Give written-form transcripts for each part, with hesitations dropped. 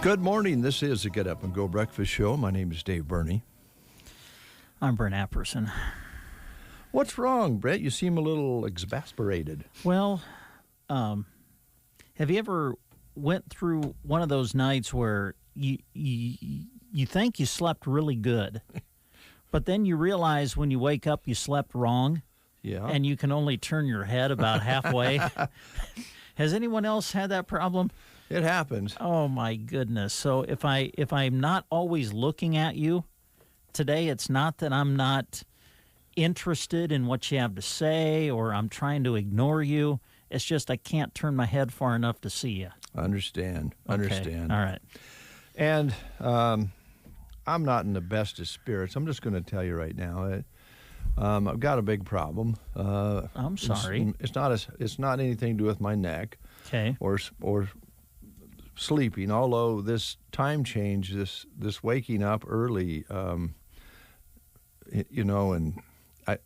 Good morning. This is the Get Up and Go Breakfast Show. My name is Dave Burney. I'm Brent Apperson. What's wrong, Brett? You seem a little exasperated. Well, have you ever went through one of those nights where you think you slept really good, but then you realize when you wake up you slept wrong? Yeah. And you can only turn your head about halfway? Has anyone else had that problem? It happens. Oh my goodness. So if I'm not always looking at you today, it's not that I'm not interested in what you have to say or I'm trying to ignore you. It's just I can't turn my head far enough to see you. Understand. Okay. Understand. All right. And I'm not in the best of spirits. I'm just going to tell you right now. I've got a big problem. I'm sorry. It's not anything to do with my neck. Okay. Or sleeping. Although this time change, this waking up early, and I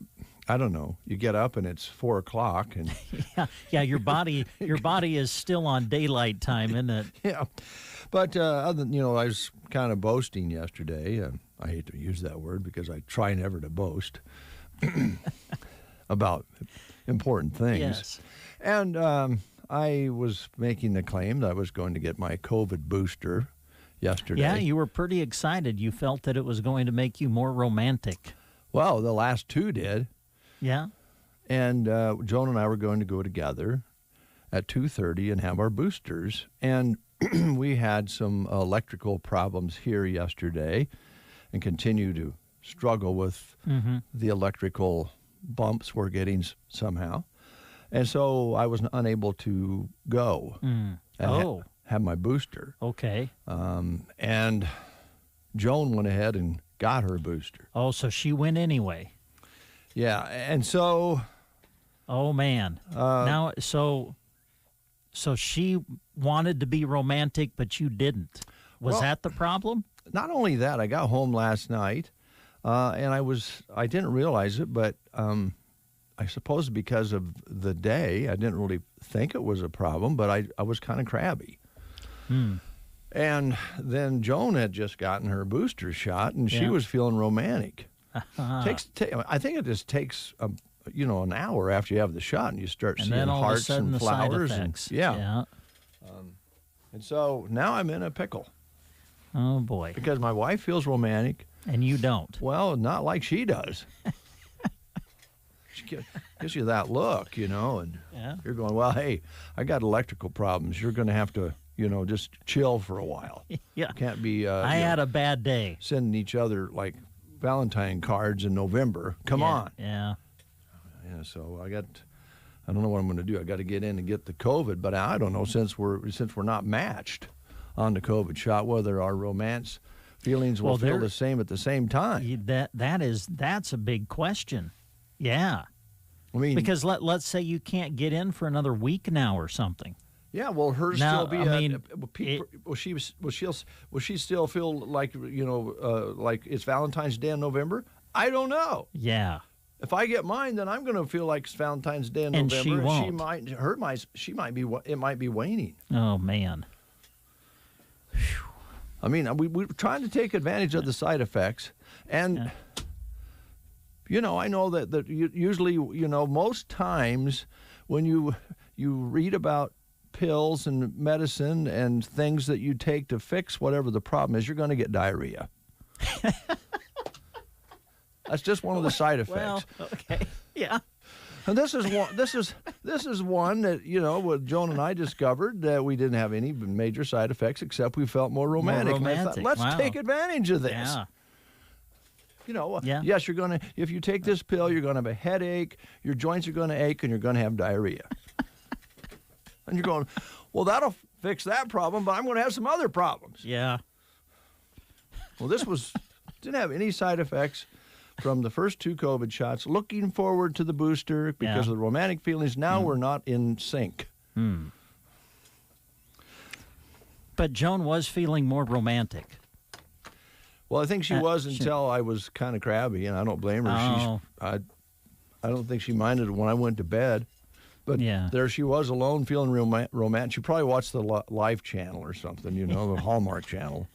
don't know. You get up and it's 4:00 and yeah. Your body is still on daylight time, isn't it? Yeah. But other than, I was kind of boasting yesterday. I hate to use that word because I try never to boast about important things. Yes. And I was making the claim that I was going to get my COVID booster yesterday. Yeah, you were pretty excited. You felt that it was going to make you more romantic. Well, the last two did. Yeah. And Joan and I were going to go together at 2:30 and have our boosters. And we had some electrical problems here yesterday and continue to struggle with the electrical bumps we're getting somehow. And so I was unable to go and have my booster. Okay. And Joan went ahead and got her booster. Oh, so she went anyway. Yeah, and so... Oh, man. Now, so she wanted to be romantic, but you didn't. Was that the problem? Not only that, I got home last night, and I didn't realize it, but I suppose because of the day, I didn't really think it was a problem, but I was kind of crabby. And then Joan had just gotten her booster shot, and she was feeling romantic. I think it just takes an hour after you have the shot, and you start seeing hearts and flowers and and so now I'm in a pickle. Oh boy! Because my wife feels romantic, and you don't. Well, not like she does. She gives you that look, and you're going, well, hey, I got electrical problems. You're going to have to, just chill for a while. Yeah, can't be. I had a bad day. Sending each other like Valentine cards in November. Come on. Yeah. Yeah. So I don't know what I'm going to do. I got to get in and get the COVID, but I don't know since we're not matched on the COVID shot whether our romance feelings will feel the same at the same time. That's a big question. Yeah. I mean, because let's say you can't get in for another week now or something. Yeah, will hers still be? Will she still feel like like it's Valentine's Day in November? I don't know. Yeah. If I get mine, then I'm going to feel like it's Valentine's Day in and November. She won't. It might be waning. Oh man. Whew. I mean, we're trying to take advantage of the side effects, and I know that usually, most times when you read about pills and medicine and things that you take to fix whatever the problem is, you're going to get diarrhea. That's just one of the side effects. Well, okay, yeah. And this is one. This is one that what Joan and I discovered that we didn't have any major side effects except we felt more romantic. And I thought, let's take advantage of this. Yeah. Yes, you're gonna. If you take this pill, you're gonna have a headache. Your joints are gonna ache, and you're gonna have diarrhea. And you're going, well, that'll fix that problem, but I'm going to have some other problems. Yeah. Well, this didn't have any side effects from the first 2 COVID shots. Looking forward to the booster because of the romantic feelings. Now we're not in sync. But Joan was feeling more romantic. Well, I think she was until I was kind of crabby, and I don't blame her. Oh. I don't think she minded when I went to bed. But there she was alone, feeling romantic. She probably watched the Life channel or something, the Hallmark channel.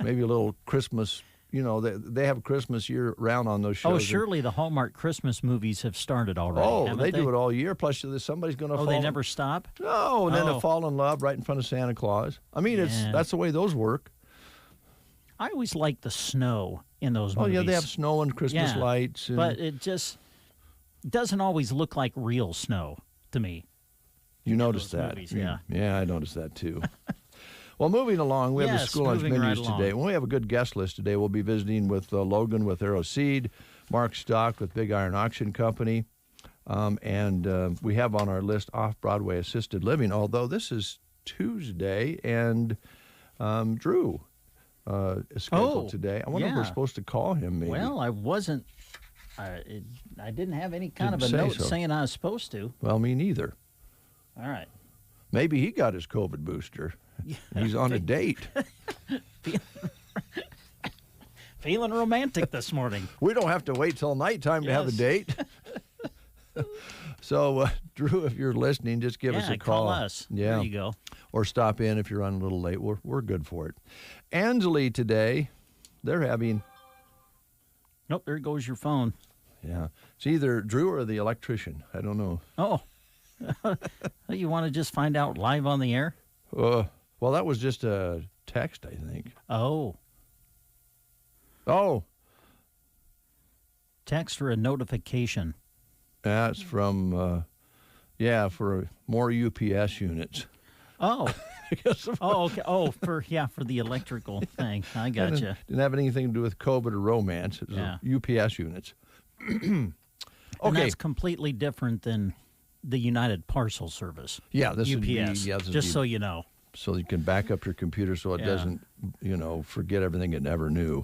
Maybe a little Christmas. They have Christmas year-round on those shows. Oh, surely the Hallmark Christmas movies have started already. Oh, they do it all year. Plus, somebody's going to fall. Oh, they never stop? No, and then they fall in love right in front of Santa Claus. I mean, that's the way those work. I always like the snow in those movies. Oh, yeah, they have snow and Christmas lights. But it just doesn't always look like real snow to me. You noticed that? Movies, yeah. Yeah, I noticed that too. Well, moving along, we have the school lunch menus today. Well, we have a good guest list today. We'll be visiting with Logan with Arrow Seed, Mark Stock with Big Iron Auction Company, and we have on our list Off-Broadway Assisted Living, although this is Tuesday, and Drew is scheduled today. I wonder if we're supposed to call him maybe. Well, I wasn't. I didn't have any kind of a note saying I was supposed to. Well, me neither. All right. Maybe he got his COVID booster. He's on a date. Feeling romantic this morning. We don't have to wait till nighttime to have a date. So, Drew, if you're listening, just give us a call. Call us. Yeah. There you go. Or stop in if you're running a little late. We're good for it. Angeli today, they're having... Nope, there goes your phone. Yeah. It's either Drew or the electrician. I don't know. Oh. You want to just find out live on the air? Well, that was just a text, I think. Oh. Text or a notification? That's from, for more UPS units. Oh. Okay. Oh, for the electrical thing. I gotcha. Didn't have anything to do with COVID or romance. It was UPS units. Okay. And that's completely different than the United Parcel Service. Yeah, this UPS. Just so you know. So you can back up your computer so it doesn't, forget everything it never knew.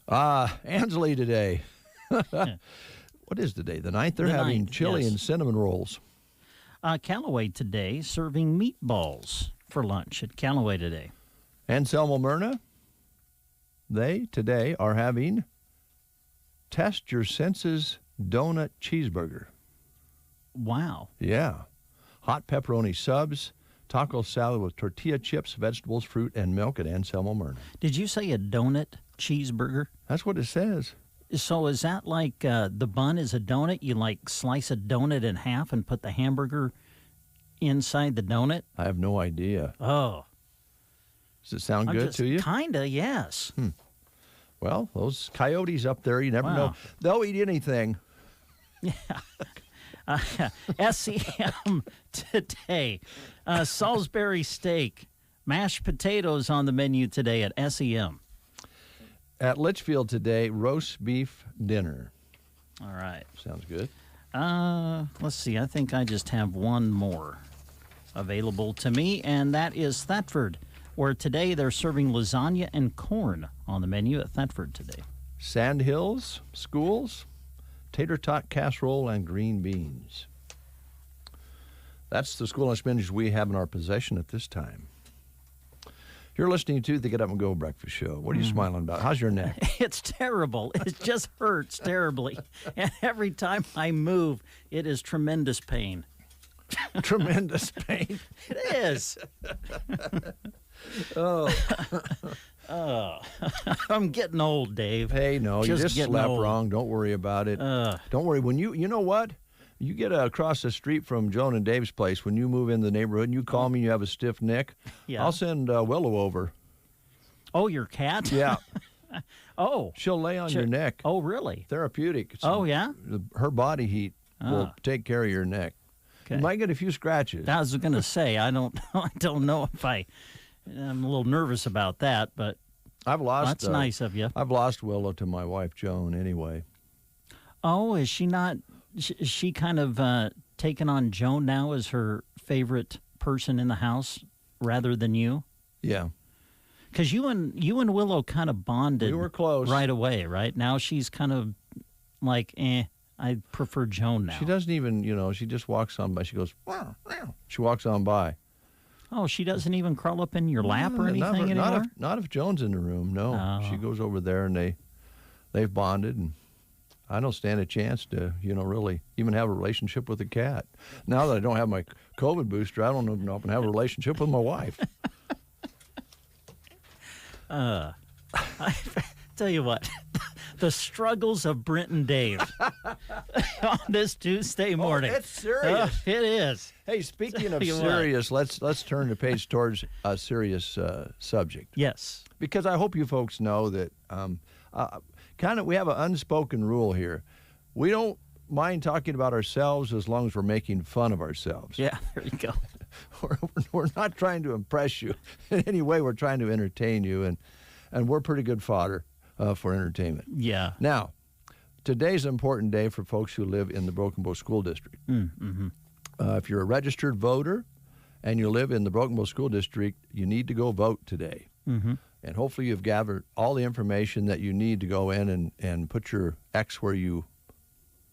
Angeli today. What is today? The 9th? They're having chili and cinnamon rolls. Callaway today serving meatballs for lunch at Callaway today. Anselmo Myrna, they today are having Test Your Senses Donut Cheeseburger. Wow. Yeah. Hot pepperoni subs, taco salad with tortilla chips, vegetables, fruit, and milk at Anselmo Myrna. Did you say a donut cheeseburger? That's what it says. So is that like the bun is a donut? You slice a donut in half and put the hamburger inside the donut? I have no idea. Oh. Does it sound good to you? Kinda, yes. Well, those coyotes up there, you never know. They'll eat anything. Yeah. SEM today. Salisbury steak, mashed potatoes on the menu today at SEM. At Litchfield today, roast beef dinner. All right. Sounds good. Let's see. I think I just have one more available to me, and that is Thetford, where today they're serving lasagna and corn on the menu at Thetford today. Sandhills Schools, tater tot casserole and green beans. That's the school lunch menus we have in our possession at this time. You're listening to the Get Up and Go Breakfast Show. What are you smiling about? How's your neck? It's terrible. It just hurts terribly. And every time I move, it is tremendous pain. Tremendous pain? It is. Oh. I'm getting old, Dave. Hey, no, you just slept old. wrong. Don't worry about it. Don't worry. When you know what? You get across the street from Joan and Dave's place when you move in the neighborhood and you call me and you have a stiff neck, Yeah. I'll send Willow over. Oh, your cat? Yeah. Oh. She'll lay on your neck. Oh, really? Therapeutic. Oh, yeah? Her body heat will take care of your neck. Okay. You might get a few scratches. I was going to say, I don't know if I'm a little nervous about that, but that's nice of you. I've lost Willow to my wife, Joan, anyway. Oh, is she not, is she kind of taken on Joan now as her favorite person in the house rather than you? Yeah. Because you and Willow kind of bonded. We were close. Right away, right? Now she's kind of like, I prefer Joan now. She doesn't even, she just walks on by. She goes, wow, wow. She walks on by. Oh, she doesn't even crawl up in your lap or anything anymore? Not if Joan's in the room, no. Oh. She goes over there and they've bonded, and I don't stand a chance to, really even have a relationship with a cat. Now that I don't have my COVID booster, I don't even know if I can have a relationship with my wife. I tell you what, the struggles of Brent and Dave on this Tuesday morning. It's serious. It is. Hey, speaking of Tell you serious, let's turn the page towards a serious subject. Yes. Because I hope you folks know that we have an unspoken rule here. We don't mind talking about ourselves as long as we're making fun of ourselves. Yeah, there you go. We're not trying to impress you in any way. We're trying to entertain you, and we're pretty good fodder for entertainment. Yeah. Now, today's an important day for folks who live in the Broken Bow School District. Mm-hmm. If you're a registered voter and you live in the Broken Bow School District, you need to go vote today. Mm-hmm. And hopefully you've gathered all the information that you need to go in and put your X where you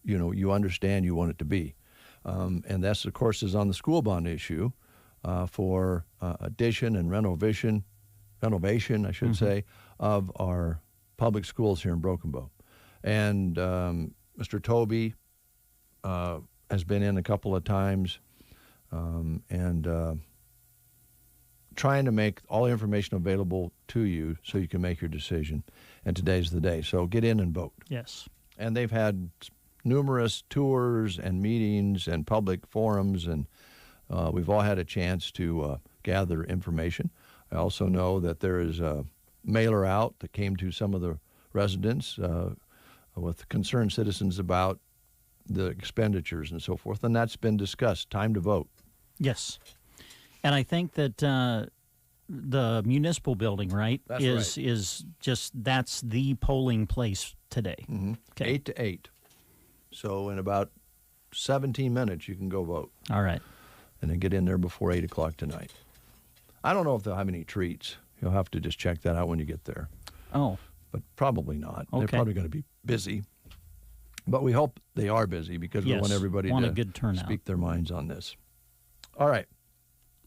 understand you want it to be. And that's, of course, is on the school bond issue for addition and renovation, I should say, of our public schools here in Broken Bow. And Mr. Toby has been in a couple of times and trying to make all the information available to you so you can make your decision. And today's the day. So get in and vote. Yes. And they've had numerous tours and meetings and public forums, and we've all had a chance to gather information. I also know that there is a mailer out that came to some of the residents with concerned citizens about the expenditures and so forth, and that's been discussed. Time to vote. Yes. And I think that the municipal building, right, is just, that's the polling place today. Mm-hmm. Okay. 8 to 8. So in about 17 minutes, you can go vote. All right. And then get in there before 8 o'clock tonight. I don't know if they'll have any treats. You'll have to just check that out when you get there. Oh. But probably not. Okay. They're probably going to be busy. But we hope they are busy because we want everybody a to good turnout. Speak their minds on this. All right.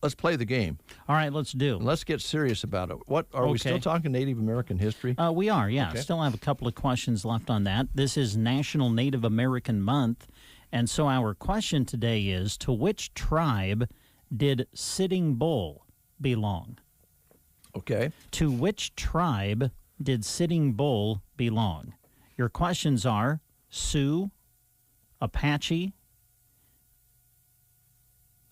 Let's play the game. All right, let's do. And let's get serious about it. What are we still talking Native American history? We are, yeah. Okay. Still have a couple of questions left on that. This is National Native American Month, and so our question today is, to which tribe did Sitting Bull belong? Okay. To which tribe did Sitting Bull belong? Your questions are Sioux, Apache,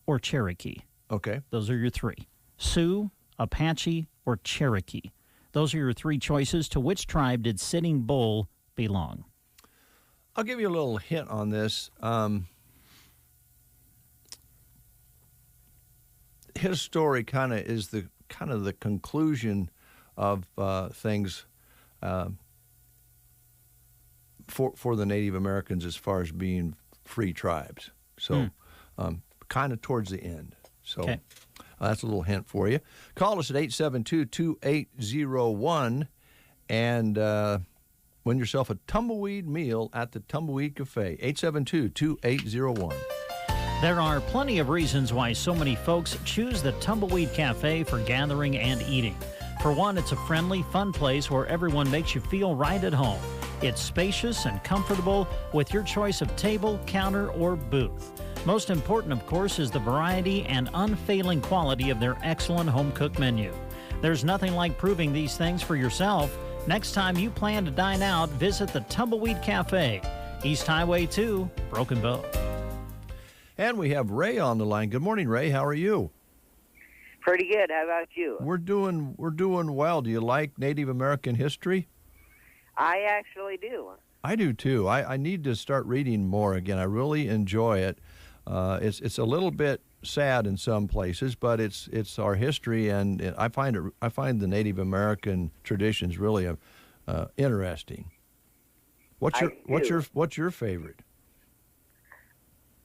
or Cherokee. Okay. Those are your three. Sioux, Apache, or Cherokee. Those are your three choices. To which tribe did Sitting Bull belong? I'll give you a little hint on this. His story kind of is the conclusion of things for the Native Americans as far as being free tribes. So kind of towards the end. So that's a little hint for you. Call us at 872-2801 and win yourself a tumbleweed meal at the Tumbleweed Cafe. 872-2801. There are plenty of reasons why so many folks choose the Tumbleweed Cafe for gathering and eating. For one, it's a friendly, fun place where everyone makes you feel right at home. It's spacious and comfortable with your choice of table, counter, or booth. Most important, of course, is the variety and unfailing quality of their excellent home-cooked menu. There's nothing like proving these things for yourself. Next time you plan to dine out, visit the Tumbleweed Cafe, East Highway 2, Broken Bow. And we have Ray on the line. Good morning, Ray. How are you? Pretty good. How about you? We're doing well. Do you like Native American history? I actually do. I do too. I need to start reading more again. I really enjoy it. It's a little bit sad in some places, but it's our history, and I find the Native American traditions really interesting. What's your favorite?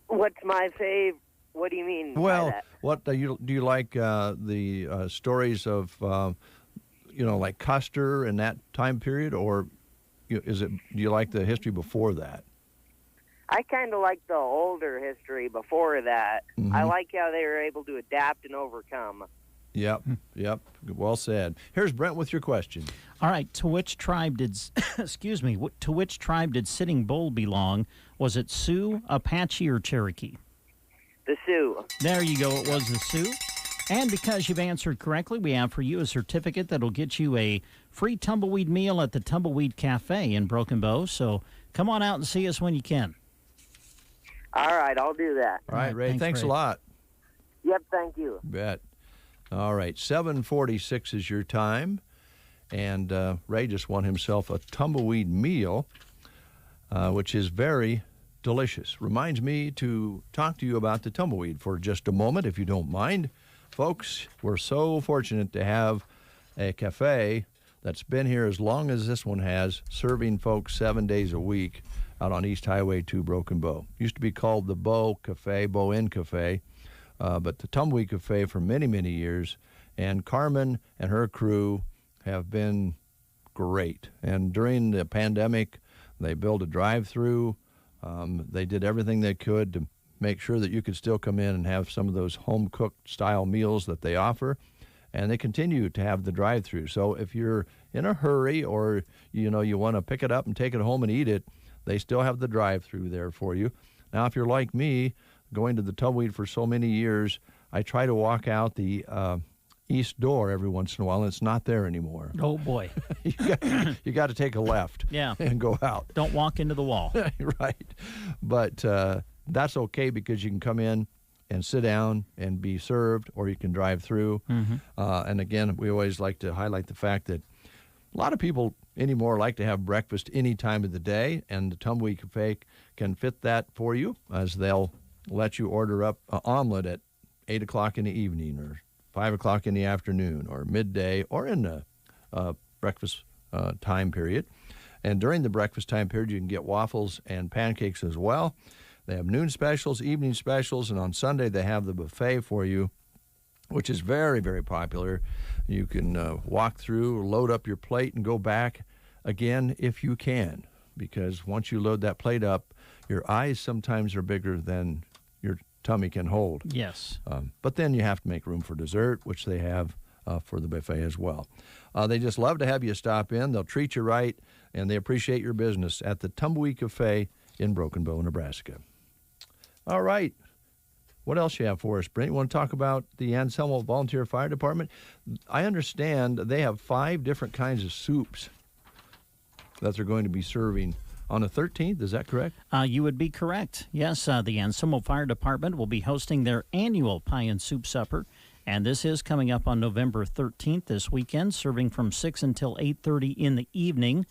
What's my favorite? What do you mean Well, by that? what do you like the stories of like Custer and that time period, or do you like the history before that? I kind of like the older history before that. Mm-hmm. I like how they were able to adapt and overcome. Yep. Well said. Here's Brent with your question. All right. To which tribe did To which tribe did Sitting Bull belong? Was it Sioux, Apache, or Cherokee? The Sioux. There you go. It was the Sioux. And because you've answered correctly, we have for you a certificate that'll get you a free tumbleweed meal at the Tumbleweed Cafe in Broken Bow. So come on out and see us when you can. All right, I'll do that. All right, Ray. Thanks a lot. Yep, thank you. Bet. All right, 7:46 is your time, and Ray just won himself a tumbleweed meal, which is very delicious. Reminds me to talk to you about the tumbleweed for just a moment, if you don't mind. Folks, we're so fortunate to have a cafe that's been here as long as this one has, serving folks 7 days a week out on East Highway 2, Broken Bow. Used to be called the Bow Cafe, Bow Inn Cafe, but the Tumbleweed Cafe for many, many years. And Carmen and her crew have been great. And during the pandemic, they built a drive-through. They did everything they could to make sure that you could still come in and have some of those home-cooked style meals that they offer. And they continue to have the drive-through. So if you're in a hurry or you want to pick it up and take it home and eat it, they still have the drive-through there for you. Now, if you're like me, going to the Tumbleweed for so many years, I try to walk out the east door every once in a while, and it's not there anymore. Oh, boy. you got to take a left and go out. Don't walk into the wall. Right. But that's okay because you can come in and sit down and be served, or you can drive through. Mm-hmm. And again, we always like to highlight the fact that a lot of people anymore like to have breakfast any time of the day, and the Tumbleweed Cafe can fit that for you, as they'll let you order up an omelet at 8 o'clock in the evening or 5 o'clock in the afternoon or midday or in the breakfast time period. And during the breakfast time period, you can get waffles and pancakes as well. They have noon specials, evening specials, and on Sunday they have the buffet for you, which is very, very popular. You can walk through, load up your plate, and go back again if you can, because once you load that plate up, your eyes sometimes are bigger than your tummy can hold. Yes. But then you have to make room for dessert, which they have for the buffet as well. They just love to have you stop in. They'll treat you right, and they appreciate your business at the Tumbleweed Cafe in Broken Bow, Nebraska. All right. What else you have for us, Brent? You want to talk about the Ensemble Volunteer Fire Department? I understand they have 5 different kinds of soups that they're going to be serving on the 13th. Is that correct? You would be correct. Yes, the Ensemble Fire Department will be hosting their annual Pie and Soup Supper, and this is coming up on November 13th this weekend, serving from 6 until 8:30 in the evening.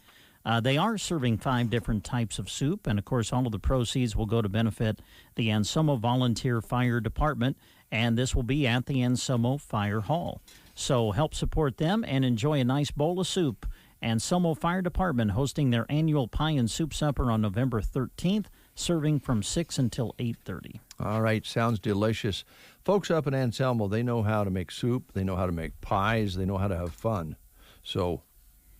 They are serving 5 different types of soup, and of course all of the proceeds will go to benefit the Ensemble Volunteer Fire Department, and this will be at the Ensemble Fire Hall. So help support them and enjoy a nice bowl of soup. Ensemble Fire Department hosting their annual Pie and Soup Supper on November 13th, serving from 6 until 8:30. All right, sounds delicious. Folks up at Ensemble, they know how to make soup, they know how to make pies, they know how to have fun. So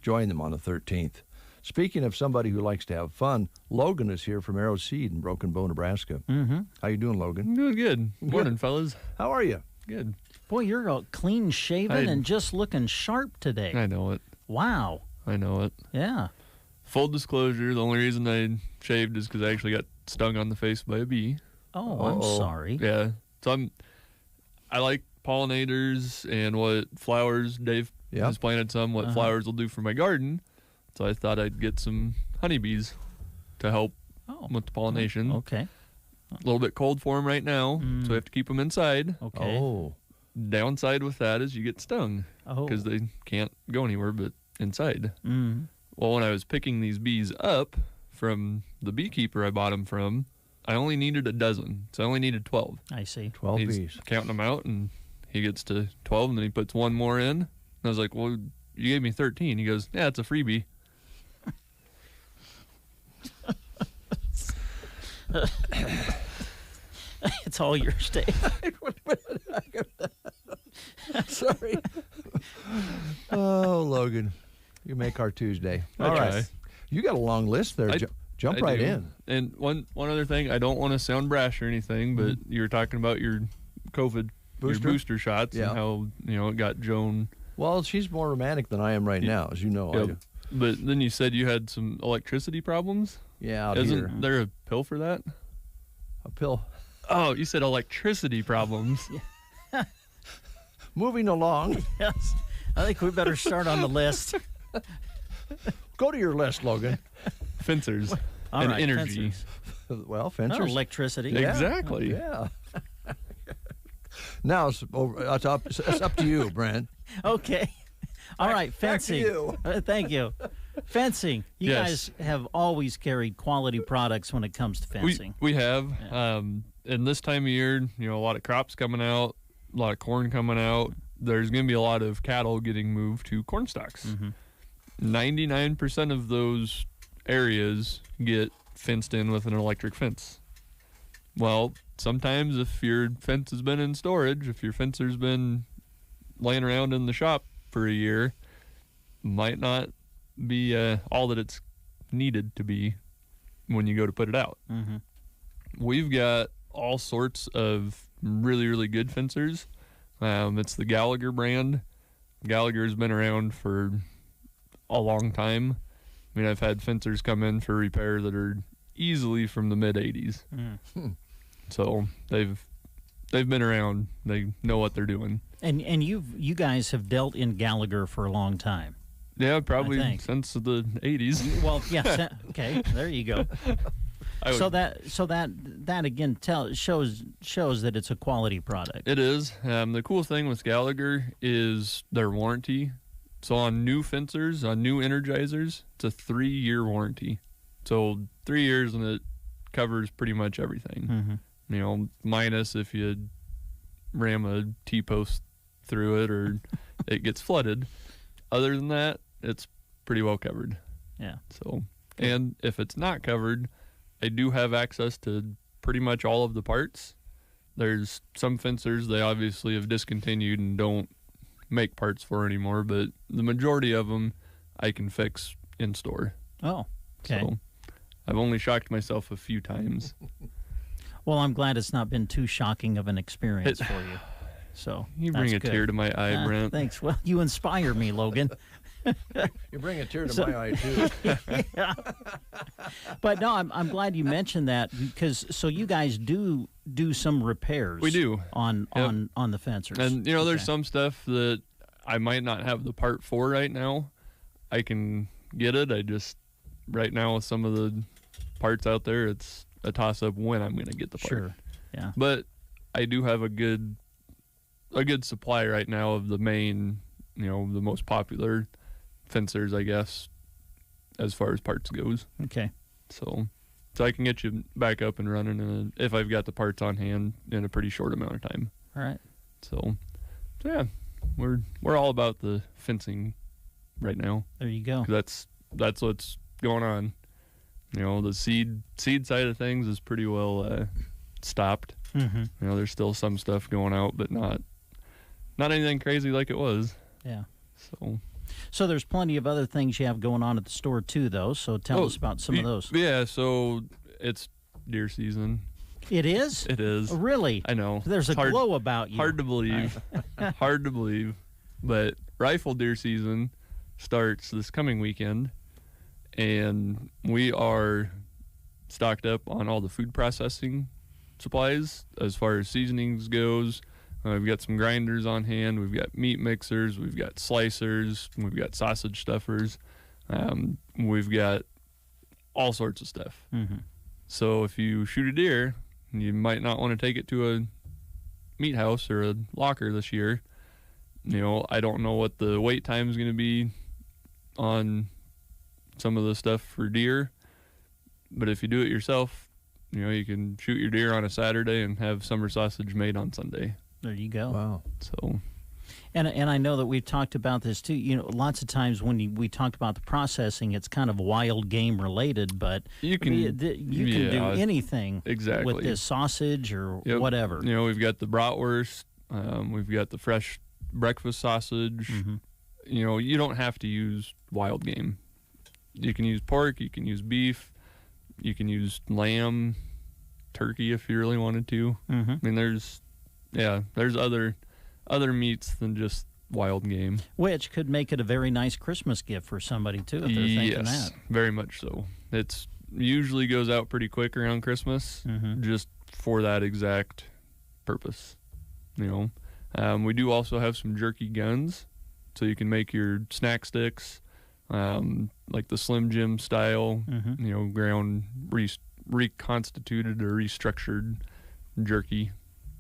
join them on the 13th. Speaking of somebody who likes to have fun, Logan is here from Arrow Seed in Broken Bow, Nebraska. Mm-hmm. How you doing, Logan? I'm doing good. Morning, fellas. How are you? Good. Boy, you're clean shaven and just looking sharp today. I know it. Wow. I know it. Yeah. Full disclosure, the only reason I shaved is because I actually got stung on the face by a bee. Oh, I'm sorry. Yeah. So I like pollinators and what flowers. Dave has planted some, what flowers will do for my garden. So I thought I'd get some honeybees to help with the pollination. Okay. a little bit cold for them right now, so we have to keep them inside. Okay. Oh. Downside with that is you get stung because they can't go anywhere but inside. Well, when I was picking these bees up from the beekeeper I bought them from, I only needed a dozen, so I only needed 12. I see. 12 He's bees. counting them out, and he gets to 12, and then he puts one more in. And I was like, well, you gave me 13. He goes, yeah, it's a freebie. It's all yours, Dave. Sorry. Oh, Logan, you make our Tuesday. I All right. try. You got a long list there. Jump right do. in. And one other thing, I don't want to sound brash or anything, but you were talking about your COVID booster shots and how it got Joan. Well, she's more romantic than I am right now, as you know. I do. But then you said you had some electricity problems. Yeah, out Isn't here. there a pill for that? A pill. Oh, you said electricity problems. Moving along. Yes. I think we better start on the list. Go to your list, Logan. Fencers All and right, energy. fencers. Well, Oh, fencers. electricity. Yeah. Exactly. Yeah. Now it's up to you, Brent. Okay. All right, Back to fencing. you. Thank you. Fencing. You Yes. guys have always carried quality products when it comes to fencing. We have. And this time of year, a lot of crops coming out, a lot of corn coming out. There's going to be a lot of cattle getting moved to corn stalks. 99% of those areas get fenced in with an electric fence. Well, sometimes if your fence has been in storage, if your fencer's been laying around in the shop for a year, might not be all that it's needed to be when you go to put it out. We've got all sorts of really, really good fencers. It's the Gallagher brand. Gallagher's been around for a long time. I mean, I've had fencers come in for repair that are easily from the mid 80s. So they've been around. They know what they're doing. And you guys have dealt in Gallagher for a long time. Yeah, I probably think. since the 80s. Well, yeah. Okay, there you go. So that again shows that it's a quality product. It is. The cool thing with Gallagher is their warranty. So on new fencers, on new energizers, it's a 3-year warranty. So 3 years and it covers pretty much everything. Minus if you ram a T-post through it or it gets flooded. Other than that, it's pretty well covered. Yeah. So, and if it's not covered, I do have access to pretty much all of the parts. There's some fencers they obviously have discontinued and don't make parts for anymore, but the majority of them I can fix in store. Oh, okay. So I've only shocked myself a few times. Well, I'm glad it's not been too shocking of an experience for you. So You bring a that's tear good. to my eye, Brent. Thanks. Well, you inspire me, Logan. You bring a tear to my eye, too. But no, I'm glad you mentioned that because so you guys do some repairs. We do. on the fencers. And there's Okay. some stuff that I might not have the part for right now. I can get it. I just right now with some of the parts out there, it's a toss up when I'm going to get the part. Sure. Yeah. But I do have a good supply right now of the main, the most popular fencers, I guess, as far as parts goes. Okay. So I can get you back up and running if I've got the parts on hand in a pretty short amount of time. All right. So yeah, we're all about the fencing right now. There you go. 'Cause that's what's going on. The seed side of things is pretty well stopped. There's still some stuff going out, but not anything crazy like it was. Yeah. So there's plenty of other things you have going on at the store too, though. So tell us about some of those. Yeah, so it's deer season. It is? It is. Really? I know. There's a It's glow about you. Hard to believe. Hard to believe. But rifle deer season starts this coming weekend, and we are stocked up on all the food processing supplies as far as seasonings goes. We've got some grinders on hand. We've got meat mixers. We've got slicers. We've got sausage stuffers. We've got all sorts of stuff. So if you shoot a deer, You might not want to take it to a meat house or a locker this year. I don't know what the wait time is going to be on some of the stuff for deer, but if you do it yourself, you can shoot your deer on a Saturday and have summer sausage made on Sunday. There you go. Wow. So, and I know that we've talked about this too. Lots of times when we talk about the processing, it's kind of wild game related, but you can you can do anything exactly with this sausage or Yep. whatever. We've got the bratwurst, we've got the fresh breakfast sausage. Mm-hmm. You don't have to use wild game. You can use pork, you can use beef, you can use lamb, turkey if you really wanted to. Mm-hmm. I mean, there's other meats than just wild game. Which could make it a very nice Christmas gift for somebody too, if they're thinking that. Very much so. It's usually goes out pretty quick around Christmas, Mm-hmm. just for that exact purpose. We do also have some jerky guns, so you can make your snack sticks, like the Slim Jim style, Mm-hmm. ground reconstituted or restructured jerky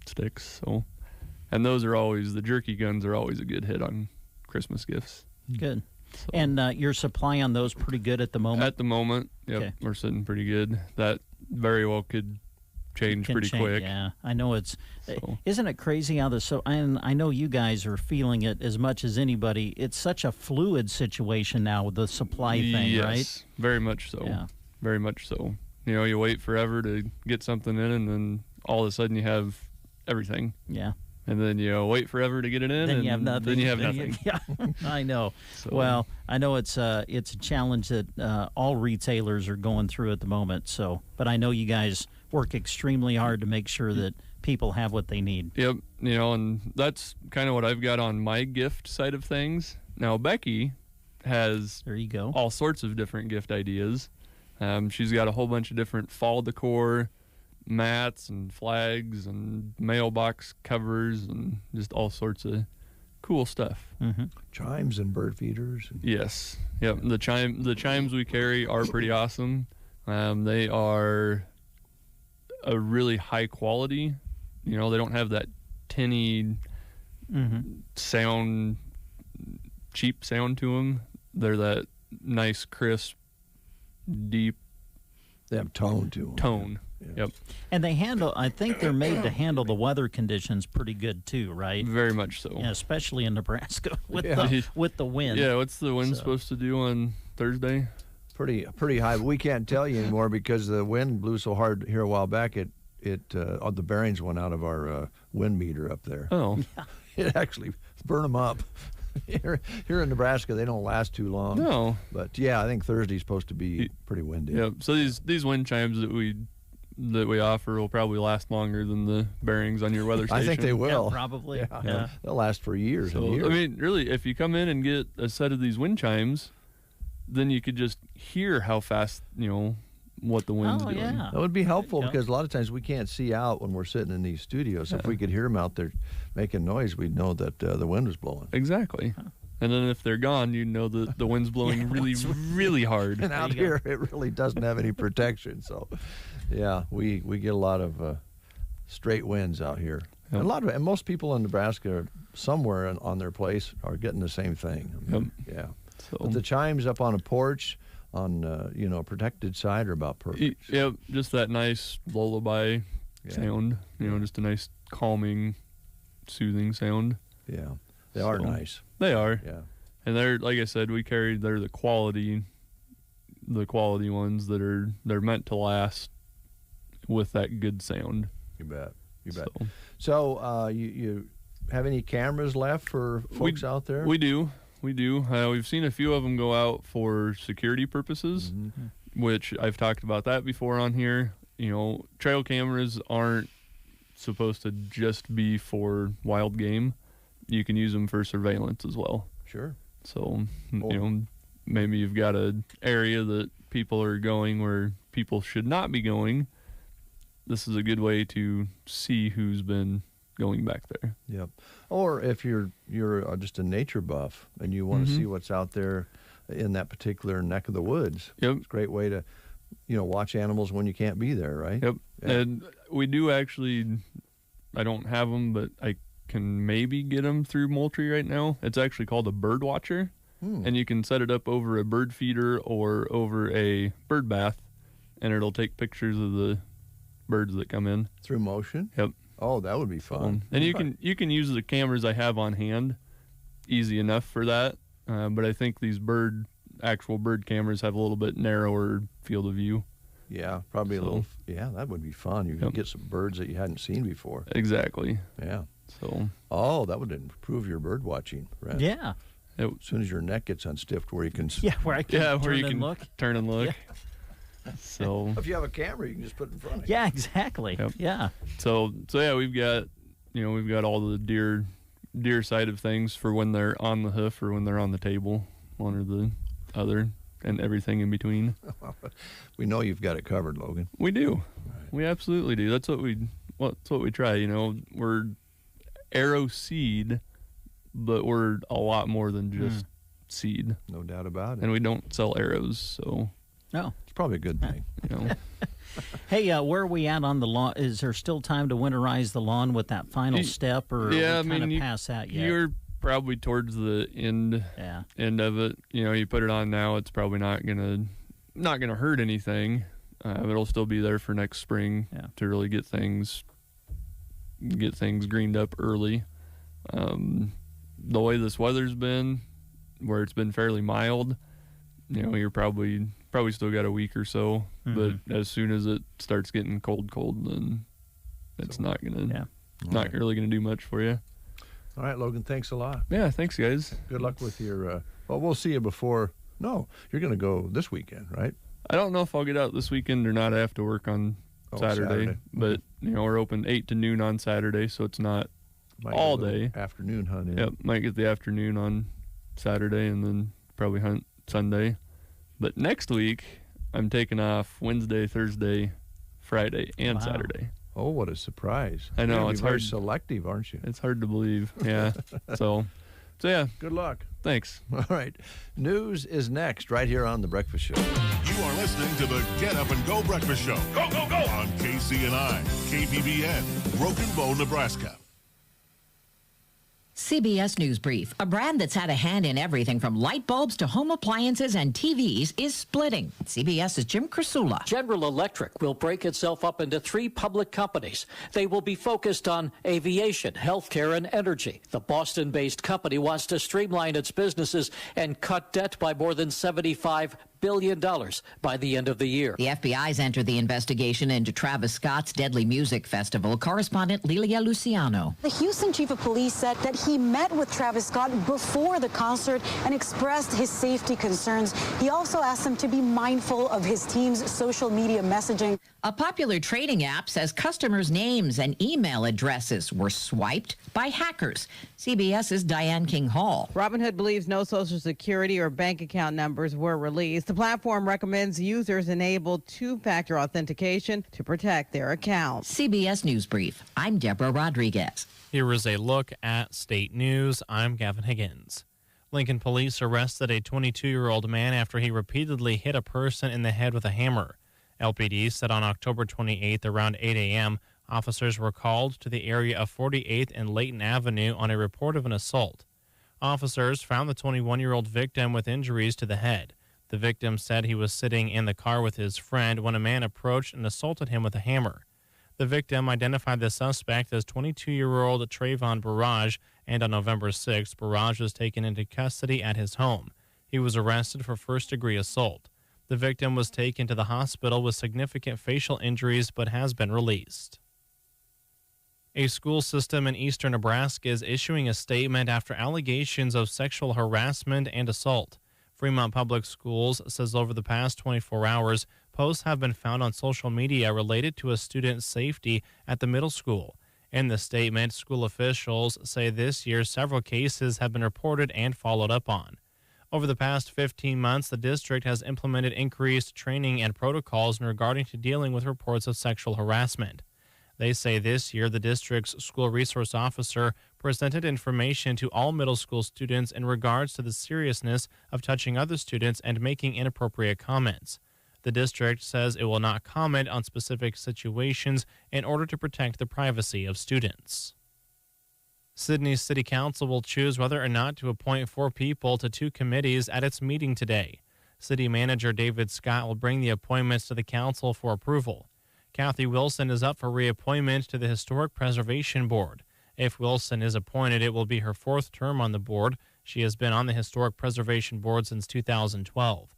sticks. So, and those are always, the jerky guns are always a good hit on Christmas gifts. Good. So, And your supply on those pretty good at the moment? at the moment, yep, Okay. we're sitting pretty good. That very well could change Can pretty change, quick. Yeah, I know it's. So- Isn't it crazy how and I know you guys are feeling it as much as anybody. It's such a fluid situation now with the supply thing, yes, right? very much so. Yeah. Very much so. You wait forever to get something in, and then all of a sudden you have everything. Yeah. And then you wait forever to get it in, Then and you have nothing. then you have nothing. Yeah, I know. So- Well, I know it's a challenge that all retailers are going through at the moment. So, but I know you guys work extremely hard to make sure that people have what they need. Yep, and that's kind of what I've got on my gift side of things. Now, Becky has There you go. all sorts of different gift ideas. She's got a whole bunch of different fall decor, mats and flags and mailbox covers and just all sorts of cool stuff. Mm-hmm. Chimes and bird feeders. Yes. Yep. The chimes we carry are pretty awesome. They are a really high quality. They don't have that tinny Mm-hmm. sound, cheap sound to them. They're that nice, crisp, deep They have tone to them. tone. Yeah. Yep. And they I think they're made to handle the weather conditions pretty good too, right? Very much so. Yeah, especially in Nebraska with Yeah. with the wind. Yeah. What's the wind So- supposed to do on Thursday? Pretty high. But we can't tell you anymore because the wind blew so hard here a while back. All the bearings went out of our wind meter up there. Oh, It actually burned them up. Here in Nebraska, they don't last too long. no. But yeah, I think Thursday's supposed to be pretty windy. Yep. So these wind chimes that we offer will probably last longer than the bearings on your weather station. I think they Yeah, will. probably. Yeah. Yeah. They'll last for years and So, years. I mean, really, if you come in and get a set of these wind chimes, then you could just hear how fast, what the wind's Oh, doing. yeah. That would be helpful There you go. because a lot of times we can't see out when we're sitting in these studios. If Yeah. we could hear them out there making noise, we'd know that the wind was blowing. Exactly. And then if they're gone, you know that the wind's blowing really, really hard. And out you here, it really doesn't have any protection. So, yeah, we get a lot of straight winds out here. Yep. And most people in Nebraska, somewhere on their place, are getting the same thing. I mean, Yeah. So, But the chimes up on a porch, on a protected side, are about perfect. yep, just that nice lullaby Yeah. sound. Just a nice calming, soothing sound. Yeah, they are So- nice. They are. Yeah. And they're, like I said, they're the quality ones they're meant to last with that good sound. You bet. You bet. So, So, you have any cameras left for folks out there? we do. We've seen a few of them go out for security purposes, Mhm. which I've talked about that before on here. Trail cameras aren't supposed to just be for wild game. You can use them for surveillance as well. Sure. So, Cool. maybe you've got an area that people are going where people should not be going. This is a good way to see who's been going back there. Yep. Or if you're just a nature buff and you want to Mhm. see what's out there in that particular neck of the woods, Yep. it's a great way to watch animals when you can't be there, right? Yep. Yeah. And we do actually, I don't have them, but I can maybe get them through Moultrie right now. It's actually called a bird watcher. And you can set it up over a bird feeder or over a bird bath, and it'll take pictures of the birds that come in. Through motion? Yep. Oh, that would be fun. And you can use the cameras I have on hand, easy enough for that. But I think these actual bird cameras have a little bit narrower field of view. Yeah, probably a little. Yeah, that would be fun. You could get some birds that you hadn't seen before. Exactly. Yeah. So. Oh, that would improve your bird watching, Brent. Yeah. As soon as your neck gets unstiffed, where you can. Where I can turn and look. Yeah. So. If you have a camera, you can just put it in front of you. Yeah, exactly. Yep. Yeah. So yeah, we've got all the deer side of things for when they're on the hoof or when they're on the table, one or the other, and everything in between. We know you've got it covered, Logan. We do. We absolutely do. That's what we try. We're arrow seed, but we're a lot more than just seed. No doubt about it. And we don't sell arrows, so. No. It's probably a good thing. Hey, where are we at on the lawn? Is there still time to winterize the lawn with that final step, or yeah, are we kind of past that yet? You're probably towards the end of it. You put it on now, it's probably not gonna hurt anything. It'll still be there for next spring to really get things greened up early. The way this weather's been, where it's been fairly mild, you're probably still got a week or so. But as soon as it starts getting cold, then it's not really gonna do much for you. All right, Logan, thanks a lot. Yeah, thanks, guys. Good luck with your. Well, we'll see you before. No, you're going to go this weekend, right? I don't know if I'll get out this weekend or not. I have to work on Saturday. But we're open 8 to noon on Saturday, so it's not all day. Afternoon hunt in. Yep, might get the afternoon on Saturday and then probably hunt Sunday. But next week, I'm taking off Wednesday, Thursday, Friday, and Saturday. Oh, what a surprise! I know, it's very hard. selective, aren't you? It's hard to believe. Yeah. So yeah. Good luck. Thanks. All right. News is next, right here on The Breakfast Show. You are listening to the Get Up and Go Breakfast Show. Go, go, go! On KCNI, KBBN, Broken Bow, Nebraska. CBS News Brief. A brand that's had a hand in everything from light bulbs to home appliances and TVs is splitting. CBS's Jim Krasula. General Electric will break itself up into 3 public companies. They will be focused on aviation, healthcare, and energy. The Boston-based company wants to streamline its businesses and cut debt by more than $75 billion by the end of the year. The FBI's entered the investigation into Travis Scott's Deadly Music Festival. Correspondent Lilia Luciano. The Houston chief of police said that he met with Travis Scott before the concert and expressed his safety concerns. He also asked him to be mindful of his team's social media messaging. A popular trading app says customers' names and email addresses were swiped by hackers. CBS's Diane King Hall. Robinhood believes no social security or bank account numbers were released. The platform recommends users enable 2-factor authentication to protect their accounts. CBS News Brief. I'm Deborah Rodriguez. Here is a look at state news. I'm Gavin Higgins. Lincoln police arrested a 22-year-old man after he repeatedly hit a person in the head with a hammer. LPD said on October 28th around 8 a.m., officers were called to the area of 48th and Layton Avenue on a report of an assault. Officers found the 21-year-old victim with injuries to the head. The victim said he was sitting in the car with his friend when a man approached and assaulted him with a hammer. The victim identified the suspect as 22-year-old Trayvon Barrage, and on November 6th, Barrage was taken into custody at his home. He was arrested for first-degree assault. The victim was taken to the hospital with significant facial injuries but has been released. A school system in eastern Nebraska is issuing a statement after allegations of sexual harassment and assault. Fremont Public Schools says over the past 24 hours, posts have been found on social media related to a student's safety at the middle school. In the statement, school officials say this year several cases have been reported and followed up on. Over the past 15 months, the district has implemented increased training and protocols regarding to dealing with reports of sexual harassment. They say this year the district's school resource officer presented information to all middle school students in regards to the seriousness of touching other students and making inappropriate comments. The district says it will not comment on specific situations in order to protect the privacy of students. Sydney's City Council will choose whether or not to appoint 4 people to 2 committees at its meeting today. City Manager David Scott will bring the appointments to the council for approval. Kathy Wilson is up for reappointment to the Historic Preservation Board. If Wilson is appointed, it will be her 4th term on the board. She has been on the Historic Preservation Board since 2012.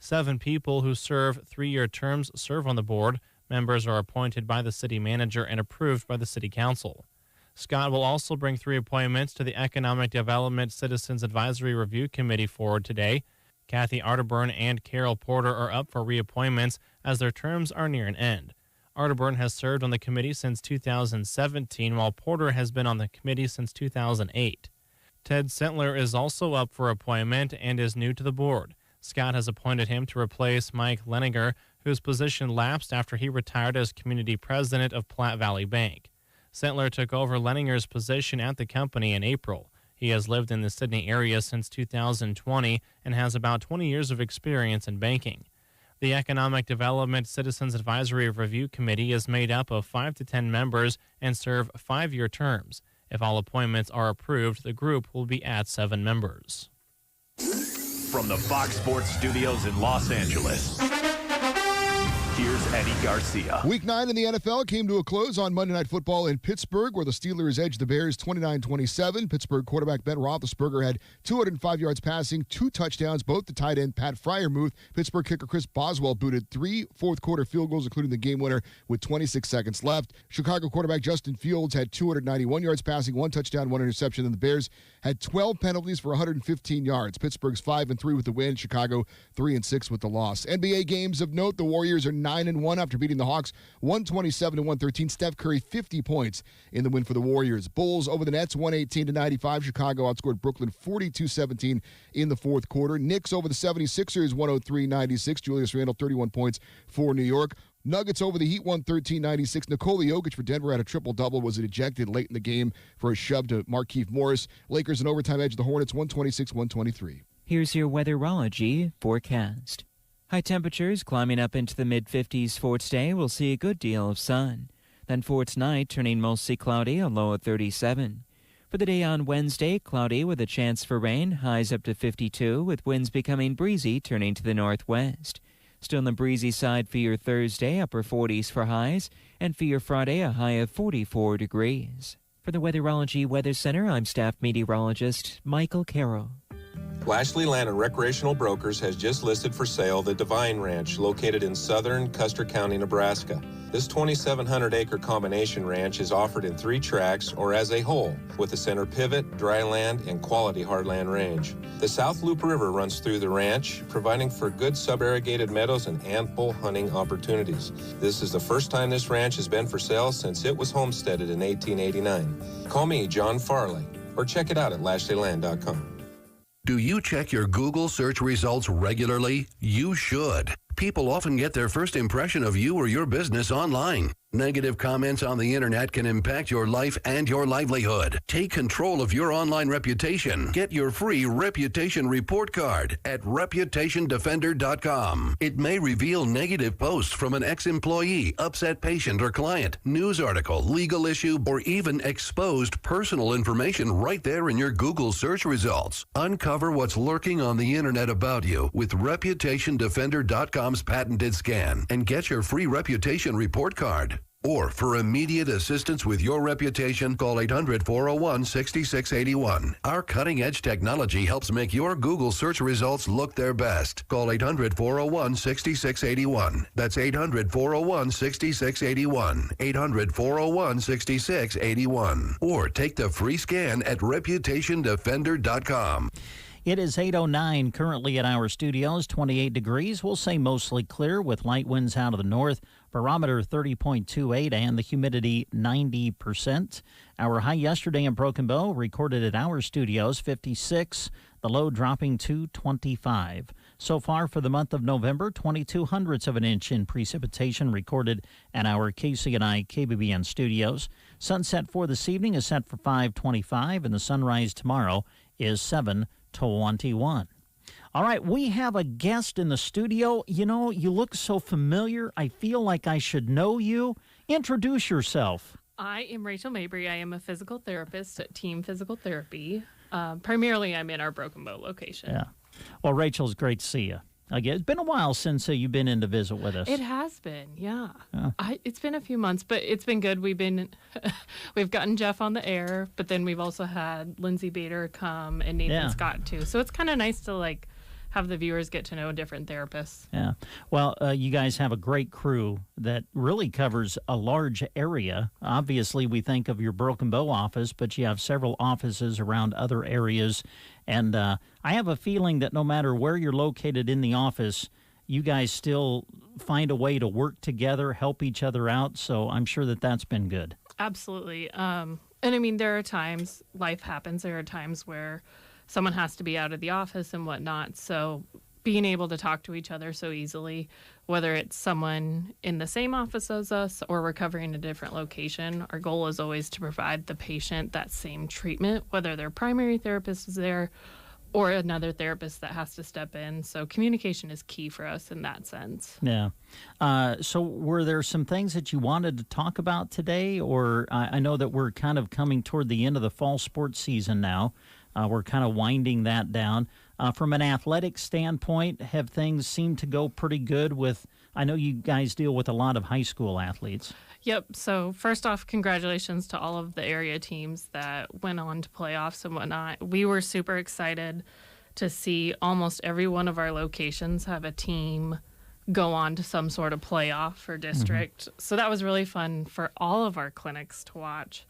7 people who serve 3-year terms serve on the board. Members are appointed by the city manager and approved by the city council. Scott will also bring 3 appointments to the Economic Development Citizens Advisory Review Committee forward today. Kathy Arterburn and Carol Porter are up for reappointments as their terms are near an end. Arterburn has served on the committee since 2017, while Porter has been on the committee since 2008. Ted Sentler is also up for appointment and is new to the board. Scott has appointed him to replace Mike Leninger, whose position lapsed after he retired as community president of Platte Valley Bank. Sentler took over Leninger's position at the company in April. He has lived in the Sydney area since 2020 and has about 20 years of experience in banking. The Economic Development Citizens Advisory Review Committee is made up of 5 to 10 members and serve 5-year terms. If all appointments are approved, the group will be at 7 members. From the Fox Sports Studios in Los Angeles, here's Eddie Garcia. Week 9 in the NFL came to a close on Monday Night Football in Pittsburgh, where the Steelers edged the Bears 29-27. Pittsburgh quarterback Ben Roethlisberger had 205 yards passing, 2 touchdowns, both to tight end Pat Freiermuth. Pittsburgh kicker Chris Boswell booted 3 fourth-quarter field goals, including the game winner with 26 seconds left. Chicago quarterback Justin Fields had 291 yards passing, 1 touchdown, 1 interception, and the Bears had 12 penalties for 115 yards. Pittsburgh's 5-3 with the win, Chicago 3-6 with the loss. NBA games of note, the Warriors are 9-1 after beating the Hawks 127-113. Steph Curry 50 points in the win for the Warriors. Bulls over the Nets 118-95. Chicago outscored Brooklyn 42-17 in the fourth quarter. Knicks over the 76ers 103-96. Julius Randle 31 points for New York. Nuggets over the Heat 113-96. Nikola Jokic for Denver had a triple-double, was ejected late in the game for a shove to Markieff Morris. Lakers in overtime edge the Hornets 126-123. Here's your weatherology forecast. High temperatures climbing up into the mid-50s for today. We'll see a good deal of sun. Then for tonight, turning mostly cloudy, a low of 37. For the day on Wednesday, cloudy with a chance for rain, highs up to 52, with winds becoming breezy, turning to the northwest. Still on the breezy side for your Thursday, upper 40s for highs, and for your Friday, a high of 44 degrees. For the Weatherology Weather Center, I'm staff meteorologist Michael Carroll. Lashley Land and Recreational Brokers has just listed for sale the Divine Ranch located in southern Custer County, Nebraska. This 2,700-acre combination ranch is offered in 3 tracts or as a whole, with a center pivot, dry land, and quality hardland range. The South Loop River runs through the ranch, providing for good sub-irrigated meadows and ample hunting opportunities. This is the first time this ranch has been for sale since it was homesteaded in 1889. Call me, John Farley, or check it out at LashleyLand.com. Do you check your Google search results regularly? You should. People often get their first impression of you or your business online. Negative comments on the internet can impact your life and your livelihood. Take control of your online reputation. Get your free reputation report card at reputationdefender.com. It may reveal negative posts from an ex-employee, upset patient or client, news article, legal issue, or even exposed personal information right there in your Google search results. Uncover what's lurking on the internet about you with reputationdefender.com's patented scan and get your free reputation report card. Or for immediate assistance with your reputation, call 800-401-6681. Our cutting-edge technology helps make your Google search results look their best. Call 800-401-6681. That's 800-401-6681. 800-401-6681. Or take the free scan at reputationdefender.com. It is 8:09 currently at our studios, 28 degrees. We'll say mostly clear with light winds out of the north. Barometer 30.28 and the humidity 90%. Our high yesterday in Broken Bow recorded at our studios 56, the low dropping to 25. So far for the month of November, 0.22 of an inch in precipitation recorded at our KCNI KBBN studios. Sunset for this evening is set for 5:25 and the sunrise tomorrow is 7:21. All right, we have a guest in the studio. You know, you look so familiar. I feel like I should know you. Introduce yourself. I am Rachel Mabry. I am a physical therapist at Team Physical Therapy. Primarily, I'm in our Broken Bow location. Yeah. Well, Rachel, it's great to see you. It's been a while since you've been in to visit with us. It has been, yeah. It's been a few months, but it's been good. We've gotten Jeff on the air, but then we've also had Lindsay Bader come and Nathan Scott too. So it's kind of nice to have the viewers get to know different therapists. Yeah. Well, you guys have a great crew that really covers a large area. Obviously, we think of your Broken Bow office, but you have several offices around other areas. And I have a feeling that no matter where you're located in the office, you guys still find a way to work together, help each other out. So I'm sure that that's been good. Absolutely. And I mean, there are times life happens. There are times where someone has to be out of the office and whatnot. So being able to talk to each other so easily, whether it's someone in the same office as us or we're covering a different location, our goal is always to provide the patient that same treatment, whether their primary therapist is there or another therapist that has to step in. So communication is key for us in that sense. Yeah. So were there some things that you wanted to talk about today? Or I know that we're kind of coming toward the end of the fall sports season now. We're kind of winding that down. From an athletic standpoint, have things seemed to go pretty good with, I know you guys deal with a lot of high school athletes. Yep. So first off, congratulations to all of the area teams that went on to playoffs and whatnot. We were super excited to see almost every one of our locations have a team go on to some sort of playoff or district. Mm-hmm. So that was really fun for all of our clinics to watch.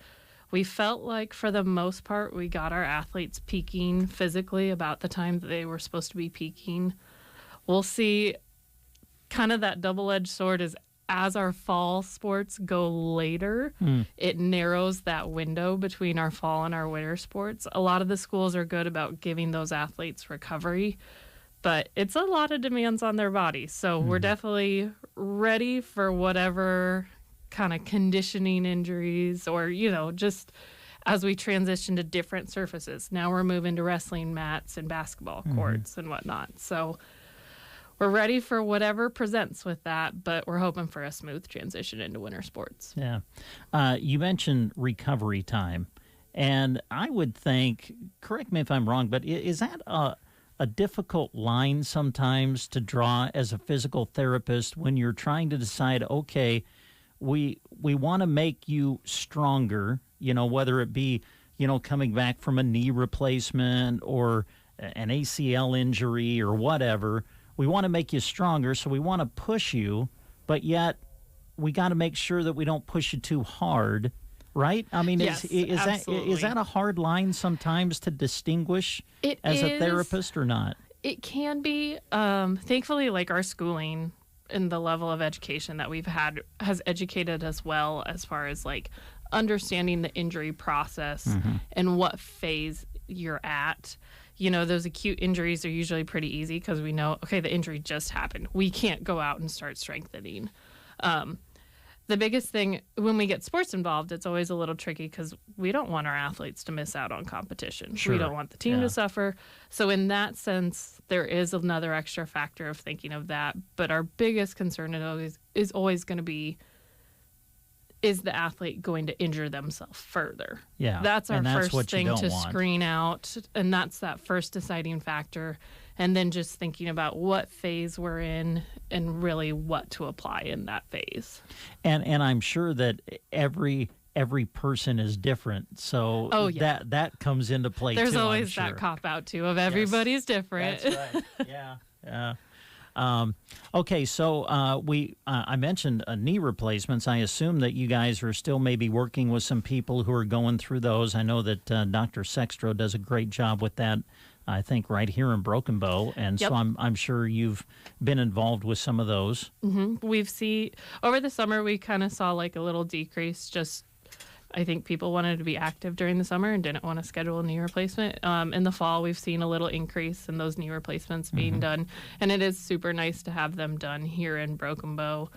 We felt like, for the most part, we got our athletes peaking physically about the time that they were supposed to be peaking. We'll see kind of that double-edged sword is as our fall sports go later, it narrows that window between our fall and our winter sports. A lot of the schools are good about giving those athletes recovery, but it's a lot of demands on their body. So we're definitely ready for whatever kind of conditioning injuries or, just as we transition to different surfaces. Now we're moving to wrestling mats and basketball courts and whatnot. So we're ready for whatever presents with that, but we're hoping for a smooth transition into winter sports. Yeah. You mentioned recovery time, and I would think, correct me if I'm wrong, but is that a difficult line sometimes to draw as a physical therapist when you're trying to decide, okay, we want to make you stronger, whether it be, coming back from a knee replacement or an ACL injury or whatever. We want to make you stronger, so we want to push you, but yet we got to make sure that we don't push you too hard, right? I mean, yes, is that a hard line sometimes to distinguish as a therapist or not? It can be. Thankfully, our schooling and the level of education that we've had has educated us well as far as understanding the injury process and what phase you're at. Those acute injuries are usually pretty easy because we know, okay, the injury just happened. We can't go out and start strengthening. The biggest thing when we get sports involved, it's always a little tricky because we don't want our athletes to miss out on competition. Sure. We don't want the team to suffer. So in that sense, there is another extra factor of thinking of that. But our biggest concern is always going to be, is the athlete going to injure themselves further? Yeah. That's our first thing to want. Screen out. And that's that first deciding factor. And then just thinking about what phase we're in and really what to apply in that phase. And I'm sure that every person is different. So that comes into play There's too. There's always that cop out too of everybody's different. That's right. Yeah. Okay, so I mentioned knee replacements. I assume that you guys are still maybe working with some people who are going through those. I know that Dr. Sextro does a great job with that, I think, right here in Broken Bow. And so I'm sure you've been involved with some of those. Mm-hmm. We've seen, over the summer, we kind of saw a little decrease. Just, I think people wanted to be active during the summer and didn't want to schedule a knee replacement. In the fall, we've seen a little increase in those knee replacements being done. And it is super nice to have them done here in Broken Bow.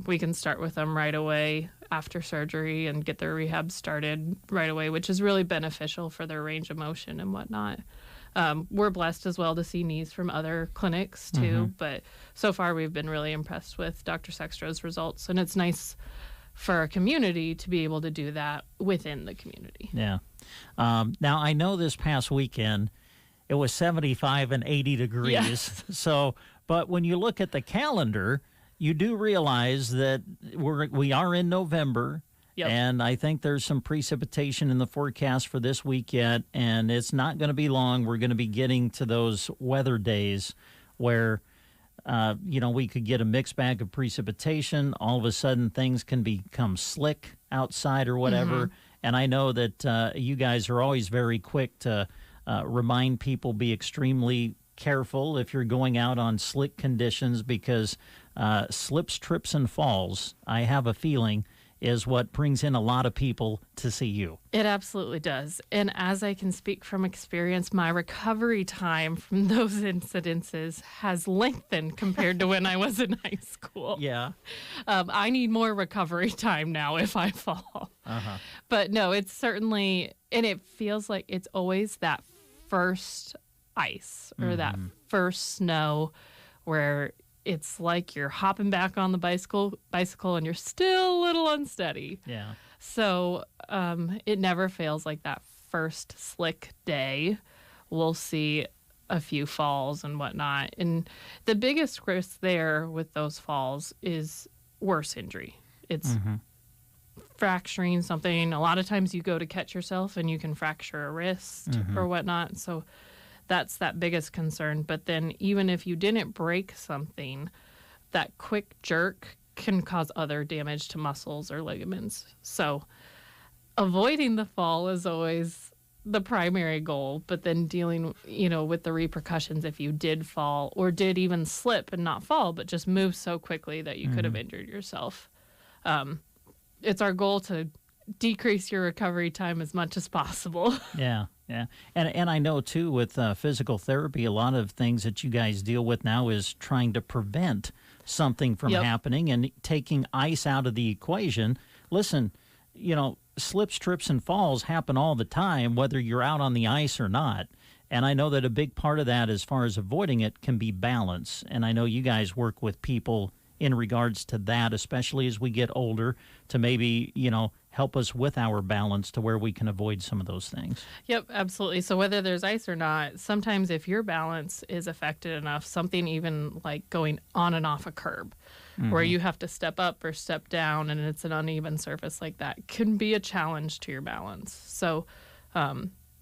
We can start with them right away after surgery and get their rehab started right away, which is really beneficial for their range of motion and whatnot. We're blessed as well to see needs from other clinics too, but so far we've been really impressed with Dr. Sextra's results, and it's nice for our community to be able to do that within the community. Yeah. Now, I know this past weekend it was 75 and 80 degrees. Yeah. So, but when you look at the calendar, you do realize that we are in November. Yep. And I think there's some precipitation in the forecast for this week yet, and it's not going to be long. We're going to be getting to those weather days where we could get a mixed bag of precipitation. All of a sudden, things can become slick outside or whatever. And I know that you guys are always very quick to remind people be extremely careful if you're going out on slick conditions, because slips, trips, and falls, I have a feeling, is what brings in a lot of people to see you. It absolutely does. And as I can speak from experience, my recovery time from those incidences has lengthened compared to when I was in high school. Yeah. I need more recovery time now if I fall. But no, it's certainly, and it feels like it's always that first ice or that first snow where it's like you're hopping back on the bicycle and you're still a little unsteady. Yeah. So it never fails like that first slick day. We'll see a few falls and whatnot. And the biggest risk there with those falls is worse injury. It's fracturing something. A lot of times you go to catch yourself and you can fracture a wrist or whatnot. So that's that biggest concern. But then even if you didn't break something, that quick jerk can cause other damage to muscles or ligaments. So avoiding the fall is always the primary goal, but then dealing, with the repercussions if you did fall or did even slip and not fall, but just move so quickly that you could have injured yourself. It's our goal to decrease your recovery time as much as possible. Yeah. And I know, too, with physical therapy, a lot of things that you guys deal with now is trying to prevent something from happening and taking ice out of the equation. Listen, slips, trips, and falls happen all the time, whether you're out on the ice or not. And I know that a big part of that, as far as avoiding it, can be balance. And I know you guys work with people in regards to that, especially as we get older, to maybe, help us with our balance to where we can avoid some of those things. Yep, absolutely. So whether there's ice or not, sometimes if your balance is affected enough, something even like going on and off a curb, where you have to step up or step down and it's an uneven surface like that, can be a challenge to your balance. So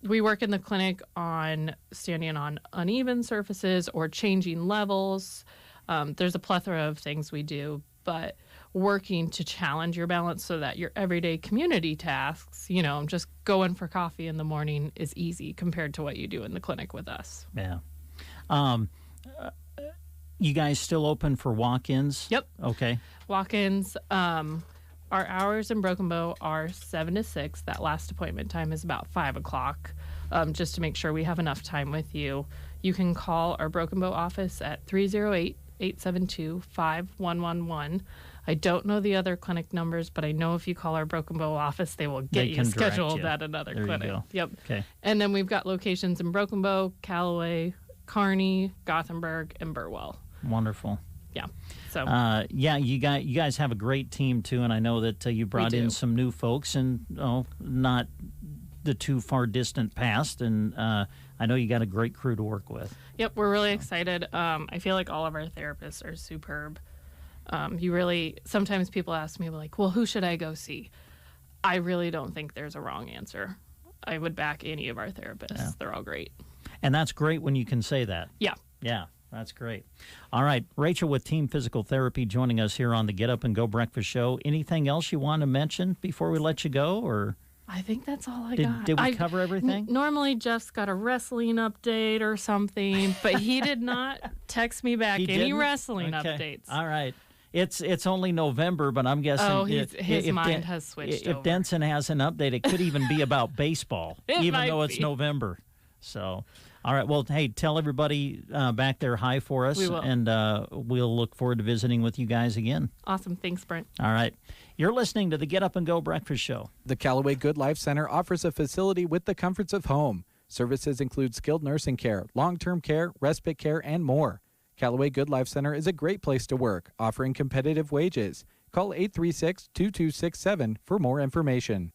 we work in the clinic on standing on uneven surfaces or changing levels. There's a plethora of things we do, but working to challenge your balance so that your everyday community tasks, just going for coffee in the morning is easy compared to what you do in the clinic with us. Yeah. You guys still open for walk-ins? Yep. Okay. Walk-ins. Our hours in Broken Bow are 7 to 6. That last appointment time is about 5 o'clock, just to make sure we have enough time with you. You can call our Broken Bow office at 308-872-5111. I don't know the other clinic numbers, but I know if you call our Broken Bow office, they will get you scheduled at another clinic. You go. Yep. Okay. And then we've got locations in Broken Bow, Callaway, Kearney, Gothenburg, and Burwell. Wonderful. Yeah. So. You guys have a great team too, and I know that you brought in some new folks, and not the too far distant past, and I know you got a great crew to work with. Yep, we're really excited. I feel like all of our therapists are superb. Sometimes people ask me like, well, who should I go see? I really don't think there's a wrong answer. I would back any of our therapists. Yeah. They're all great. And that's great when you can say that. Yeah. Yeah, that's great. All right, Rachel with Team Physical Therapy joining us here on the Get Up and Go Breakfast Show. Anything else you want to mention before we let you go, or? I think that's all I got. Did we cover everything? Normally, Jeff's got a wrestling update or something, but he did not text me back any wrestling updates. All right. It's only November, but I'm guessing his mind has switched If over. Denson has an update, it could even be about baseball, even though it's be. November. So, all right. Well, hey, tell everybody back there hi for us, We will. And we'll look forward to visiting with you guys again. Awesome. Thanks, Brent. All right. You're listening to the Get Up and Go Breakfast Show. The Callaway Good Life Center offers a facility with the comforts of home. Services include skilled nursing care, long-term care, respite care, and more. Callaway Good Life Center is a great place to work, offering competitive wages. Call 836-2267 for more information.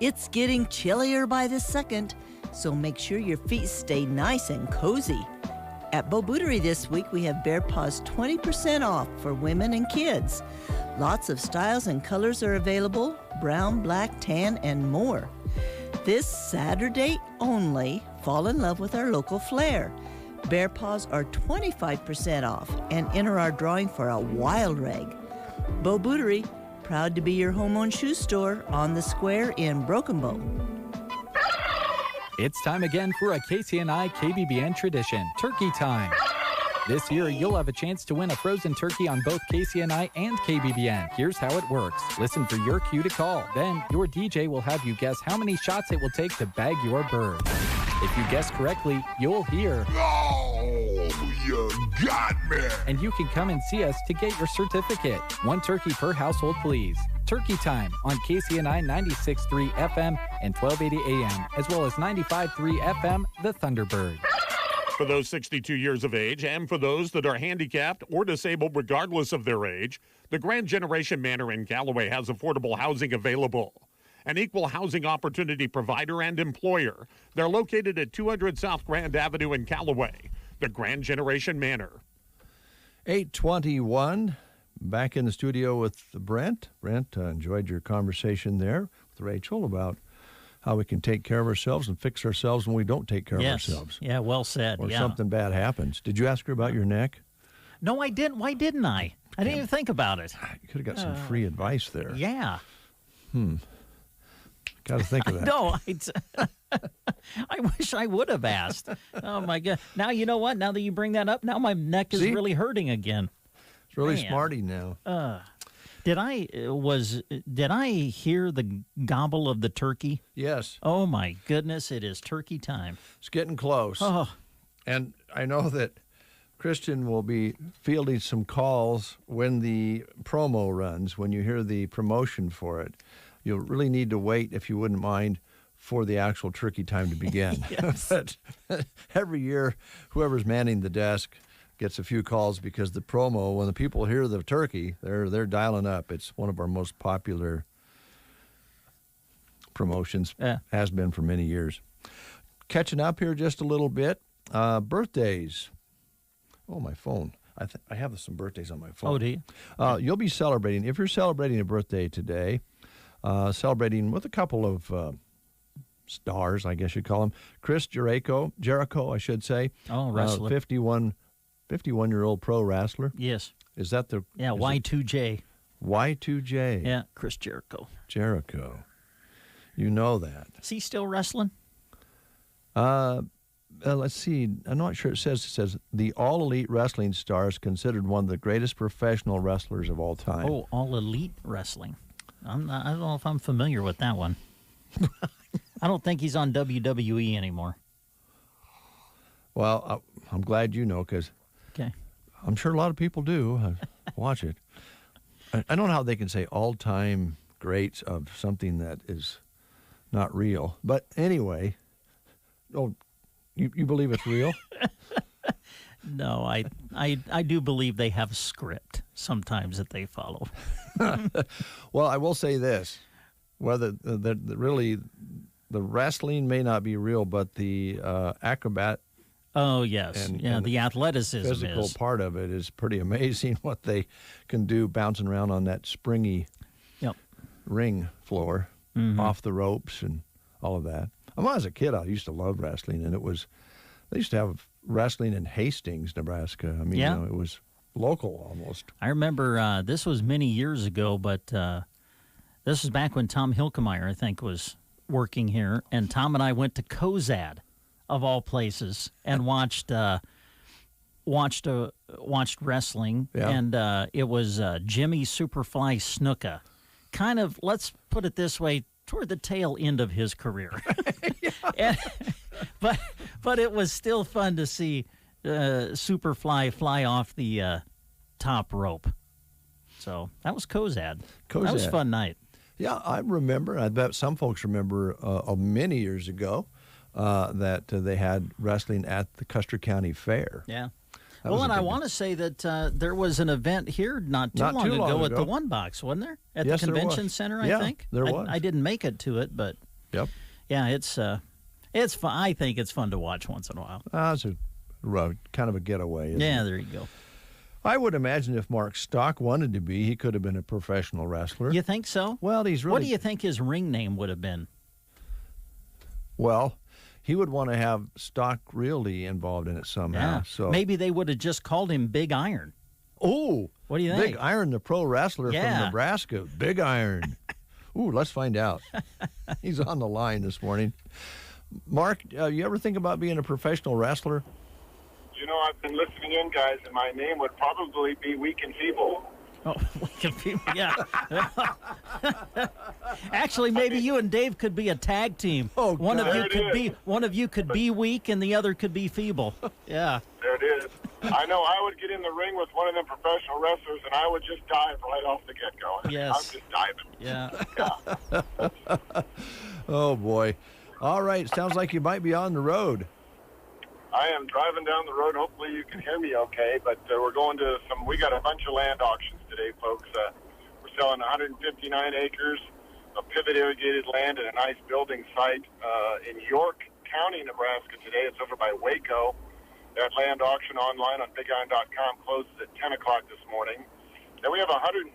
It's getting chillier by the second, so make sure your feet stay nice and cozy. At Bo Bootery this week, we have Bear Paws 20% off for women and kids. Lots of styles and colors are available, brown, black, tan, and more. This Saturday only, fall in love with our local flair. Bear Paws are 25% off and enter our drawing for a wild rag. Bo Bootery, proud to be your home-owned shoe store on the square in Broken Bow. It's time again for a KCNI KBBN tradition, Turkey Time. This year, you'll have a chance to win a frozen turkey on both KCNI and KBBN. Here's how it works. Listen for your cue to call. Then, your DJ will have you guess how many shots it will take to bag your bird. If you guess correctly, you'll hear, "Oh, you got me!" And you can come and see us to get your certificate. One turkey per household, please. Turkey Time on KCNI 96.3 FM and 1280 AM, as well as 95.3 FM, The Thunderbird. For those 62 years of age and for those that are handicapped or disabled regardless of their age, the Grand Generation Manor in Callaway has affordable housing available. An equal housing opportunity provider and employer. They're located at 200 South Grand Avenue in Callaway. The Grand Generation Manor. 8:21, back in the studio with Brent. Brent, enjoyed your conversation there with Rachel about how we can take care of ourselves and fix ourselves when we don't take care of ourselves. Yeah, well said. Or something bad happens. Did you ask her about your neck? No, I didn't. Why didn't I? I didn't even think about it. You could have got some free advice there. Yeah. Got to think of that. No, I wish I would have asked. Oh, my God. Now, you know what? Now that you bring that up, now my neck is really hurting again. It's really smarty now. Did I hear the gobble of the turkey? Yes. Oh, my goodness. It is turkey time. It's getting close. Oh. And I know that Christian will be fielding some calls when the promo runs, when you hear the promotion for it. You'll really need to wait, if you wouldn't mind, for the actual turkey time to begin. But every year, whoever's manning the desk gets a few calls because the promo, when the people hear the turkey, they're dialing up. It's one of our most popular promotions, has been for many years. Catching up here just a little bit. Birthdays. Oh, my phone. I have some birthdays on my phone. Oh, do you? You'll be celebrating, if you're celebrating a birthday today, celebrating with a couple of stars, I guess you'd call them. Chris Jericho, I should say. Oh, wrestler. 51-year-old pro wrestler. Yes. Is that the... Yeah, Y2J. Y2J. Yeah, Chris Jericho. You know that. Is he still wrestling? Let's see. I'm not sure. It says the All Elite Wrestling star is considered one of the greatest professional wrestlers of all time. Oh, All Elite Wrestling. I don't know if I'm familiar with that one. I don't think he's on WWE anymore. Well, I'm glad you know, because I'm sure a lot of people do watch it. I don't know how they can say all-time greats of something that is not real. But anyway, you believe it's real? No, I do believe they have a script sometimes that they follow. Well, I will say this. Whether really the wrestling may not be real, but the acrobat. Oh, yes. And the athleticism physical part of it is pretty amazing what they can do bouncing around on that springy ring floor, off the ropes and all of that. When I was a kid, I used to love wrestling, and they used to have wrestling in Hastings, Nebraska. I mean, it was local almost. I remember this was many years ago, but this was back when Tom Hilkemeyer, I think, was working here, and Tom and I went to Cozad, of all places, and watched wrestling, and it was Jimmy Superfly Snuka. Kind of, let's put it this way, toward the tail end of his career. But it was still fun to see Superfly fly off the top rope. So that was Cozad. That was a fun night. Yeah, I remember. I bet some folks remember many years ago. that they had wrestling at the Custer County Fair. Yeah. That Well, was and a I big want to say that there was an event here not too long ago at the One Box, wasn't there? At Yes, the there convention was. center, I Yeah, think. there was. I didn't make it to it, but Yep. yeah, it's fun. I think it's fun to watch once in a while. It's a kind of a getaway. Isn't Yeah, it? there you go. I would imagine if Mark Stock wanted to be, he could have been a professional wrestler. You think so? Well, he's really. What do you think his ring name would have been? Well, he would want to have Stock really involved in it somehow. Yeah. So Maybe they would have just called him Big Iron. Oh, what do you think? Big Iron, the pro wrestler from Nebraska. Big Iron. Ooh, let's find out. He's on the line this morning. Mark, you ever think about being a professional wrestler? You know, I've been listening in, guys, and my name would probably be Weak and Feeble. Oh, Weak and Feeble, yeah. Actually, maybe you and Dave could be a tag team. Oh, one of God. one of you could be weak, and the other could be feeble. Yeah. There it is. I know I would get in the ring with one of them professional wrestlers, and I would just dive right off the get-go. Yes. I'm just diving. Yeah. Oh, boy. All right, sounds like you might be on the road. I am driving down the road. Hopefully you can hear me okay, but we're going to we got a bunch of land auctions today, folks. We're selling 159 acres of pivot irrigated land at a nice building site in York County, Nebraska today. It's over by Waco. That land auction online on BigIron.com closes at 10 o'clock this morning. Then we have 160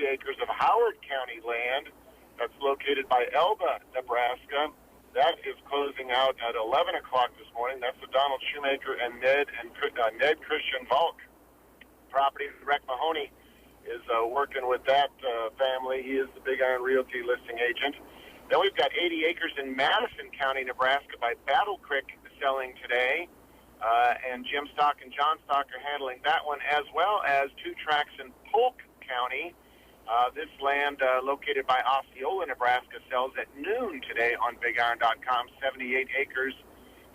acres of Howard County land that's located by Elba, Nebraska. That is closing out at 11 o'clock this morning. That's the Donald Shoemaker and Ned Christian Volk property. Rick Mahoney is working with that family. He is the Big Iron Realty listing agent. Then we've got 80 acres in Madison County, Nebraska by Battle Creek selling today. And Jim Stock and John Stock are handling that one, as well as 2 tracts in Polk County. This land located by Osceola, Nebraska, sells at noon today on BigIron.com. 78 acres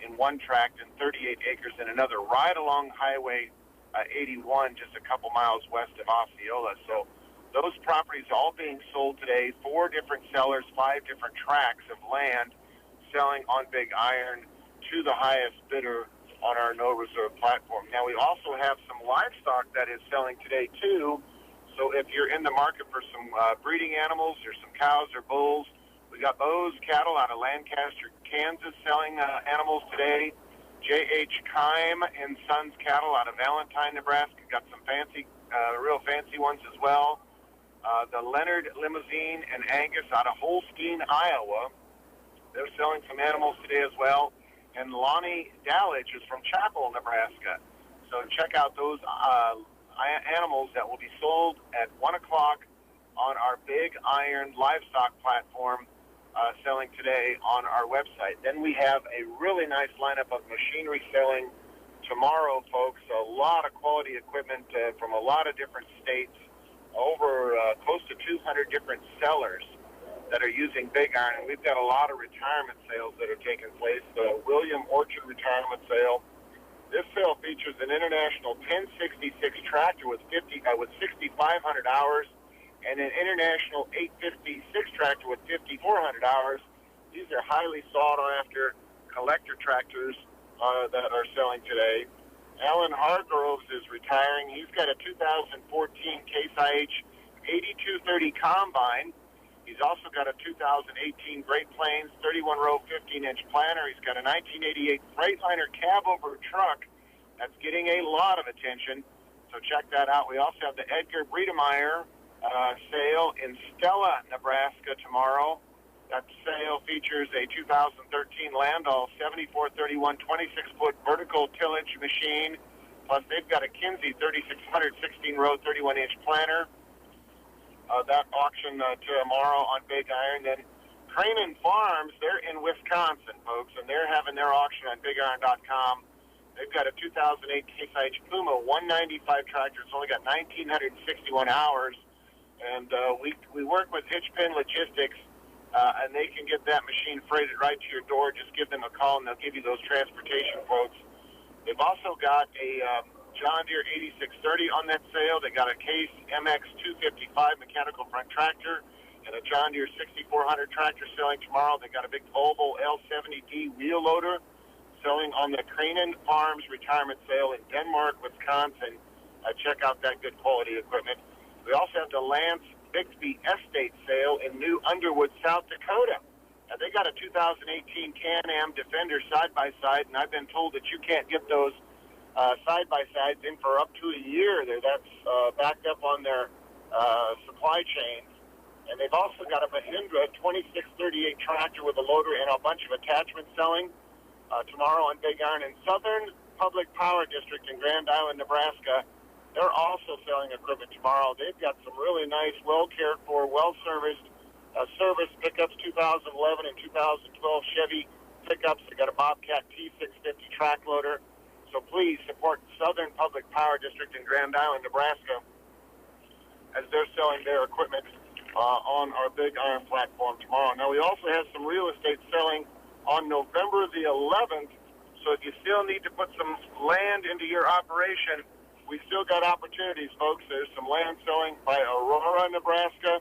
in one tract and 38 acres in another, right along Highway 81, just a couple miles west of Osceola. So those properties all being sold today. 4 different sellers, 5 different tracts of land selling on Big Iron to the highest bidder on our no reserve platform. Now, we also have some livestock that is selling today, too. So if you're in the market for some breeding animals or some cows or bulls, we got Bose Cattle out of Lancaster, Kansas, selling animals today. J.H. Kime and Sons Cattle out of Valentine, Nebraska, got some fancy, real fancy ones as well. The Leonard Limousine and Angus out of Holstein, Iowa, they're selling some animals today as well. And Lonnie Dallage is from Chapel, Nebraska. So check out those animals that will be sold at 1 o'clock on our Big Iron livestock platform, selling today on our website. Then we have a really nice lineup of machinery selling tomorrow, folks. A lot of quality equipment from a lot of different states, over close to 200 different sellers that are using Big Iron. And we've got a lot of retirement sales that are taking place. The William Orchard retirement sale. This sale features an International 1066 tractor with 6,500 hours and an International 856 tractor with 5,400 hours. These are highly sought-after collector tractors that are selling today. Alan Hargroves is retiring. He's got a 2014 Case IH 8230 combine. He's also got a 2018 Great Plains 31-row 15-inch planter. He's got a 1988 Freightliner cab-over truck that's getting a lot of attention. So check that out. We also have the Edgar Breedemeyer sale in Stella, Nebraska tomorrow. That sale features a 2013 Landau 7431 26-foot vertical tillage machine. Plus, they've got a Kinsey 3600 16-row 31-inch planter. That auction tomorrow on Big Iron. Then Cranen Farms, they're in Wisconsin, folks, and they're having their auction on BigIron.com. They've got a 2008 Case IH Puma 195 tractor. It's only got 1,961 hours. And we work with Hitchpin Logistics, and they can get that machine freighted right to your door. Just give them a call, and they'll give you those transportation quotes. They've also got a John Deere 8630 on that sale. They got a Case MX 255 mechanical front tractor and a John Deere 6400 tractor selling tomorrow. They got a big Volvo L70D wheel loader selling on the Cranen Farms retirement sale in Denmark, Wisconsin. Check out that good quality equipment. We also have the Lance Bixby Estate sale in New Underwood, South Dakota. They got a 2018 Can-Am Defender side-by-side, and I've been told that you can't get those side-by-sides in for up to a year. That's backed up on their supply chains. And they've also got a Mahindra 2638 tractor with a loader and a bunch of attachments selling tomorrow on Big Iron. In Southern Public Power District in Grand Island, Nebraska, they're also selling equipment tomorrow. They've got some really nice, well-cared-for, well-serviced service pickups, 2011 and 2012 Chevy pickups. They got a Bobcat T650 track loader. So please support Southern Public Power District in Grand Island, Nebraska, as they're selling their equipment on our Big Iron platform tomorrow. Now, we also have some real estate selling on November the 11th. So if you still need to put some land into your operation, we still got opportunities, folks. There's some land selling by Aurora, Nebraska,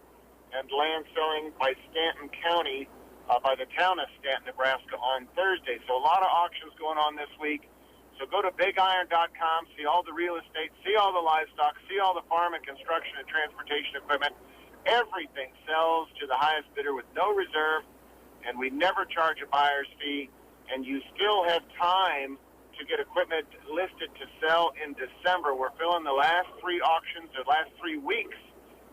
and land selling by Stanton County, by the town of Stanton, Nebraska, on Thursday. So a lot of auctions going on this week. So go to bigiron.com, see all the real estate, see all the livestock, see all the farm and construction and transportation equipment. Everything sells to the highest bidder with no reserve, and we never charge a buyer's fee. And you still have time to get equipment listed to sell in December. We're filling the last 3 auctions, the last 3 weeks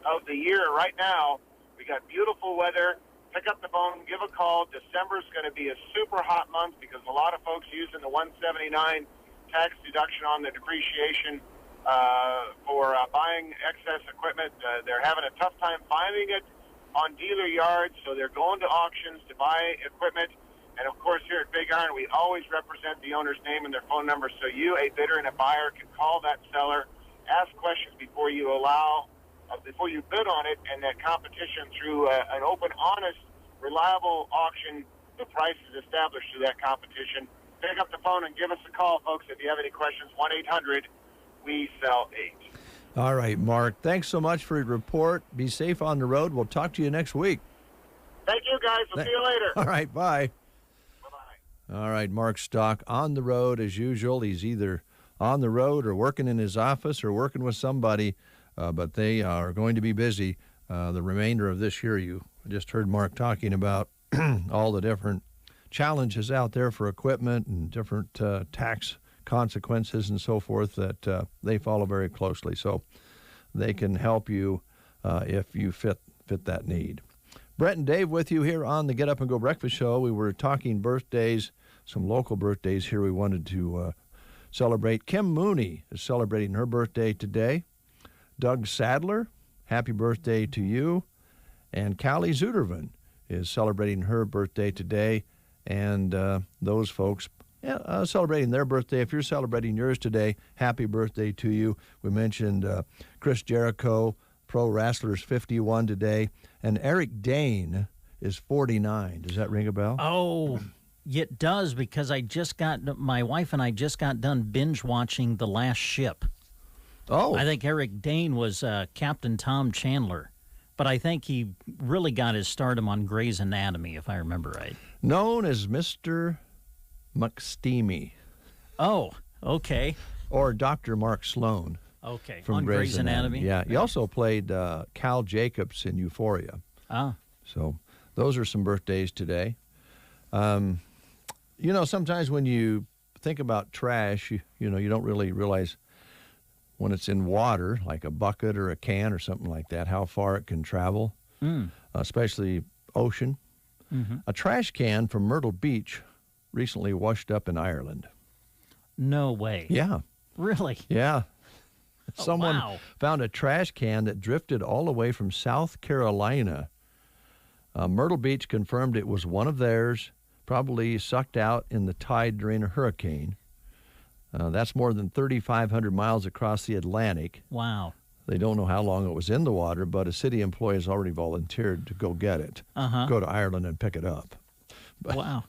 of the year right now. We got beautiful weather. Pick up the phone, give a call. December's going to be a super hot month because a lot of folks using the $179 tax deduction on the depreciation for buying excess equipment. They're having a tough time finding it on dealer yards, so they're going to auctions to buy equipment. And, of course, here at Big Iron, we always represent the owner's name and their phone number, so you, a bidder and a buyer, can call that seller, ask questions before you bid on it, and that competition through an open, honest, reliable auction, the price is established through that competition. Pick up the phone and give us a call, folks, if you have any questions. 1-800-WE-SELL-8. All right, Mark. Thanks so much for your report. Be safe on the road. We'll talk to you next week. Thank you, guys. We'll see you later. All right, bye. Bye-bye. All right, Mark Stock on the road as usual. He's either on the road or working in his office or working with somebody, but they are going to be busy the remainder of this year. You just heard Mark talking about all the different challenges out there for equipment and different tax consequences and so forth that they follow very closely. So they can help you if you fit that need. Brett and Dave with you here on the Get Up and Go Breakfast Show. We were talking birthdays, some local birthdays here we wanted to celebrate. Kim Mooney is celebrating her birthday today. Doug Sadler, happy birthday to you. And Callie Zudervan is celebrating her birthday today. And those folks celebrating their birthday. If you're celebrating yours today, happy birthday to you. We mentioned Chris Jericho, pro wrestler's 51 today. And Eric Dane is 49. Does that ring a bell? Oh, it does, because my wife and I just got done binge watching The Last Ship. Oh. I think Eric Dane was Captain Tom Chandler. But I think he really got his stardom on Grey's Anatomy, if I remember right. Known as Mr. McSteamy. Oh, okay. Or Dr. Mark Sloan. Okay, from on Grey's Anatomy. Yeah, he also played Cal Jacobs in Euphoria. Ah. So those are some birthdays today. Sometimes when you think about trash, you don't really realize when it's in water, like a bucket or a can or something like that, how far it can travel, especially ocean. Mm-hmm. A trash can from Myrtle Beach recently washed up in Ireland. No way. Yeah. Really? Yeah. Oh, Someone wow. found a trash can that drifted all the way from South Carolina. Myrtle Beach confirmed it was one of theirs, probably sucked out in the tide during a hurricane. That's more than 3,500 miles across the Atlantic. Wow. They don't know how long it was in the water, but a city employee has already volunteered to go get it, go to Ireland and pick it up. But wow.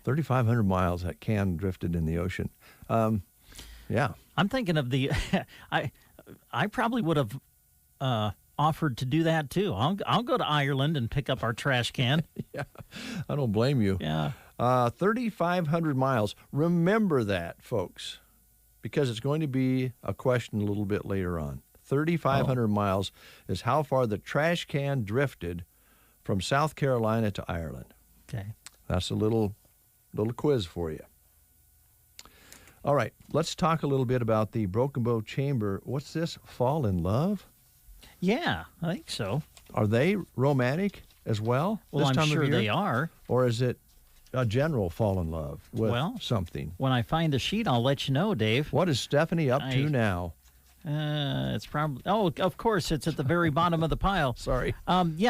3,500 miles, that can drifted in the ocean. Yeah. I'm thinking of the, I probably would have offered to do that too. I'll go to Ireland and pick up our trash can. Yeah, I don't blame you. Yeah. 3,500 miles. Remember that, folks, because it's going to be a question a little bit later on. 3,500 miles is how far the trash can drifted from South Carolina to Ireland. Okay. That's a little quiz for you. All right, let's talk a little bit about the Broken Bow Chamber. What's this? Fall in Love? Yeah, I think so. Are they romantic as well? Well, this I'm time sure of year? they are. Or is it a general fall in love with something? When I find the sheet, I'll let you know, Dave. What is Stephanie up to now? It's probably, of course, it's at the very bottom of the pile. Sorry.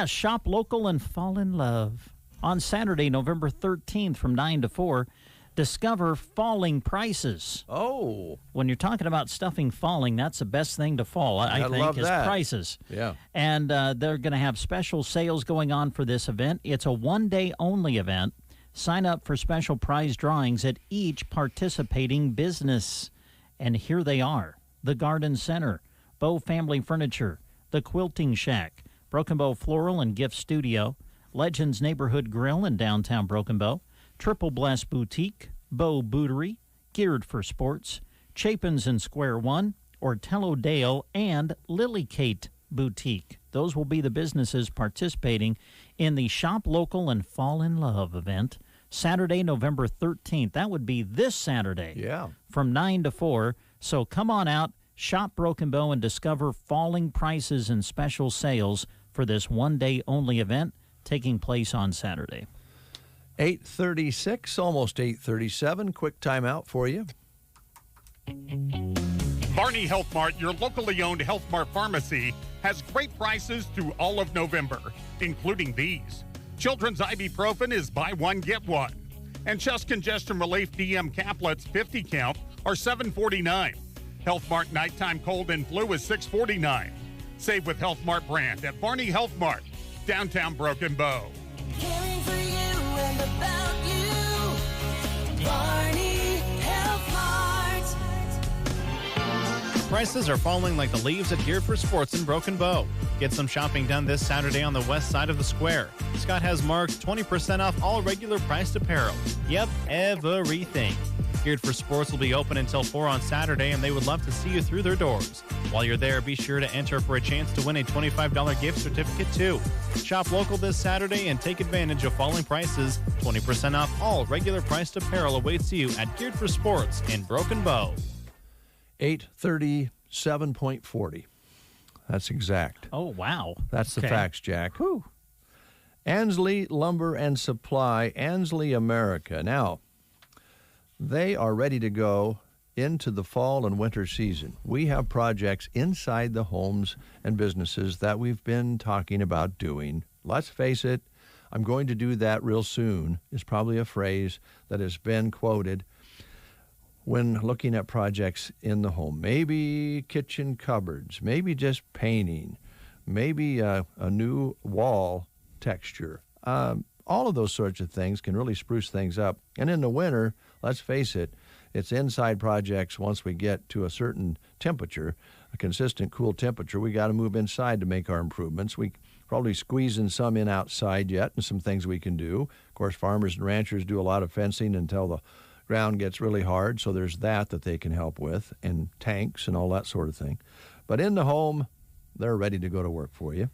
Shop local and fall in love. On Saturday, November 13th from 9 to 4, discover falling prices. Oh. When you're talking about stuffing falling, that's the best thing to fall, I think, love is that. prices. Yeah. And they're going to have special sales going on for this event. It's a one-day only event. Sign up for special prize drawings at each participating business. And here they are. The Garden Center, Bow Family Furniture, The Quilting Shack, Broken Bow Floral and Gift Studio, Legends Neighborhood Grill in downtown Broken Bow, Triple Bless Boutique, Bow Bootery, Geared for Sports, Chapin's and Square One, Ortello Dale, and Lily Kate Boutique. Those will be the businesses participating in the Shop Local and Fall in Love event, Saturday, November 13th. That would be this Saturday. Yeah. From 9 to 4. So come on out, shop Broken Bow, and discover falling prices and special sales for this one-day only event taking place on Saturday. 8:36, almost 8:37. Quick timeout for you. Barney Health Mart, your locally owned Health Mart pharmacy, has great prices through all of November, including these. Children's ibuprofen is buy one, get one. And chest congestion relief DM caplets 50 count are $7.49. Health Mart nighttime cold and flu is $6.49. Save with Health Mart brand at Barney Health Mart, downtown Broken Bow. Caring for you and about you. Barney Health Mart. Prices are falling like the leaves at Geared for Sports in Broken Bow. Get some shopping done this Saturday on the west side of the square. Scott has marked 20% off all regular priced apparel. Yep, everything. Geared for Sports will be open until 4 on Saturday, and they would love to see you through their doors. While you're there, be sure to enter for a chance to win a $25 gift certificate, too. Shop local this Saturday and take advantage of falling prices. 20% off all regular priced apparel awaits you at Geared for Sports in Broken Bow. 837.40. That's exact. Oh, wow. That's the Okay. facts, Jack. Whew. Ansley Lumber and Supply, Ansley, America. Now, they are ready to go into the fall and winter season. We have projects inside the homes and businesses that we've been talking about doing. Let's face it, I'm going to do that real soon is probably a phrase that has been quoted when looking at projects in the home. Maybe kitchen cupboards, maybe just painting, maybe a new wall texture. All of those sorts of things can really spruce things up. And in the winter, let's face it, it's inside projects. Once we get to a certain temperature, a consistent cool temperature, we got to move inside to make our improvements. We probably squeezing some in outside yet and some things we can do. Of course, farmers and ranchers do a lot of fencing until the ground gets really hard, so there's that they can help with, and tanks and all that sort of thing. But in the home, they're ready to go to work for you.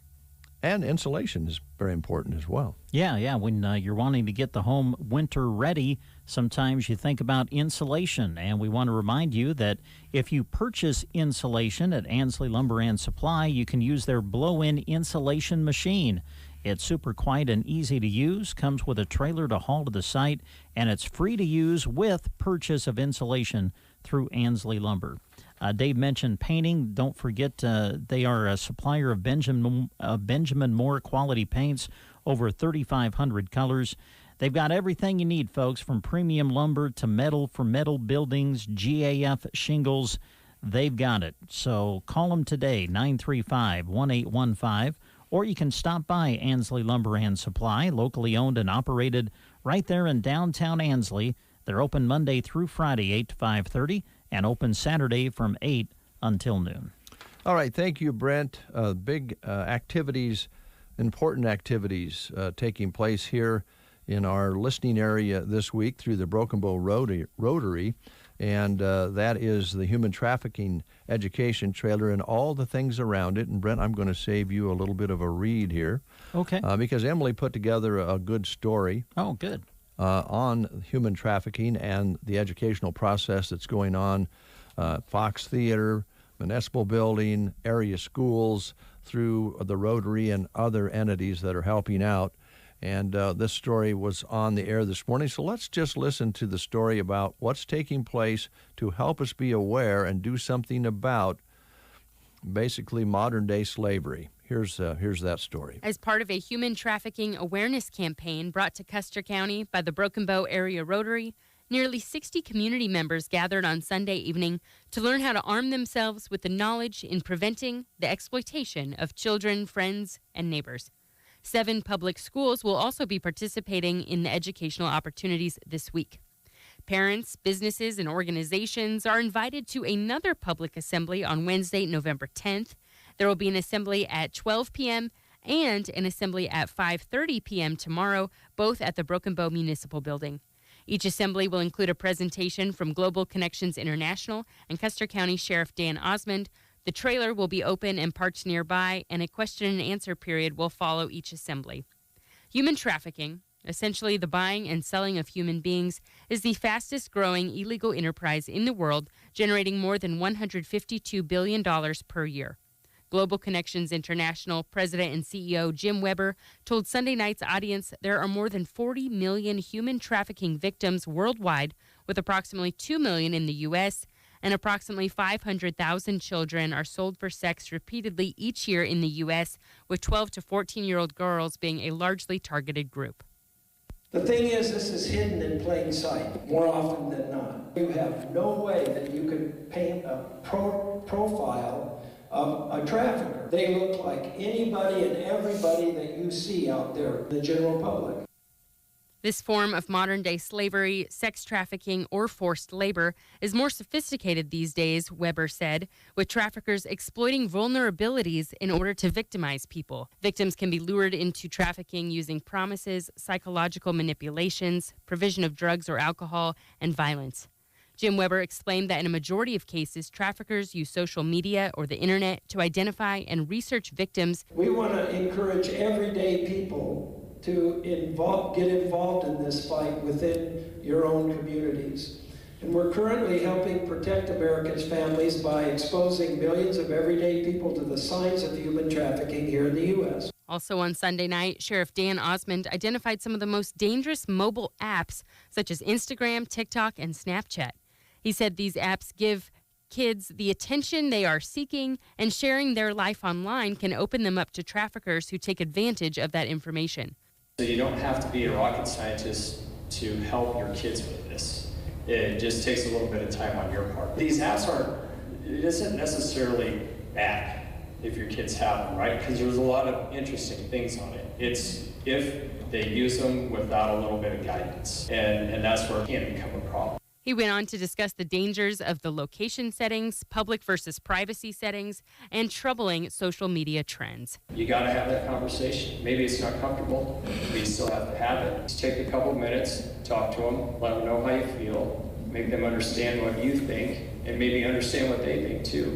And insulation is very important as well. Yeah. When you're wanting to get the home winter ready, sometimes you think about insulation. And we want to remind you that if you purchase insulation at Ansley Lumber and Supply, you can use their blow-in insulation machine. It's super quiet and easy to use, comes with a trailer to haul to the site, and it's free to use with purchase of insulation through Ansley Lumber. Dave mentioned painting. Don't forget they are a supplier of Benjamin Moore quality paints, over 3,500 colors. They've got everything you need, folks, from premium lumber to metal for metal buildings, GAF shingles. They've got it. So call them today, 935-1815, or you can stop by Ansley Lumber and Supply, locally owned and operated right there in downtown Ansley. They're open Monday through Friday, 8 to 5:30, and open Saturday from 8 until noon. All right, thank you, Brent. Big activities, important activities taking place here in our listening area this week through the Broken Bow Rotary, and that is the human trafficking education trailer and all the things around it. And Brent, I'm going to save you a little bit of a read here. Okay. Because Emily put together a good story. Oh, good. On human trafficking and the educational process that's going on, Fox Theater, Municipal Building, area schools, through the Rotary and other entities that are helping out. And this story was on the air this morning. So let's just listen to the story about what's taking place to help us be aware and do something about basically modern-day slavery. Here's that story. As part of a human trafficking awareness campaign brought to Custer County by the Broken Bow Area Rotary, nearly 60 community members gathered on Sunday evening to learn how to arm themselves with the knowledge in preventing the exploitation of children, friends, and neighbors. 7 public schools will also be participating in the educational opportunities this week. Parents, businesses, and organizations are invited to another public assembly on Wednesday, November 10th. There will be an assembly at 12 p.m. and an assembly at 5:30 p.m. tomorrow, both at the Broken Bow Municipal Building. Each assembly will include a presentation from Global Connections International and Custer County Sheriff Dan Osmond. The trailer will be open and parked nearby, and a question and answer period will follow each assembly. Human trafficking, essentially the buying and selling of human beings, is the fastest growing illegal enterprise in the world, generating more than $152 billion per year. Global Connections International President and CEO Jim Weber told Sunday night's audience there are more than 40 million human trafficking victims worldwide, with approximately 2 million in the U.S., and approximately 500,000 children are sold for sex repeatedly each year in the U.S., with 12 to 14-year-old girls being a largely targeted group. The thing is, this is hidden in plain sight more often than not. You have no way that you could paint a profile of a trafficker. They look like anybody and everybody that you see out there in the general public. This form of modern-day slavery, sex trafficking, or forced labor is more sophisticated these days, Weber said, with traffickers exploiting vulnerabilities in order to victimize people. Victims can be lured into trafficking using promises, psychological manipulations, provision of drugs or alcohol, and violence. Jim Weber explained that in a majority of cases, traffickers use social media or the internet to identify and research victims. We want to encourage everyday people to get involved in this fight within your own communities. And we're currently helping protect Americans' families by exposing millions of everyday people to the signs of human trafficking here in the U.S. Also on Sunday night, Sheriff Dan Osmond identified some of the most dangerous mobile apps, such as Instagram, TikTok, and Snapchat. He said these apps give kids the attention they are seeking, and sharing their life online can open them up to traffickers who take advantage of that information. So you don't have to be a rocket scientist to help your kids with this. It just takes a little bit of time on your part. These apps it isn't necessarily bad if your kids have them, right? Because there's a lot of interesting things on it. It's if they use them without a little bit of guidance, and that's where it can become a problem. He went on to discuss the dangers of the location settings, public versus privacy settings, and troubling social media trends. You got to have that conversation. Maybe it's not comfortable, but you still have to have it. Just take a couple of minutes, talk to them, let them know how you feel, make them understand what you think, and maybe understand what they think too.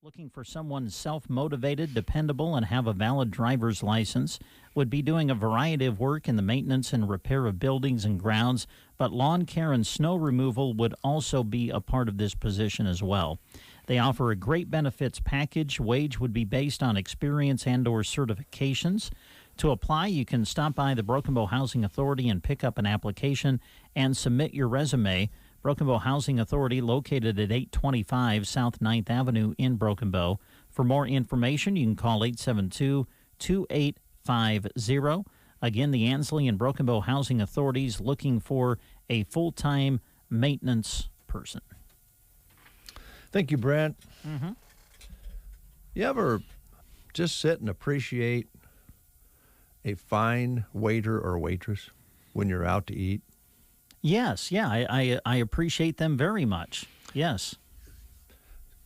Looking for someone self-motivated, dependable, and have a valid driver's license. Would be doing a variety of work in the maintenance and repair of buildings and grounds, but lawn care and snow removal would also be a part of this position as well. They offer a great benefits package. Wage would be based on experience and/or certifications. To apply, you can stop by the Broken Bow Housing Authority and pick up an application and submit your resume. Broken Bow Housing Authority, located at 825 South 9th Avenue in Broken Bow. For more information, you can call 872-2850. Again, the Ansley and Broken Bow Housing Authorities looking for a full-time maintenance person. Thank you, Brent. Mm-hmm. You ever just sit and appreciate a fine waiter or waitress when you're out to eat? Yes, yeah, I appreciate them very much. Yes.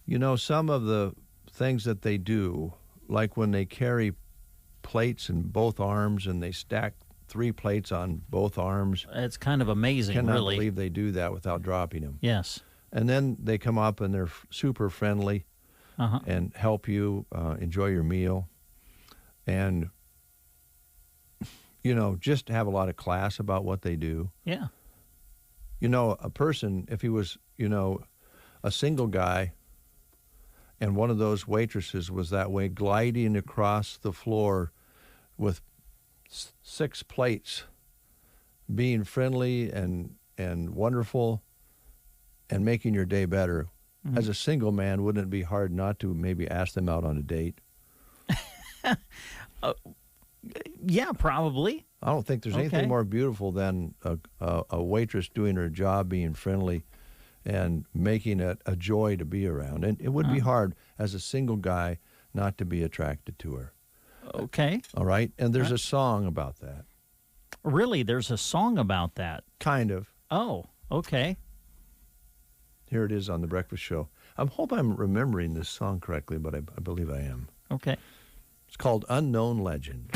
You know, some of the things that they do, like when they carry plates in both arms and they stack 3 plates on both arms. It's kind of amazing, Cannot really. believe they do that without dropping them. Yes. And then they come up and they're super friendly and help you enjoy your meal. And, you know, just have a lot of class about what they do. Yeah. You know, a person, if he was, you know, a single guy and one of those waitresses was that way, gliding across the floor with 6 plates, being friendly and wonderful and making your day better. Mm-hmm. As a single man, wouldn't it be hard not to maybe ask them out on a date? Yeah, probably. I don't think there's anything more beautiful than a waitress doing her job, being friendly, and making it a joy to be around. And it would be hard as a single guy not to be attracted to her. Okay. All right? And there's a song about that. Really? There's a song about that? Kind of. Oh, okay. Here it is on The Breakfast Show. I hope I'm remembering this song correctly, but I believe I am. Okay. It's called Unknown Legend.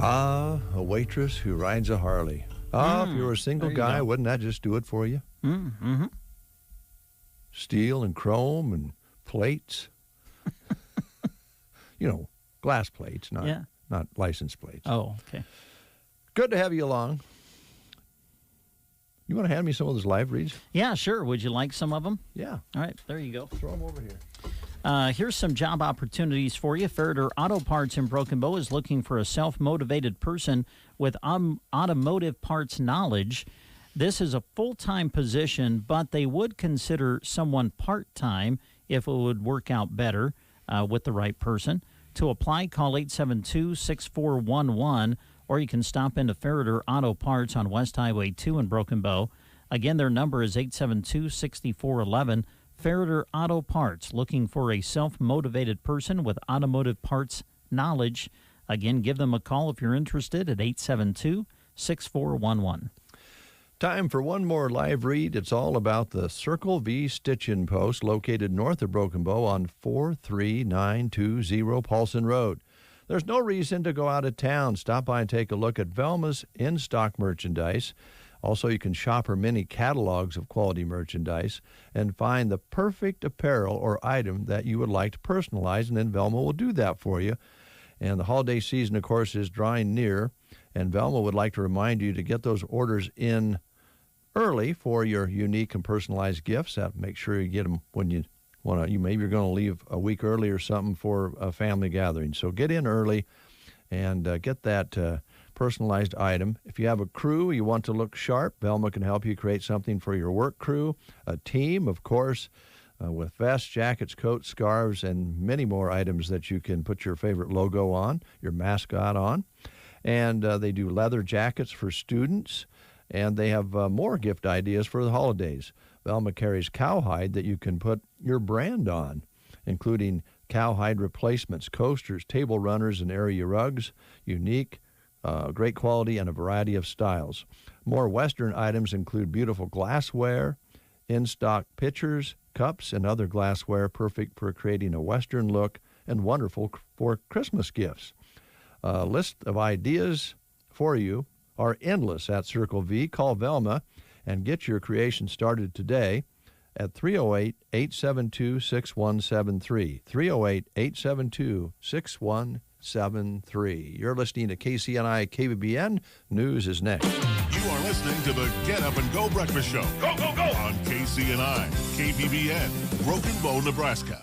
Ah, a waitress who rides a Harley. If you were a single guy, wouldn't that just do it for you? Mm-hmm. Steel and chrome and plates. Glass plates, not license plates. Oh, okay. Good to have you along. You want to hand me some of those live reads? Yeah, sure. Would you like some of them? Yeah. All right, there you go. Throw them over here. Here's some job opportunities for you. Ferreter Auto Parts in Broken Bow is looking for a self-motivated person with automotive parts knowledge. This is a full-time position, but they would consider someone part-time if it would work out better with the right person. To apply, call 872-6411, or you can stop into Ferreter Auto Parts on West Highway 2 in Broken Bow. Again, their number is 872-6411. Ferreter Auto Parts, looking for a self-motivated person with automotive parts knowledge. Again, give them a call if you're interested at 872-6411. Time for one more live read. It's all about the Circle V Stitch-In Post located north of Broken Bow on 43920 Paulson Road. There's no reason to go out of town. Stop by and take a look at Velma's in-stock merchandise. Also, you can shop her many catalogs of quality merchandise and find the perfect apparel or item that you would like to personalize, and then Velma will do that for you. And the holiday season, of course, is drawing near, and Velma would like to remind you to get those orders in early for your unique and personalized gifts. Make sure you get them when you want to. Maybe you're going to leave a week early or something for a family gathering. So get in early and get that personalized item. If you have a crew, you want to look sharp, Velma can help you create something for your work crew. A team, of course, with vests, jackets, coats, scarves, and many more items that you can put your favorite logo on, your mascot on. And they do leather jackets for students, and they have more gift ideas for the holidays. Velma carries cowhide that you can put your brand on, including cowhide replacements, coasters, table runners, and area rugs, unique, great quality, and a variety of styles. More Western items include beautiful glassware, in-stock pitchers, cups, and other glassware perfect for creating a Western look and wonderful for Christmas gifts. A list of ideas for you are endless at Circle V. Call Velma and get your creation started today at 308-872-6173. 308-872-6173. You're listening to KCNI KBBN. News is next. You are listening to the Get Up and Go Breakfast Show. Go, go, go! On KCNI KBBN, Broken Bow, Nebraska.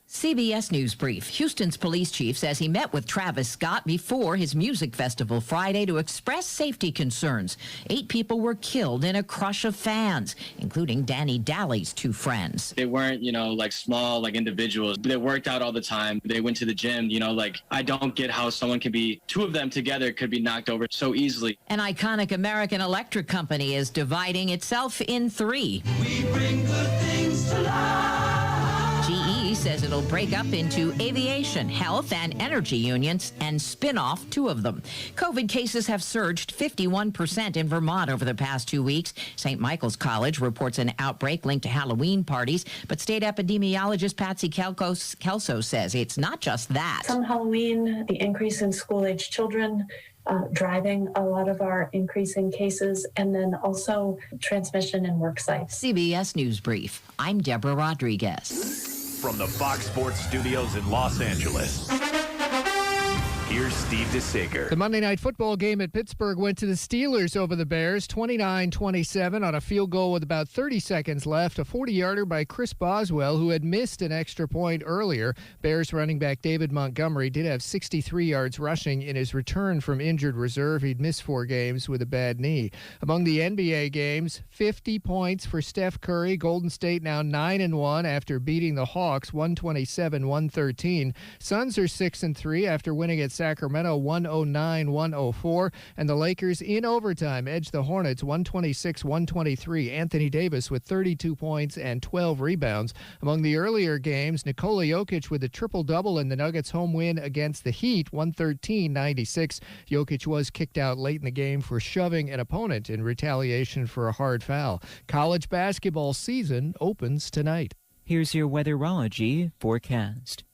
CBS News Brief. Houston's police chief says he met with Travis Scott before his music festival Friday to express safety concerns. 8 people were killed in a crush of fans, including Danny Daly's 2 friends. They weren't, like small, like individuals. They worked out all the time. They went to the gym, I don't get how someone can be, 2 of them together could be knocked over so easily. An iconic American electric company is dividing itself in 3. We bring good things to life. GE says it'll break up into aviation, health, and energy unions and spin off 2 of them. COVID cases have surged 51% in Vermont over the past 2 weeks. St. Michael's College reports an outbreak linked to Halloween parties, but state epidemiologist Patsy Kelso says it's not just that. Some Halloween, the increase in school-age children, driving a lot of our increasing cases, and then also transmission in work sites. CBS News Brief. I'm Deborah Rodriguez. From the Fox Sports Studios in Los Angeles, here's Steve DeSager. The Monday Night Football game at Pittsburgh went to the Steelers over the Bears, 29-27 on a field goal with about 30 seconds left. A 40-yarder by Chris Boswell, who had missed an extra point earlier. Bears running back David Montgomery did have 63 yards rushing in his return from injured reserve. He'd missed 4 games with a bad knee. Among the NBA games, 50 points for Steph Curry. Golden State now 9-1 after beating the Hawks 127-113. Suns are 6-3 after winning at Sacramento 109-104, and the Lakers in overtime edged the Hornets 126-123. Anthony Davis with 32 points and 12 rebounds. Among the earlier games, Nikola Jokic with a triple-double in the Nuggets' home win against the Heat 113-96. Jokic was kicked out late in the game for shoving an opponent in retaliation for a hard foul. College basketball season opens tonight. Here's your weatherology forecast.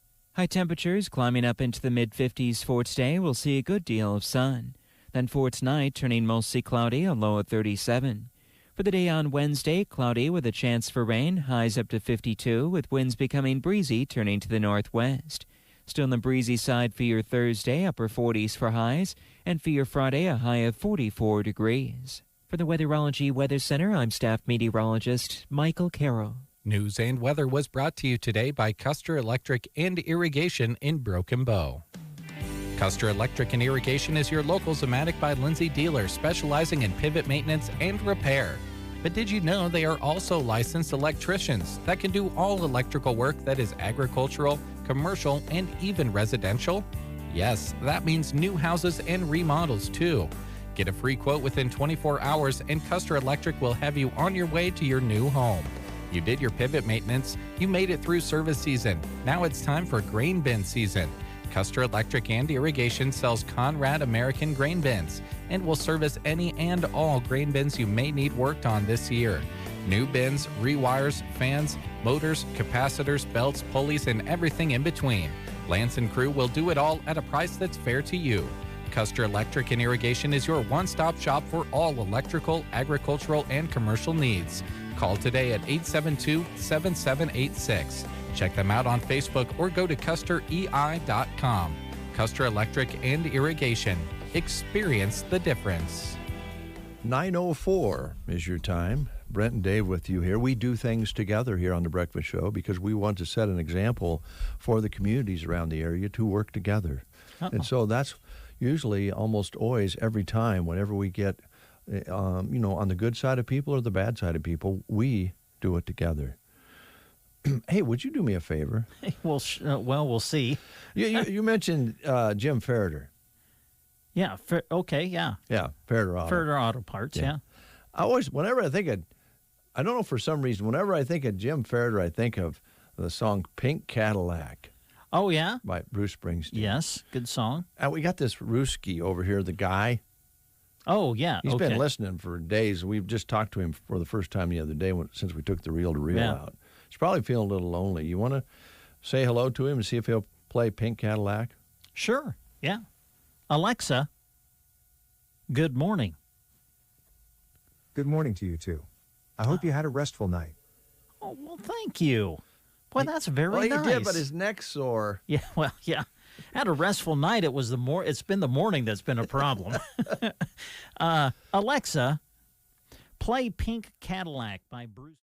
High temperatures climbing up into the mid-50s for today. We'll see a good deal of sun. Then for tonight, turning mostly cloudy, a low of 37. For the day on Wednesday, cloudy with a chance for rain, highs up to 52, with winds becoming breezy, turning to the northwest. Still on the breezy side for your Thursday, upper 40s for highs, and for your Friday, a high of 44 degrees. For the Weatherology Weather Center, I'm staff meteorologist Michael Carroll. News and weather was brought to you today by Custer Electric and Irrigation in Broken Bow. Custer Electric and Irrigation is your local Zematic by Lindsay dealer specializing in pivot maintenance and repair. But did you know they are also licensed electricians that can do all electrical work that is agricultural, commercial, and even residential? Yes, that means new houses and remodels too. Get a free quote within 24 hours and Custer Electric will have you on your way to your new home. You did your pivot maintenance, you made it through service season. Now it's time for grain bin season. Custer Electric and Irrigation sells Conrad American grain bins and will service any and all grain bins you may need worked on this year. New bins, rewires, fans, motors, capacitors, belts, pulleys, and everything in between. Lance and crew will do it all at a price that's fair to you. Custer Electric and Irrigation is your one-stop shop for all electrical, agricultural, and commercial needs. Call today at 872-7786. Check them out on Facebook or go to custerei.com. Custer Electric and Irrigation. Experience the difference. 9:04 is your time. Brent and Dave with you here. We do things together here on The Breakfast Show because we want to set an example for the communities around the area to work together. And so that's usually almost always every time whenever we get on the good side of people or the bad side of people, we do it together. Hey, would you do me a favor? Well, we'll see. You mentioned Jim Ferreter. Yeah. Okay. Yeah. Yeah. Ferreter Auto Parts. Yeah. Whenever I think of, I don't know for some reason, whenever I think of Jim Ferreter, I think of the song Pink Cadillac. Oh, yeah? By Bruce Springsteen. Yes. Good song. And we got this Ruski over here, the guy. Oh, yeah. He's been listening for days. We've just talked to him for the first time the other day since we took the reel-to-reel out. He's probably feeling a little lonely. You want to say hello to him and see if he'll play Pink Cadillac? Sure. Yeah. Alexa, good morning. Good morning to you, too. I hope you had a restful night. Oh, well, thank you. Boy, that's very nice. Well, he did, but his neck's sore. Yeah, well, yeah. Had a restful night. It's been the morning that's been a problem. Alexa, play Pink Cadillac by Bruce.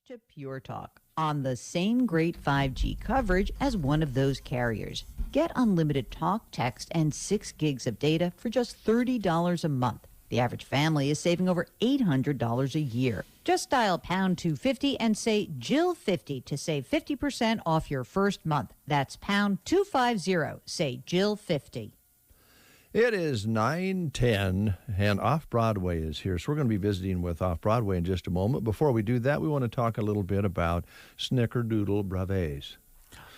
to Pure Talk on the same great 5G coverage as one of those carriers. Get unlimited talk, text, and 6 gigs of data for just $30 a month. The average family is saving over $800 a year. Just dial pound 250 and say Jill50 to save 50% off your first month. That's pound 250. Say Jill50. It is 9:10, and Off-Broadway is here. So we're going to be visiting with Off-Broadway in just a moment. Before we do that, we want to talk a little bit about Snickerdoodle Brevets.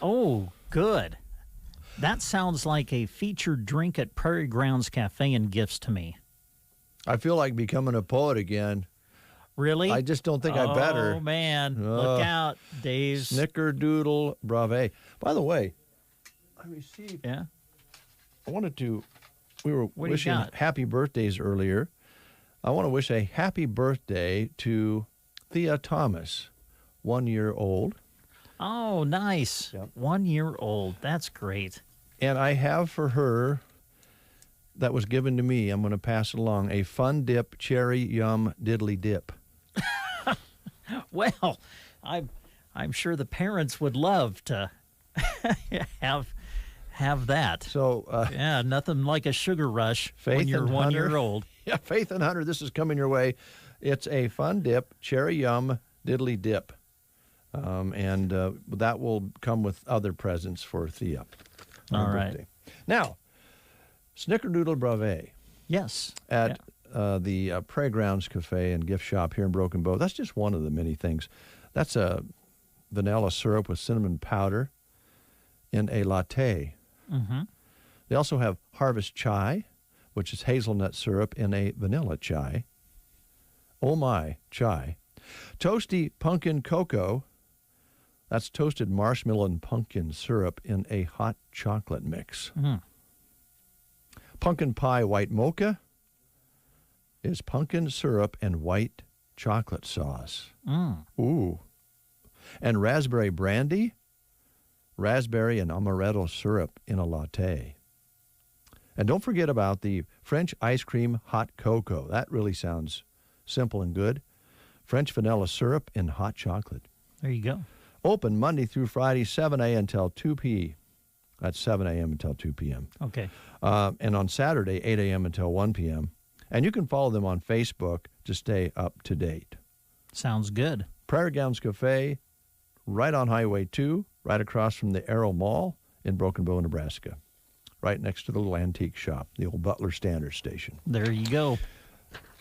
Oh, good. That sounds like a featured drink at Prairie Grounds Cafe and Gifts to me. I feel like becoming a poet again. Really? I just don't think I better. Oh, man. Look out, Dave. Snickerdoodle Brevet. By the way, I received... Yeah? I wanted to... We were What do you wishing got? happy birthdays earlier. I want to wish a happy birthday to Thea Thomas, 1 year old. Oh, nice. Yep. 1 year old. That's great. And I have for her, that was given to me, I'm going to pass it along, a Fun Dip Cherry Yum Diddly Dip. Well, I'm sure the parents would love to have that. So yeah, nothing like a sugar rush Faith when you're and 1 Hunter. year old. Yeah, Faith and Hunter, this is coming your way. It's a Fun Dip Cherry Yum Diddly Dip. And that will come with other presents for Thea. on her All right. birthday. Now, Snickerdoodle Brevet. Yes. At the Prairie Grounds Cafe and Gift Shop here in Broken Bow. That's just one of the many things. That's a vanilla syrup with cinnamon powder in a latte. Mm-hmm. They also have Harvest Chai, which is hazelnut syrup in a vanilla chai. Oh my, chai. Toasty Pumpkin Cocoa. That's toasted marshmallow and pumpkin syrup in a hot chocolate mix. Mm. Pumpkin Pie White Mocha is pumpkin syrup and white chocolate sauce. Mm. Ooh. And Raspberry Brandy, raspberry and amaretto syrup in a latte. And don't forget about the French ice cream hot cocoa. That really sounds simple and good. French vanilla syrup in hot chocolate. There you go. Open Monday through Friday, 7 a.m. until 2 p.m. That's 7 a.m. until 2 p.m. Okay. And on Saturday, 8 a.m. until 1 p.m. And you can follow them on Facebook to stay up to date. Sounds good. Prairie Grounds Cafe, right on Highway 2, right across from the Arrow Mall in Broken Bow, Nebraska. Right next to the little antique shop, the old Butler Standard Station. There you go.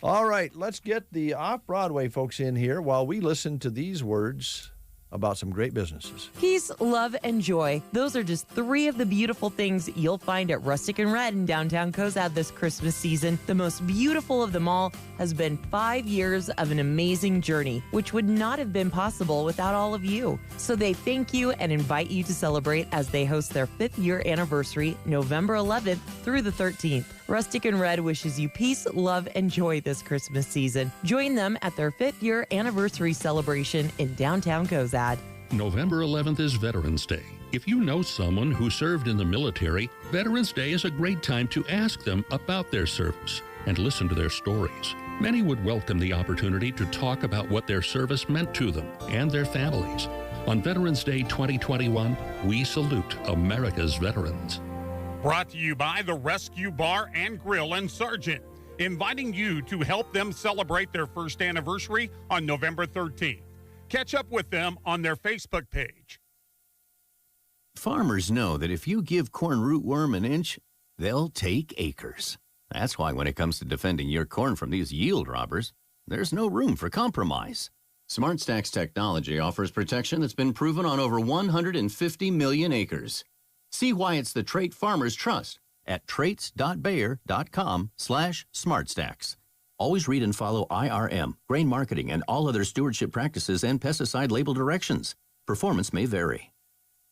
All right, let's get the Off-Broadway folks in here while we listen to these words about some great businesses. Peace, love, and joy. Those are just three of the beautiful things you'll find at Rustic and Red in downtown Cozad this Christmas season. The most beautiful of them all has been 5 years of an amazing journey, which would not have been possible without all of you. So they thank you and invite you to celebrate as they host their 5th year anniversary, November 11th through the 13th. Rustic and Red wishes you peace, love, and joy this Christmas season. Join them at their 5th year anniversary celebration in downtown Cozad. November 11th is Veterans Day. If you know someone who served in the military, Veterans Day is a great time to ask them about their service and listen to their stories. Many would welcome the opportunity to talk about what their service meant to them and their families. On Veterans Day 2021, we salute America's veterans. Brought to you by the Rescue Bar and Grill in Sargent, inviting you to help them celebrate their first anniversary on November 13th. Catch up with them on their Facebook page. Farmers know that if you give corn rootworm an inch, they'll take acres. That's why when it comes to defending your corn from these yield robbers, there's no room for compromise. SmartStack's technology offers protection that's been proven on over 150 million acres. See why it's the trait farmers trust at traits.bayer.com/smartstacks. Always read and follow IRM, grain marketing, and all other stewardship practices and pesticide label directions. Performance may vary.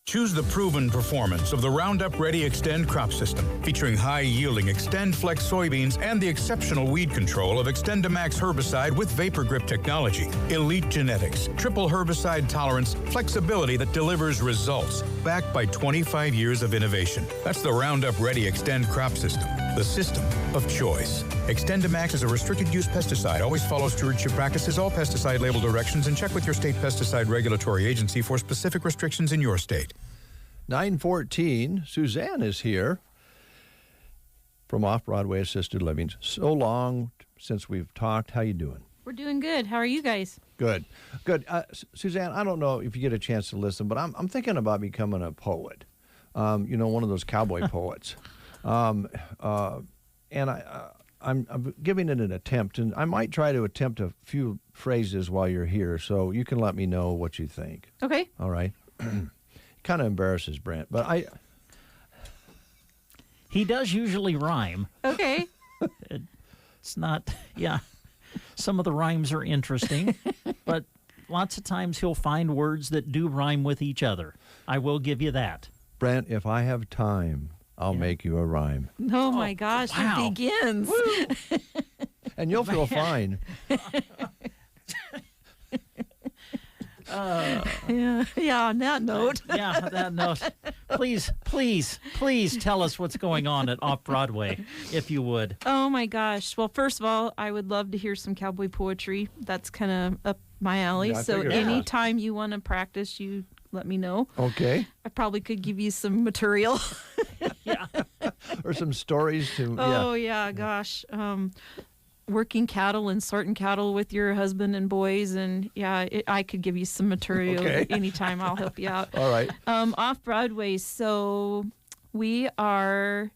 Choose the proven performance of the Roundup Ready Extend crop system, featuring high-yielding Extend Flex soybeans and the exceptional weed control of XtendiMax herbicide with Vapor Grip technology. Elite genetics, triple herbicide tolerance, flexibility that delivers results, backed by 25 years of innovation. That's the Roundup Ready Extend crop system. the system of choice. Extendamax is a restricted use pesticide. Always follow stewardship practices, all pesticide label directions, and check with your state pesticide regulatory agency for specific restrictions in your state. 9:14, Suzanne is here from Off-Broadway Assisted Living. So long since we've talked. How you doing? We're doing good. How are you guys? Good. Suzanne, I don't know if you get a chance to listen, but I'm thinking about becoming a poet. One of those cowboy poets. And I'm giving it an attempt, and I might try to attempt a few phrases while you're here, so you can let me know what you think. Okay. All right. Kind of embarrasses Brent, but he does usually rhyme. Okay. It's not, some of the rhymes are interesting, but lots of times he'll find words that do rhyme with each other. I will give you that. Brent, if I have time, I'll make you a rhyme. Oh my gosh, wow. It begins. And you'll feel fine. On that note. That note. Please tell us what's going on at Off-Broadway, if you would. Oh, my gosh. Well, first of all, I would love to hear some cowboy poetry. That's kind of up my alley. Yeah, so anytime you want to practice, you let me know. Okay. I probably could give you some material. Or some stories to... Oh, gosh. Working cattle and sorting cattle with your husband and boys, and I could give you some material anytime. I'll help you out. All right. Off Broadway. So we are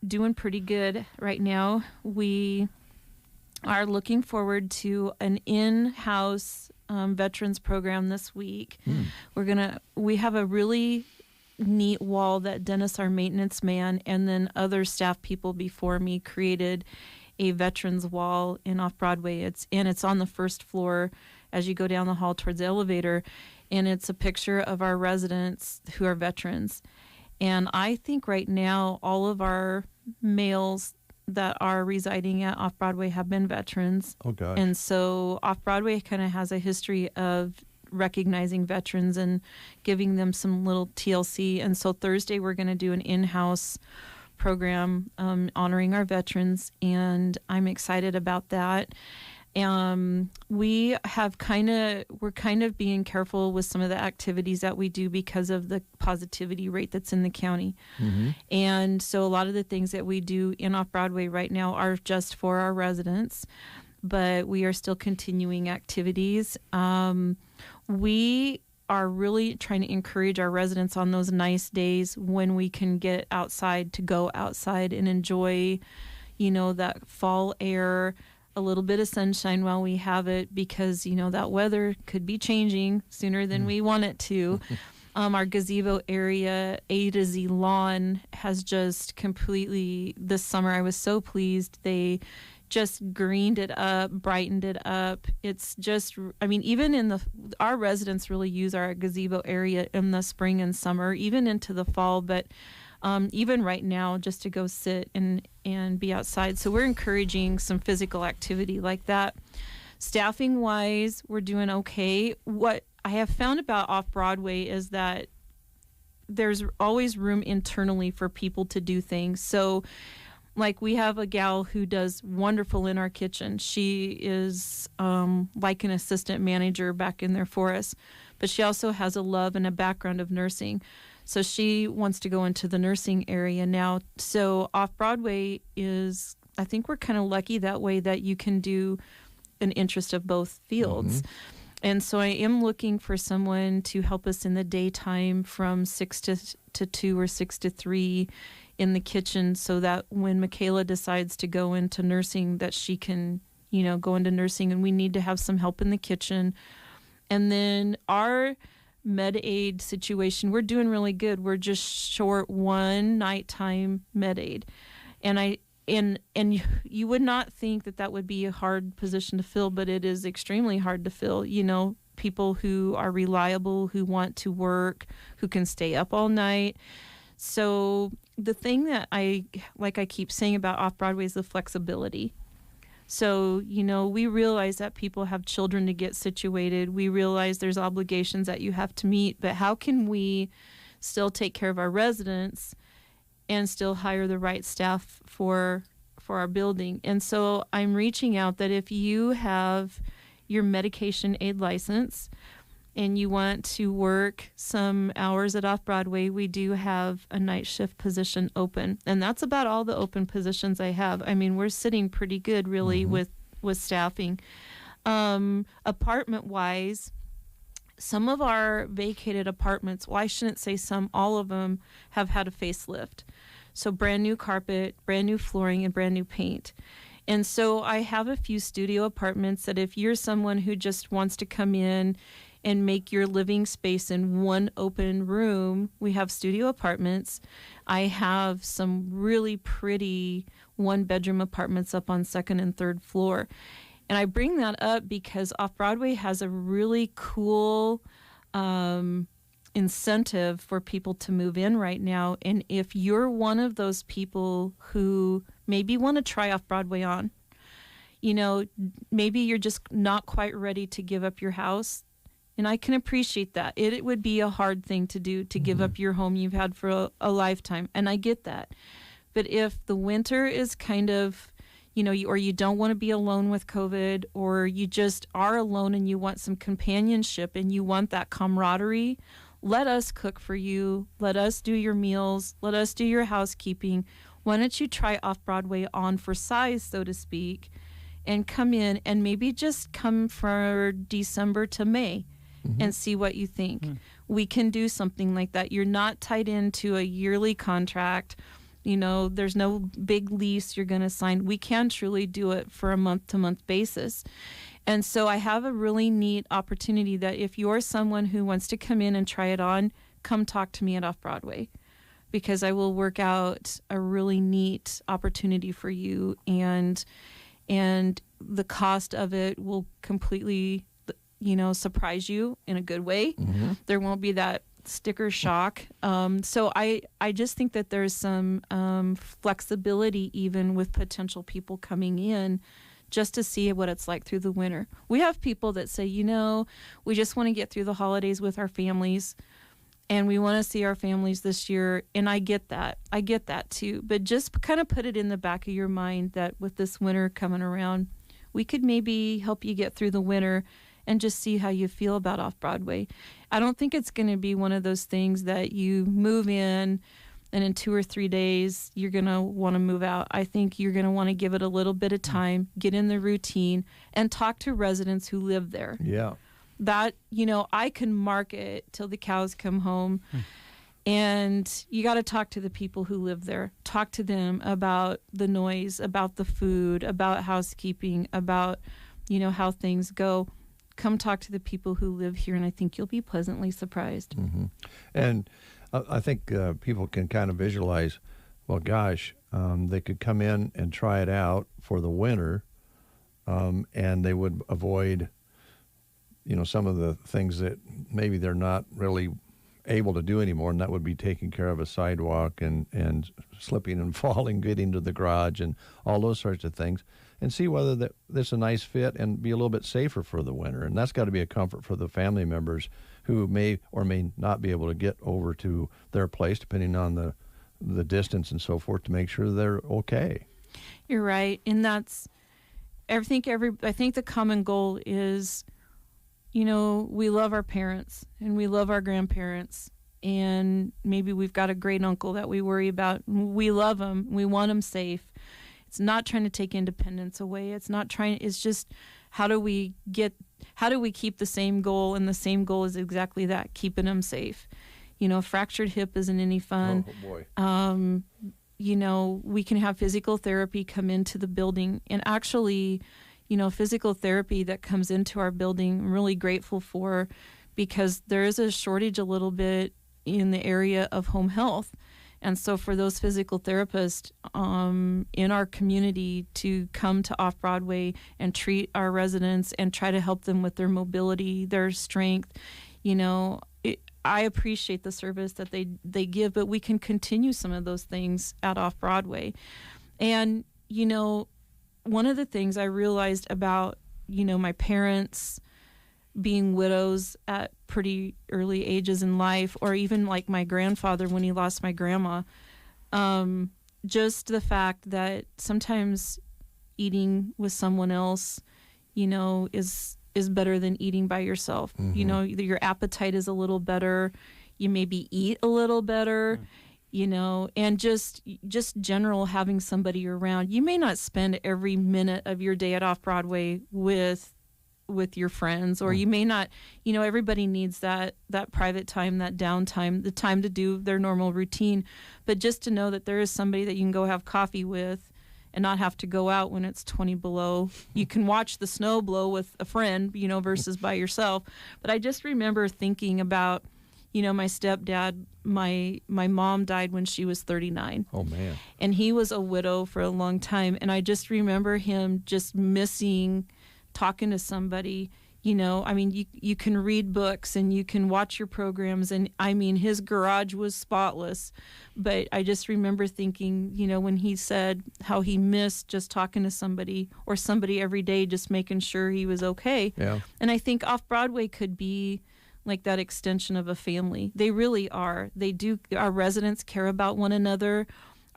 doing pretty good right now. We are looking forward to an in-house veterans program this week. We have a really neat wall that Dennis, our maintenance man, and then other staff people before me created a veterans wall in Off-Broadway. It's on the first floor as you go down the hall towards the elevator, and it's a picture of our residents who are veterans. And I think right now all of our males that are residing at Off-Broadway have been veterans. Oh, gosh. And so Off-Broadway kind of has a history of recognizing veterans and giving them some little TLC. And so Thursday we're going to do an in-house program honoring our veterans, and I'm excited about that. We're kind of being careful with some of the activities that we do because of the positivity rate that's in the county. And so a lot of the things that we do in Off-Broadway right now are just for our residents, but we are still continuing activities. We are really trying to encourage our residents on those nice days when we can get outside to go outside and enjoy, that fall air, a little bit of sunshine while we have it, because, that weather could be changing sooner than we want it to. Our gazebo area, A to Z lawn, has just completely, this summer I was so pleased. They just greened it up, brightened it up. It's just, even our residents really use our gazebo area in the spring and summer, even into the fall, but even right now, just to go sit and be outside. So we're encouraging some physical activity like that. Staffing wise, we're doing okay. What I have found about Off-Broadway is that there's always room internally for people to do things. So like we have a gal who does wonderful in our kitchen. She is like an assistant manager back in there for us, but she also has a love and a background of nursing. So she wants to go into the nursing area now. So Off-Broadway is, I think we're kind of lucky that way that you can do an interest of both fields. And so I am looking for someone to help us in the daytime from 6 to 2 or 6 to 3 in the kitchen, so that when Michaela decides to go into nursing, that she can, go into nursing. And we need to have some help in the kitchen. And then our med aid situation, we're doing really good. We're just short one nighttime med aid. And you would not think that would be a hard position to fill, but it is extremely hard to fill. People who are reliable, who want to work, who can stay up all night. So the thing that I keep saying about Off-Broadway is the flexibility. So, we realize that people have children to get situated. We realize there's obligations that you have to meet, but how can we still take care of our residents and still hire the right staff for our building. And so I'm reaching out that if you have your medication aid license and you want to work some hours at Off-Broadway, we do have a night shift position open. And that's about all the open positions I have. I mean, we're sitting pretty good, really, with staffing. Apartment-wise, some of our vacated apartments, well, I shouldn't say some, all of them have had a facelift. So brand new carpet, brand new flooring, and brand new paint. And so I have a few studio apartments that if you're someone who just wants to come in and make your living space in one open room, we have studio apartments. I have some really pretty one-bedroom apartments up on second and third floor. And I bring that up because Off-Broadway has a really cool incentive for people to move in right now. And if you're one of those people who maybe want to try Off-Broadway on, you know, maybe you're just not quite ready to give up your house. And I can appreciate that. It would be a hard thing to do, to give up your home you've had for a lifetime. And I get that. But if the winter is kind of, you know, or you don't want to be alone with COVID, or you just are alone and you want some companionship and you want that camaraderie, let us cook for you. Let us do your meals. Let us do your housekeeping. Why don't you try Off-Broadway on for size, so to speak, and come in and maybe just come for December to May and see what you think. We can do something like that. You're not tied into a yearly contract. You know, there's no big lease you're going to sign. We can truly do it for a month-to-month basis. And so I have a really neat opportunity that if you're someone who wants to come in and try it on, come talk to me at Off-Broadway, because I will work out a really neat opportunity for you, and the cost of it will completely, you know, surprise you in a good way. There won't be that sticker shock. So I just think that there's some flexibility even with potential people coming in just to see what it's like through the winter. We have people that say, you know, we just want to get through the holidays with our families, and we want to see our families this year. And I get that. I get that too. But just kind of put it in the back of your mind that with this winter coming around, we could maybe help you get through the winter and just see how you feel about Off-Broadway. I don't think it's going to be one of those things that you move in and in 2 or 3 days you're going to want to move out. I think you're going to want to give it a little bit of time, get in the routine, and talk to residents who live there. Yeah. That, you know, I can market till the cows come home. And you got to talk to the people who live there. Talk to them about the noise, about the food, about housekeeping, about, you know, how things go. Come talk to the people who live here, and I think you'll be pleasantly surprised. And I think people can kind of visualize, well, gosh, they could come in and try it out for the winter, and they would avoid, you know, some of the things that maybe they're not really able to do anymore, and that would be taking care of a sidewalk and slipping and falling, getting to the garage and all those sorts of things, and see whether that's a nice fit and be a little bit safer for the winter. And that's got to be a comfort for the family members who may or may not be able to get over to their place, depending on the distance and so forth, to make sure they're okay. You're right. And that's, I think the common goal is, you know, we love our parents and we love our grandparents, and maybe we've got a great uncle that we worry about. We love them. We want them safe. It's not trying to take independence away. It's just how do we keep the same goal, and the same goal is exactly that, keeping them safe. You know, fractured hip isn't any fun. Oh, boy. You know, we can have physical therapy come into the building, and actually, you know, physical therapy that comes into our building, I'm really grateful for, because there is a shortage a little bit in the area of home health. And so for those physical therapists in our community to come to Off-Broadway and treat our residents and try to help them with their mobility, their strength, you know, I appreciate the service that they give, but we can continue some of those things at Off-Broadway. And, you know, one of the things I realized about, you know, my parents being widows at pretty early ages in life, or even like my grandfather when he lost my grandma, just the fact that sometimes eating with someone else, is better than eating by yourself. Mm-hmm. Your appetite is a little better. You maybe eat a little better, and just general having somebody around. You may not spend every minute of your day at Off-Broadway with your friends, or you may not, everybody needs that private time, that downtime, the time to do their normal routine. But just to know that there is somebody that you can go have coffee with and not have to go out when it's 20 below. You can watch the snow blow with a friend, versus by yourself. But I just remember thinking about, my stepdad, my mom died when she was 39. Oh, man. And he was a widow for a long time. And I just remember him just missing talking to somebody. You can read books and you can watch your programs, and his garage was spotless, but I just remember thinking, when he said how he missed just talking to somebody, or somebody every day, just making sure he was okay. Yeah. And I think Off-Broadway could be like that extension of a family. They really are. They do. Our residents care about one another.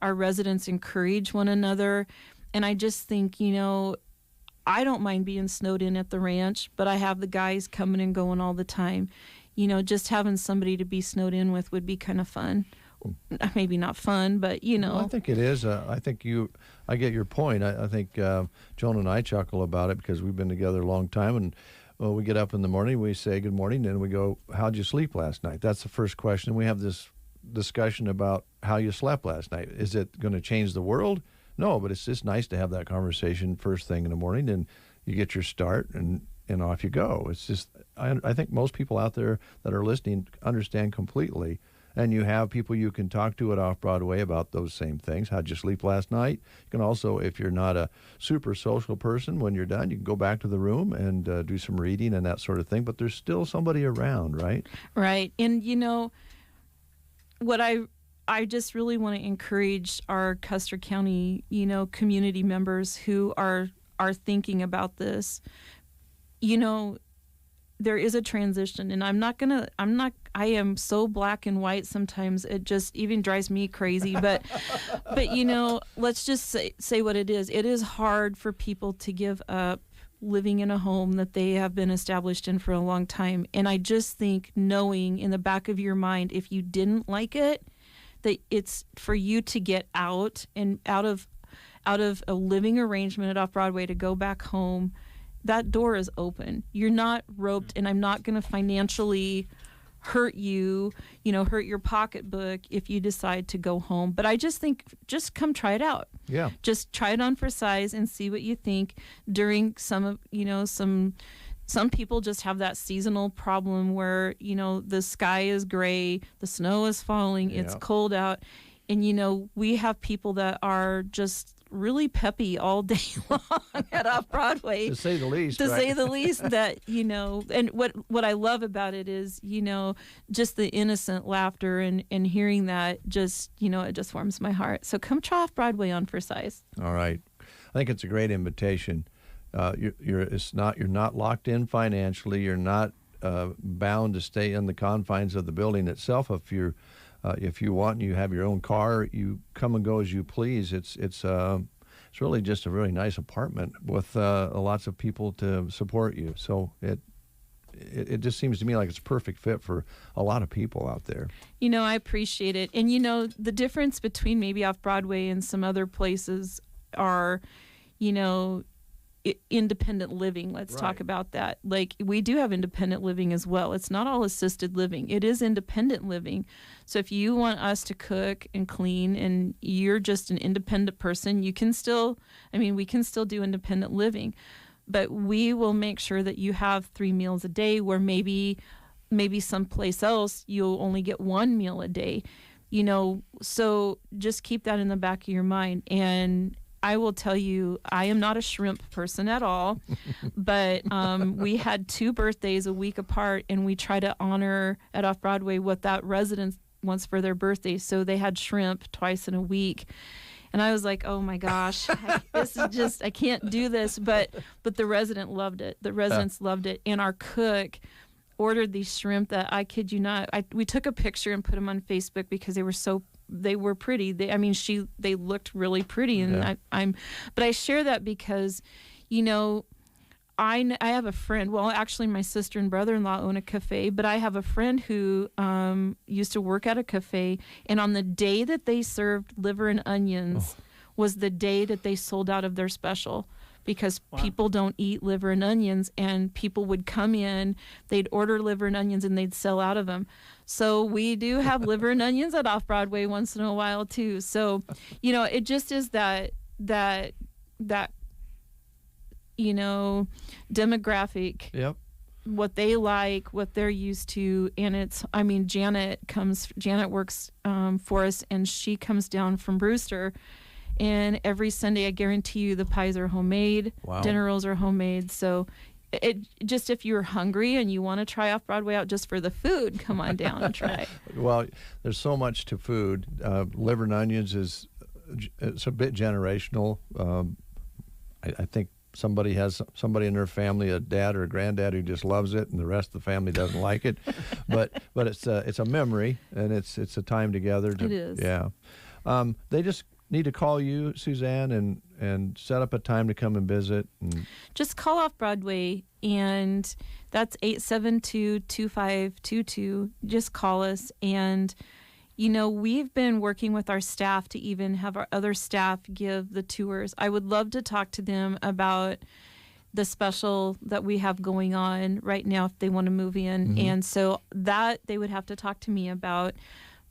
Our residents encourage one another. And I just think, I don't mind being snowed in at the ranch, but I have the guys coming and going all the time. Just having somebody to be snowed in with would be kind of fun. Maybe not fun, but Well, I think it is. I get your point. I think Joan and I chuckle about it because we've been together a long time, and we get up in the morning, we say good morning, and we go, how'd you sleep last night? That's the first question. We have this discussion about how you slept last night. Is it going to change the world? No, but it's just nice to have that conversation first thing in the morning, and you get your start, and off you go. It's just, I think most people out there that are listening understand completely, and you have people you can talk to at Off-Broadway about those same things. How'd you sleep last night? You can also, if you're not a super social person, when you're done, you can go back to the room and do some reading and that sort of thing, but there's still somebody around, right? Right. And, what I just really want to encourage our Custer County, community members who are thinking about this. There is a transition, and I am so black and white sometimes it just even drives me crazy. But let's just say what it is. It is hard for people to give up living in a home that they have been established in for a long time. And I just think, knowing in the back of your mind, if you didn't like it, that it's for you to get out and out of a living arrangement at Off-Broadway to go back home. That door is open. You're not roped, and I'm not going to financially hurt you, hurt your pocketbook if you decide to go home. But I just think, just come try it out. Yeah. Just try it on for size and see what you think. During some people just have that seasonal problem where, the sky is gray, the snow is falling, it's cold out. And, we have people that are just really peppy all day long at Off-Broadway. To say the least. To right? say the least, that, and what I love about it is, just the innocent laughter and hearing that just, it just warms my heart. So come try Off-Broadway on for size. All right. I think it's a great invitation. You're not locked in financially. You're not bound to stay in the confines of the building itself. If you want and you have your own car, you come and go as you please. It's really just a really nice apartment with lots of people to support you. So it just seems to me like it's a perfect fit for a lot of people out there. I appreciate it. And the difference between maybe Off-Broadway and some other places are, independent living. Let's talk about that. Like, we do have independent living as well. It's not all assisted living. It is independent living. So if you want us to cook and clean and you're just an independent person, we can still do independent living. But we will make sure that you have 3 meals a day, where maybe someplace else you'll only get 1 meal a day. So just keep that in the back of your mind. And I will tell you, I am not a shrimp person at all, but we had 2 birthdays a week apart, and we try to honor at Off-Broadway what that resident wants for their birthday. So they had shrimp twice in a week. And I was like, oh my gosh, this is just, I can't do this. But the resident loved it. The residents loved it. And our cook ordered these shrimp that, I kid you not, we took a picture and put them on Facebook because they were so they were pretty. They looked really pretty, and but I share that because, I have a friend. Well, actually, my sister and brother-in-law own a cafe, but I have a friend who used to work at a cafe, and on the day that they served liver and onions was the day that they sold out of their special, because people don't eat liver and onions, and people would come in, they'd order liver and onions, and they'd sell out of them. So we do have liver and onions at Off-Broadway once in a while too. So, it just is that demographic. Yep. What they like, what they're used to. And Janet works for us, and she comes down from Brewster, and every Sunday, I guarantee you, the pies are homemade. Wow. Dinner rolls are homemade. So if you're hungry and you want to try Off-Broadway out just for the food, come on down and try. Well, there's so much to food. Liver and onions it's a bit generational. I think somebody has somebody in their family, a dad or a granddad, who just loves it, and the rest of the family doesn't like it. But it's a memory, and it's a time together. It is. Yeah. They just need to call you, Suzanne, and set up a time to come and visit. And just call Off-Broadway, and that's 872-2522. Just call us, and we've been working with our staff to even have our other staff give the tours. I would love to talk to them about the special that we have going on right now if they want to move in. Mm-hmm. And so that they would have to talk to me about.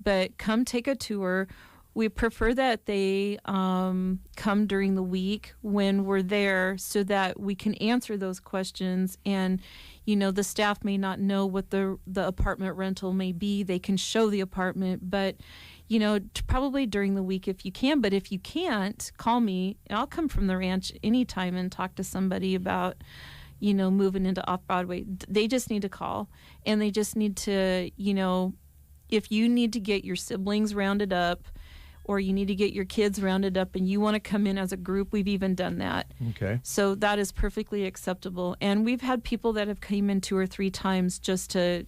But come take a tour. We prefer that they come during the week when we're there, so that we can answer those questions. And the staff may not know what the apartment rental may be. They can show the apartment, but probably during the week if you can. But if you can't, call me, and I'll come from the ranch anytime and talk to somebody about moving into Off-Broadway. They just need to call, and they just need to if you need to get your siblings rounded up, or you need to get your kids rounded up and you want to come in as a group, we've even done that. Okay. So that is perfectly acceptable. And we've had people that have came in 2 or 3 times just to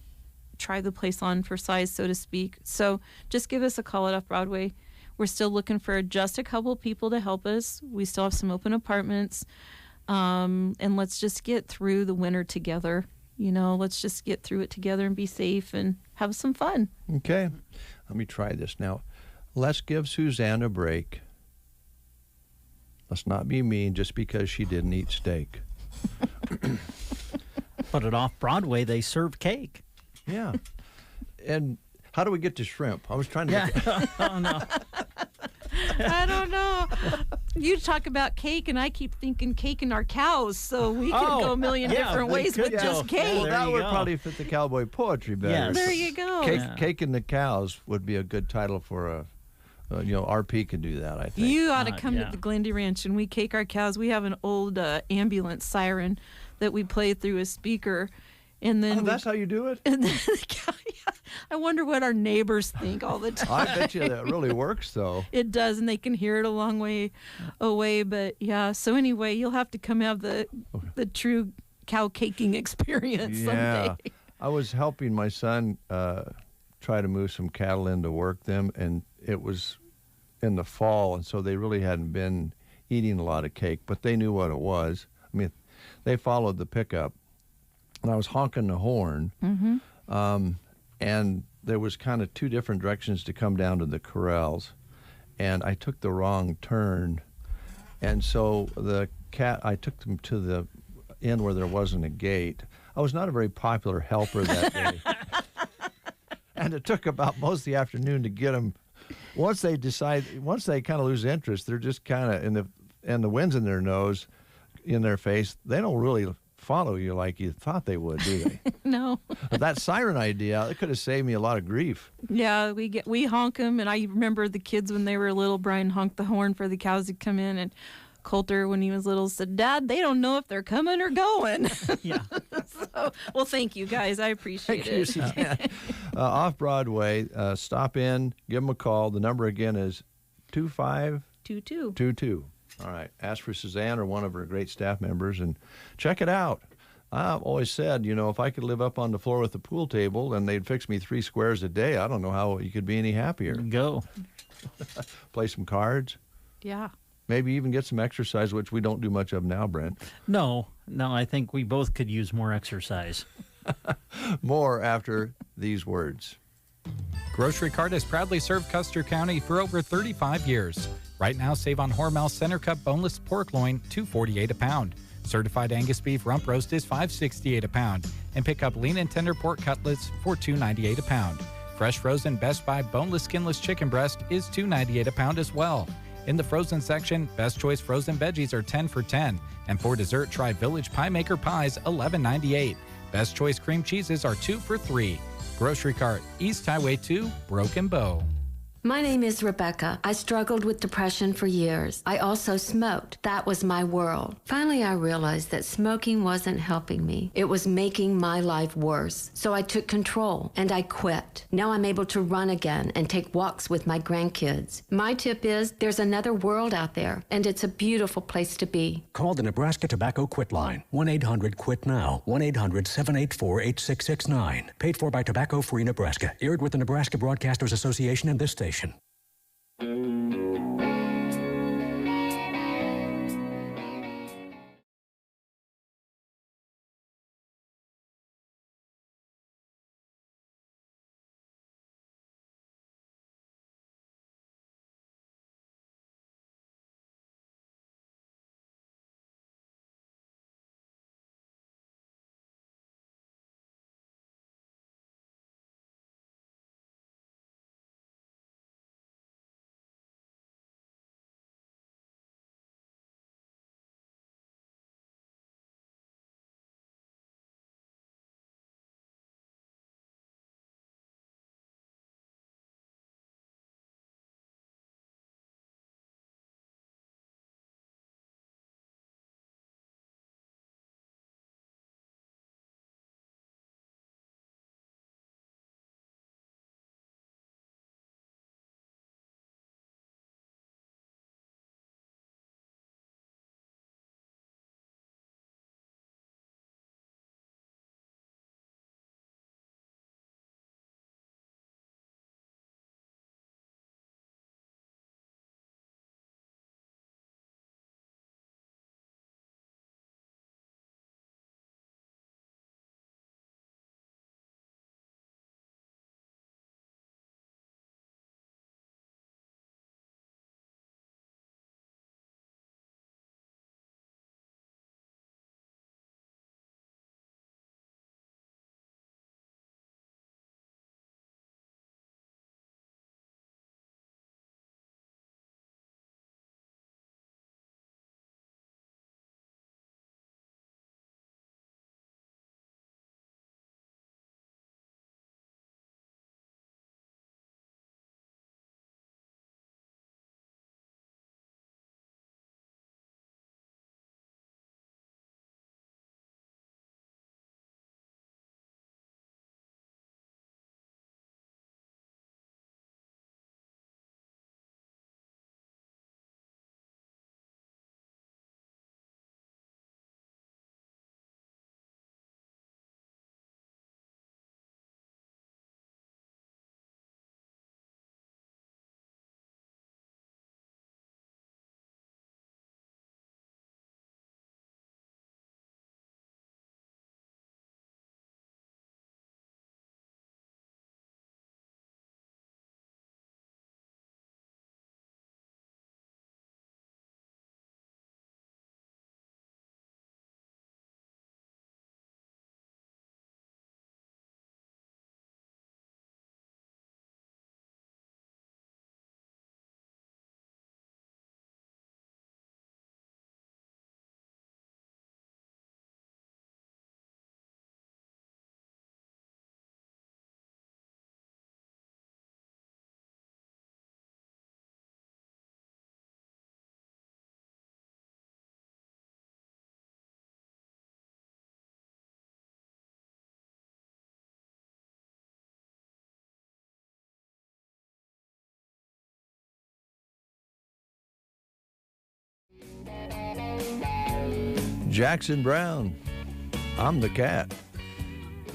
try the place on for size, so to speak. So just give us a call at Off-Broadway. We're still looking for just a couple people to help us. We still have some open apartments. And let's just get through the winter together. Let's just get through it together and be safe and have some fun. Okay. Let me try this now. Let's give Suzanne a break. Let's not be mean just because she didn't eat steak. But at Off-Broadway, they serve cake. Yeah. And how do we get to shrimp? I was trying to get Oh, no. I don't know. You talk about cake, and I keep thinking cake and our cows, so we could go a million different ways with just cake. Well, that would probably fit the cowboy poetry better. Yes. There you go. Cake and the cows would be a good title for a RP could do that, I think. You ought to come to the Glendy Ranch, and we cake our cows. We have an old ambulance siren that we play through a speaker. And then that's how you do it? And then I wonder what our neighbors think all the time. I bet you that really works, though. It does, and they can hear it a long way away. But yeah, so anyway, you'll have to come have the true cow caking experience someday. I was helping my son try to move some cattle in to work them, and it was in the fall, and so they really hadn't been eating a lot of cake, but they knew what it was. I mean, they followed the pickup, and I was honking the horn, and there was kind of 2 different directions to come down to the corrals, and I took the wrong turn, and so I took them to the end where there wasn't a gate. I was not a very popular helper that day, and it took about most of the afternoon to get them. Once they kind of lose interest, they're just kind of and the wind's in their nose, in their face. They don't really follow you like you thought they would, do they? No. But that siren idea, it could have saved me a lot of grief. Yeah, we honk them, and I remember the kids when they were little. Brian honked the horn for the cows to come in, and Coulter, when he was little, said, "Dad, they don't know if they're coming or going." Yeah. Well, thank you guys. I appreciate it. Suzanne. Off-Broadway, stop in, give them a call. The number again is 2522. All right. Ask for Suzanne or one of her great staff members and check it out. I've always said, if I could live up on the floor with the pool table and they'd fix me 3 squares a day, I don't know how you could be any happier. Go. Play some cards. Yeah. Maybe even get some exercise, which we don't do much of now, Brent. No, I think we both could use more exercise. More after these words. Grocery Cart has proudly served Custer County for over 35 years. Right now, save on Hormel Center Cut boneless pork loin, $2.48 a pound. Certified Angus beef rump roast is $5.68 a pound. And pick up lean and tender pork cutlets for $2.98 a pound. Fresh frozen Best Buy boneless skinless chicken breast is $2.98 a pound as well. In the frozen section, Best Choice frozen veggies are 10 for $10. And for dessert, try Village Pie Maker pies, $11.98. Best Choice cream cheeses are 2 for $3. Grocery Cart, East Highway 2, Broken Bow. My name is Rebecca. I struggled with depression for years. I also smoked. That was my world. Finally, I realized that smoking wasn't helping me. It was making my life worse. So I took control and I quit. Now I'm able to run again and take walks with my grandkids. My tip is there's another world out there, and it's a beautiful place to be. Call the Nebraska Tobacco Quit Line. 1-800-QUIT-NOW. 1-800-784-8669. Paid for by Tobacco Free Nebraska. Aired with the Nebraska Broadcasters Association and this station. Jackson Brown. I'm the cat.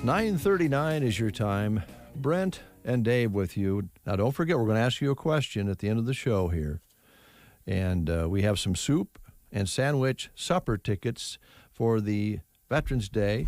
9:39 is your time. Brent and Dave with you. Now, don't forget, we're going to ask you a question at the end of the show here. And we have some soup and sandwich supper tickets for the Veterans Day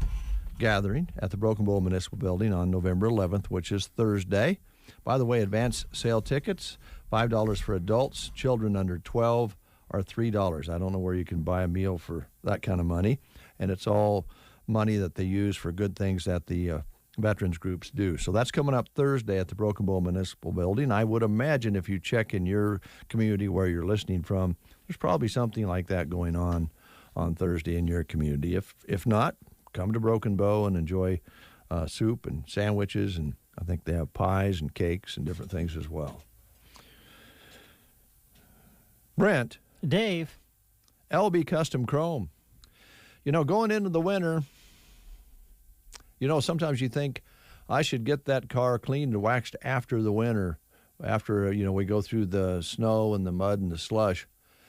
gathering at the Broken Bow Municipal Building on November 11th, which is Thursday. By the way, advance sale tickets, $5 for adults. Children under 12 are $3. I don't know where you can buy a meal for that kind of money. And it's all money that they use for good things that the veterans groups do. So that's coming up Thursday at the Broken Bow Municipal Building. I would imagine if you check in your community where you're listening from, there's probably something like that going on Thursday in your community. If not, come to Broken Bow and enjoy soup and sandwiches, and I think they have pies and cakes and different things as well. Brent. Dave. LB Custom Chrome. You know, going into the winter, you know, sometimes you think I should get that car cleaned and waxed after the winter, after, you know, we go through the snow and the mud and the slush.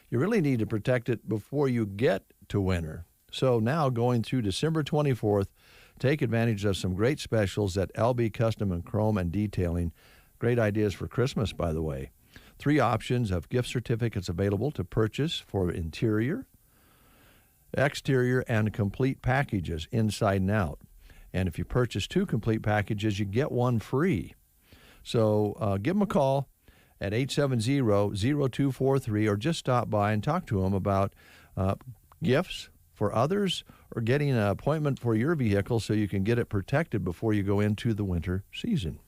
You really need to protect it before you get to winter. So now going through December 24th, take advantage of some great specials at LB Custom and Chrome and Detailing. Great ideas for Christmas, by the way. 3 options of gift certificates available to purchase for interior, exterior, and complete packages inside and out. And if you purchase 2 complete packages, you get 1 free. So give them a call at 870-0243 or just stop by and talk to them about gifts for others or getting an appointment for your vehicle so you can get it protected before you go into the winter season.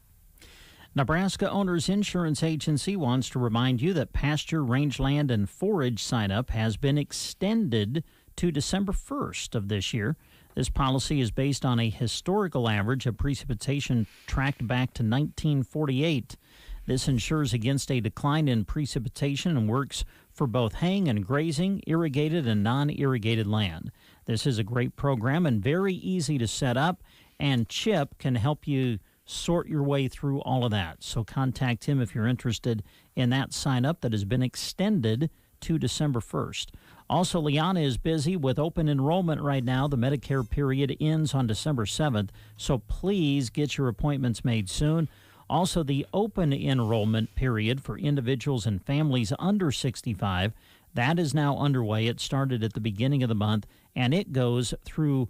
Nebraska Owners Insurance Agency wants to remind you that pasture, rangeland, and forage sign-up has been extended to December 1st of this year. This policy is based on a historical average of precipitation tracked back to 1948. This ensures against a decline in precipitation and works for both haying and grazing, irrigated and non-irrigated land. This is a great program and very easy to set up, and Chip can help you sort your way through all of that. So contact him if you're interested in that sign-up that has been extended to December 1st. Also, Liana is busy with open enrollment right now. The Medicare period ends on December 7th, so please get your appointments made soon. Also, the open enrollment period for individuals and families under 65, that is now underway. It started at the beginning of the month, and it goes through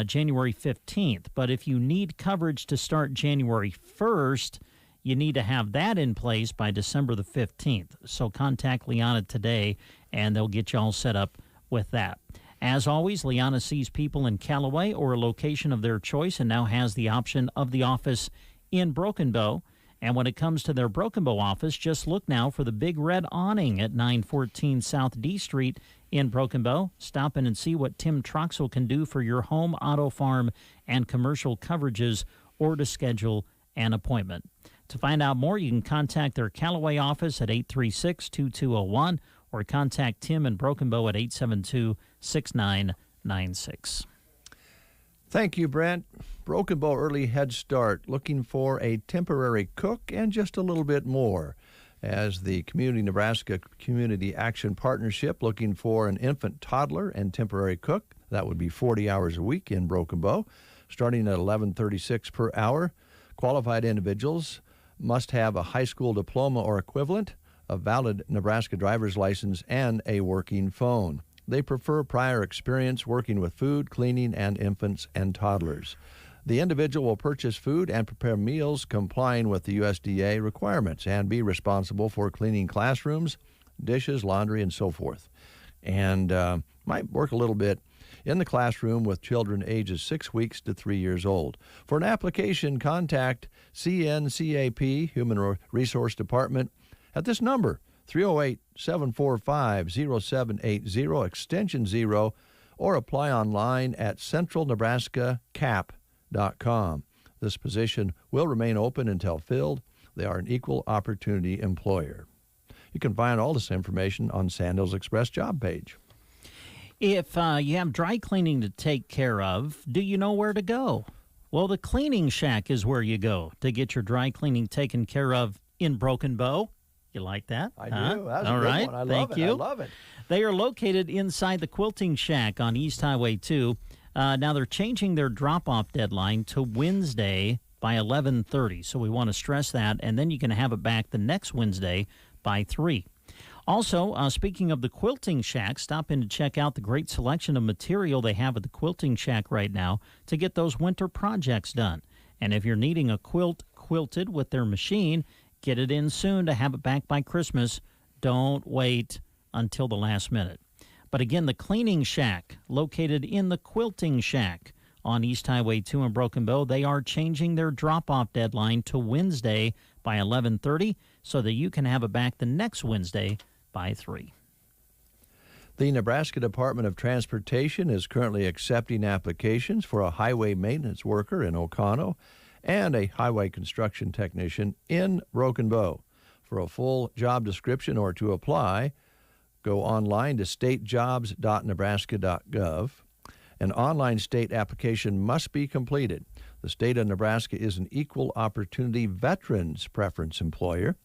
January 15th. But if you need coverage to start January 1st, you need to have that in place by December the 15th. So contact Liana today, and they'll get you all set up with that. As always, Liana sees people in Callaway or a location of their choice and now has the option of the office in Broken Bow. And when it comes to their Broken Bow office, just look now for the big red awning at 914 South D Street in Broken Bow. Stop in and see what Tim Troxel can do for your home, auto, farm, and commercial coverages, or to schedule an appointment. To find out more, you can contact their Callaway office at 836-2201 or contact Tim in Broken Bow at 872-6996. Thank you, Brent. Broken Bow Early Head Start, looking for a temporary cook and just a little bit more. As the Community Nebraska Community Action Partnership, looking for an infant toddler and temporary cook. That would be 40 hours a week in Broken Bow, starting at $11.36 per hour. Qualified individuals must have a high school diploma or equivalent, a valid Nebraska driver's license, and a working phone. They prefer prior experience working with food, cleaning, and infants and toddlers. The individual will purchase food and prepare meals complying with the USDA requirements and be responsible for cleaning classrooms, dishes, laundry, and so forth. And might work a little bit in the classroom with children ages 6 weeks to 3 years old. For an application, contact CNCAP, Human Resource Department, at this number, 308-745-0780, extension 0, or apply online at centralnebraskacap.com. This position will remain open until filled. They are an equal opportunity employer. You can find all this information on Sandals Express job page. If you have dry cleaning to take care of, do you know where to go? Well, the Cleaning Shack is where you go to get your dry cleaning taken care of in Broken Bow. You like that? I do. That's all a good right. one. I Thank love you. it. I love it. They are located inside the Quilting Shack on East Highway 2. Now they're changing their drop-off deadline to Wednesday by 11:30. So we want to stress that, and then you can have it back the next Wednesday by 3. Also, speaking of the Quilting Shack, stop in to check out the great selection of material they have at the Quilting Shack right now to get those winter projects done. And if you're needing a quilt quilted with their machine, get it in soon to have it back by Christmas. Don't wait until the last minute. But again, the Cleaning Shack, located in the Quilting Shack on East Highway 2 in Broken Bow, they are changing their drop-off deadline to Wednesday by 11:30 so that you can have it back the next Wednesday by 3. The Nebraska Department of Transportation is currently accepting applications for a highway maintenance worker in Oconto and a highway construction technician in Broken Bow. For a full job description or to apply, go online to statejobs.nebraska.gov. An online state application must be completed. The state of Nebraska is an equal opportunity veterans preference employer.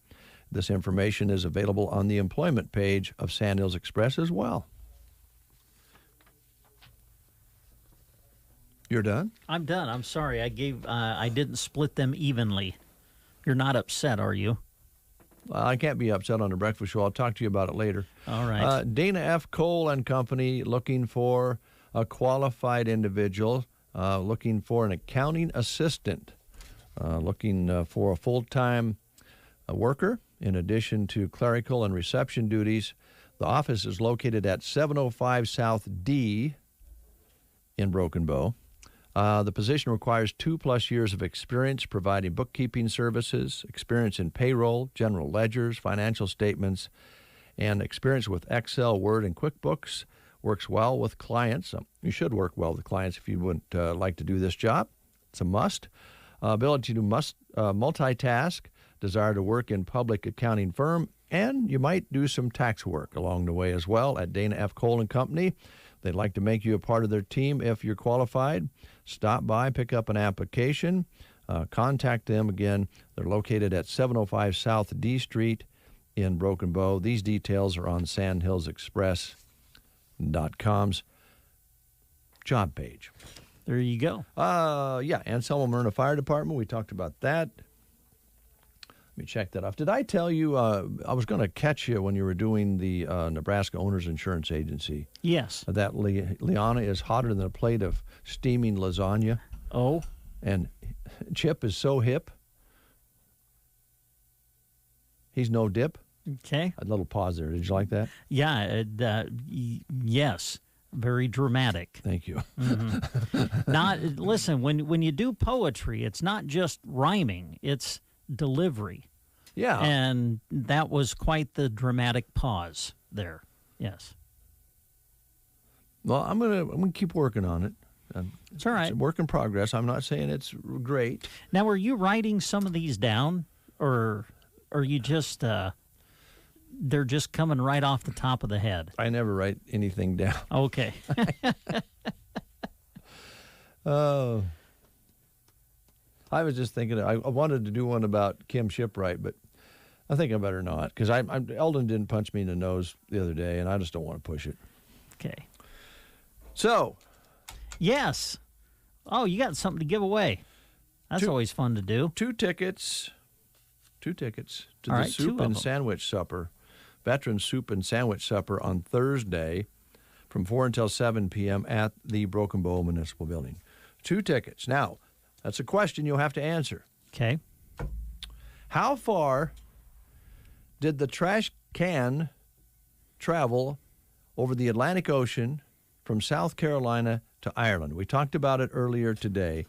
This information is available on the employment page of Sandhills Express as well. You're done? I'm done. I'm sorry. I didn't split them evenly. You're not upset, are you? I can't be upset on the breakfast show. I'll talk to you about it later. All right. Dana F. Cole and Company looking for a qualified individual, looking for an accounting assistant, looking for a full-time worker in addition to clerical and reception duties. The office is located at 705 South D in Broken Bow. The position requires 2+ years of experience providing bookkeeping services, experience in payroll, general ledgers, financial statements, and experience with Excel, Word, and QuickBooks. Works well with clients. You should work well with clients if you wouldn't like to do this job. It's a must. Ability to multitask, desire to work in public accounting firm, and you might do some tax work along the way as well at Dana F. Cole and Company. They'd like to make you a part of their team if you're qualified. Stop by, pick up an application, contact them. Again, they're located at 705 South D Street in Broken Bow. These details are on sandhillsexpress.com's job page. There you go. Yeah, Ensemble Myrna Fire Department. We talked about that. Let me check that off. Did I tell you I was going to catch you when you were doing the Nebraska Owners Insurance Agency? Yes. That Liana is hotter than a plate of steaming lasagna. Oh. And Chip is so hip. He's no dip. Okay. A little pause there. Did you like that? Yeah. Yes. Very dramatic. Thank you. Mm-hmm. Listen, when you do poetry, it's not just rhyming, it's delivery. Yeah. And that was quite the dramatic pause there. Yes. Well, I'm gonna keep working on it. It's all right. It's a work in progress. I'm not saying it's great. Now, are you writing some of these down, or are you just they're just coming right off the top of the head? I never write anything down. Okay. I was just thinking, I wanted to do one about Kim Shipwright, but I think I better not, because Eldon didn't punch me in the nose the other day, and I just don't want to push it. Okay. So. Yes. Oh, you got something to give away. That's always fun to do. Two tickets to All the right, Soup and Sandwich Supper, Veterans Soup and Sandwich Supper on Thursday from 4 until 7 p.m. at the Broken Bow Municipal Building. 2 tickets. Now, that's a question you'll have to answer. Okay. How far did the trash can travel over the Atlantic Ocean from South Carolina to Ireland? We talked about it earlier today,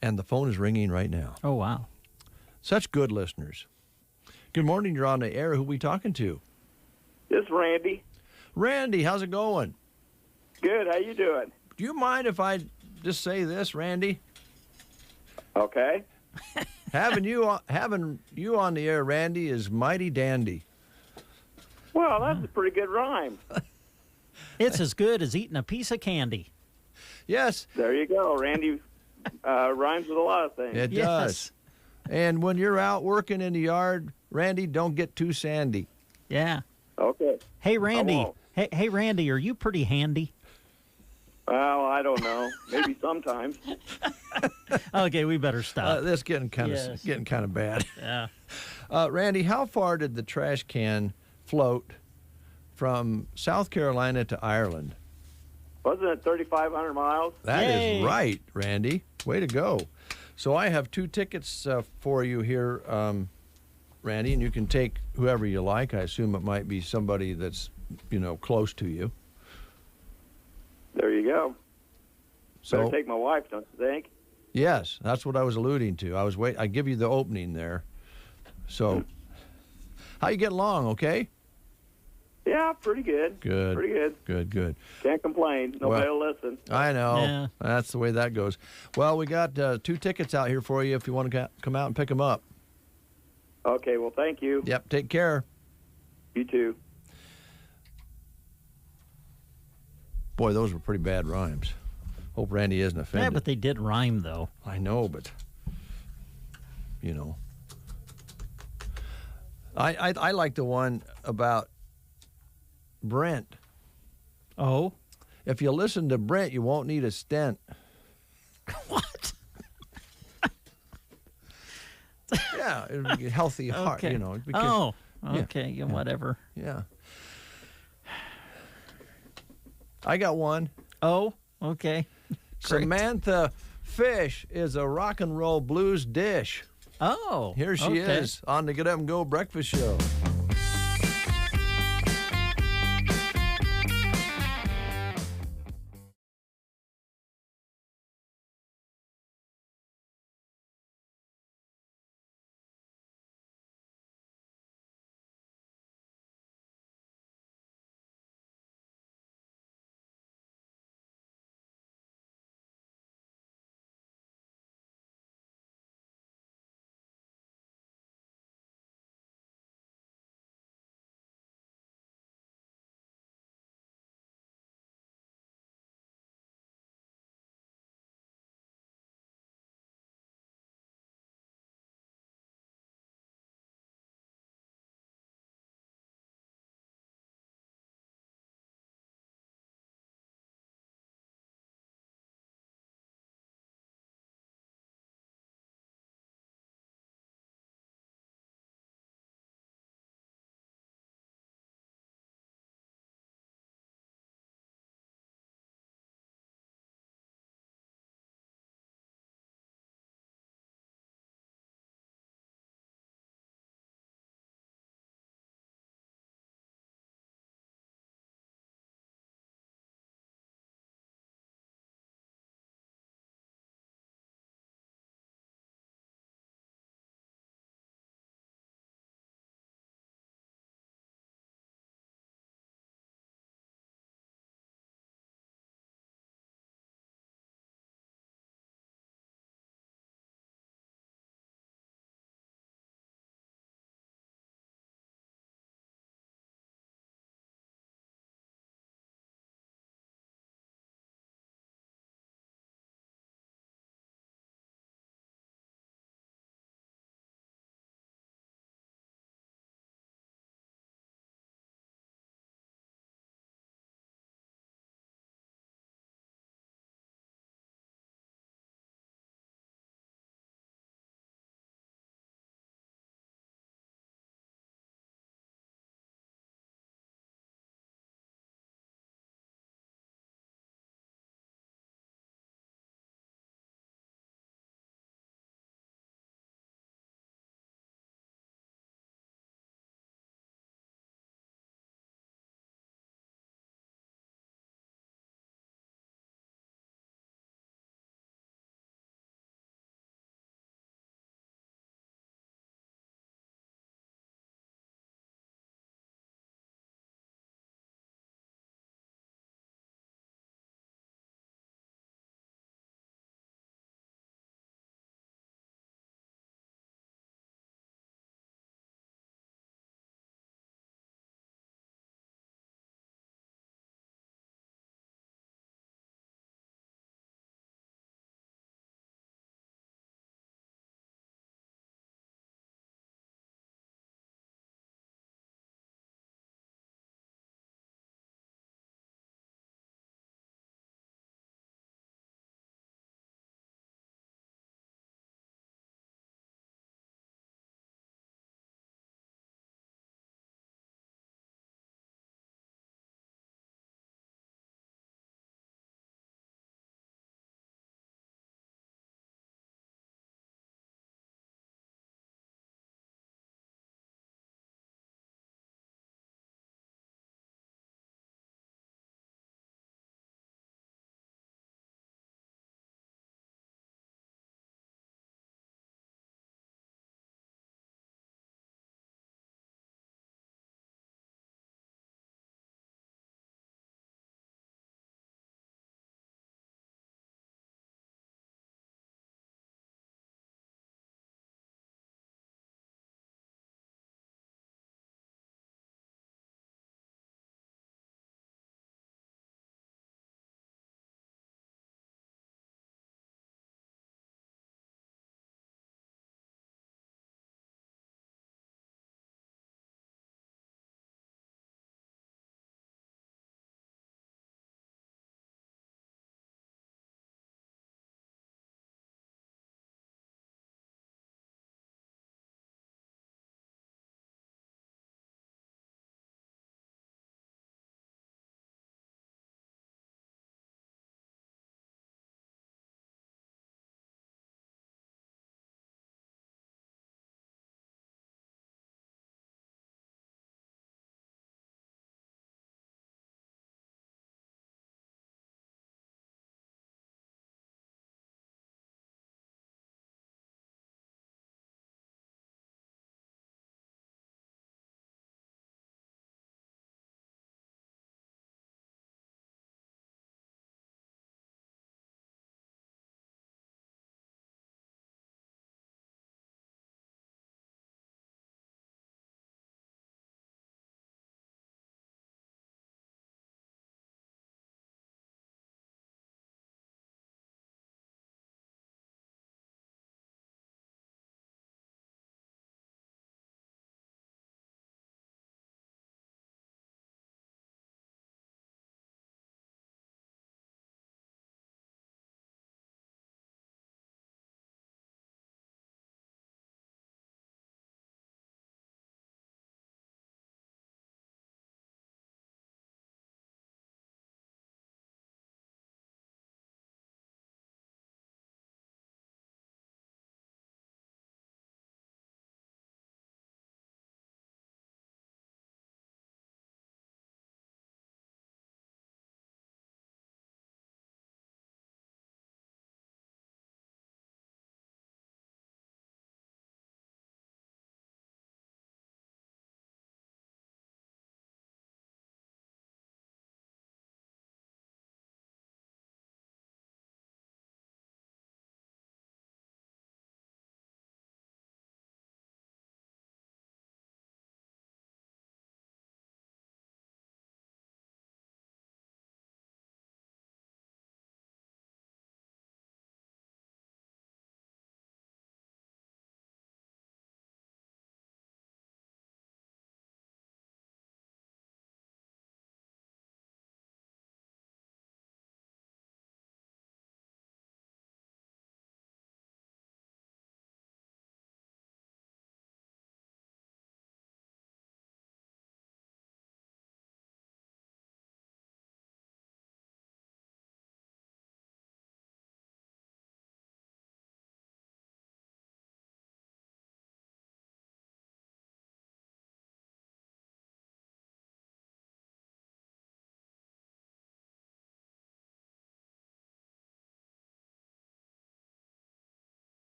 and the phone is ringing right now. Oh, wow. Such good listeners. Good morning. You're on the air. Who are we talking to? This is Randy. Randy, how's it going? Good. How you doing? Do you mind if I just say this, Randy? Okay. Having you on the air, Randy, is mighty dandy. Well, that's a pretty good rhyme. It's as good as eating a piece of candy. Yes. There you go. Randy rhymes with a lot of things. It does. And when you're out working in the yard, Randy, don't get too sandy. Yeah. Okay. Hey, Randy. Hey, Randy, are you pretty handy? Well, I don't know. Maybe sometimes. Okay, we better stop. This getting kind of bad. Yeah. Randy, how far did the trash can float from South Carolina to Ireland? Wasn't it 3,500 miles? That is right, Randy. Way to go. So I have 2 tickets for you here, Randy, and you can take whoever you like. I assume it might be somebody that's, close to you. There you go. So Better take my wife, don't you think? Yes, that's what I was alluding to. I give you the opening there. So, how you getting along? Okay. Yeah, pretty good. Good. Pretty good. Good. Can't complain. Nobody will listen. I know. Yeah. That's the way that goes. Well, we got 2 tickets out here for you if you want to come out and pick them up. Okay, well, thank you. Yep, take care. You too. Boy, those were pretty bad rhymes. Hope Randy isn't offended. Yeah, but they did rhyme, though. I know, but, I like the one about Brent. Oh? If you listen to Brent, you won't need a stent. What? Yeah, it'll be a healthy heart, Okay. Because, okay, yeah, whatever. Yeah. I got one. Oh, okay. Great. Samantha Fish is a rock and roll blues dish. Oh. Here she is on the Get Up and Go breakfast show.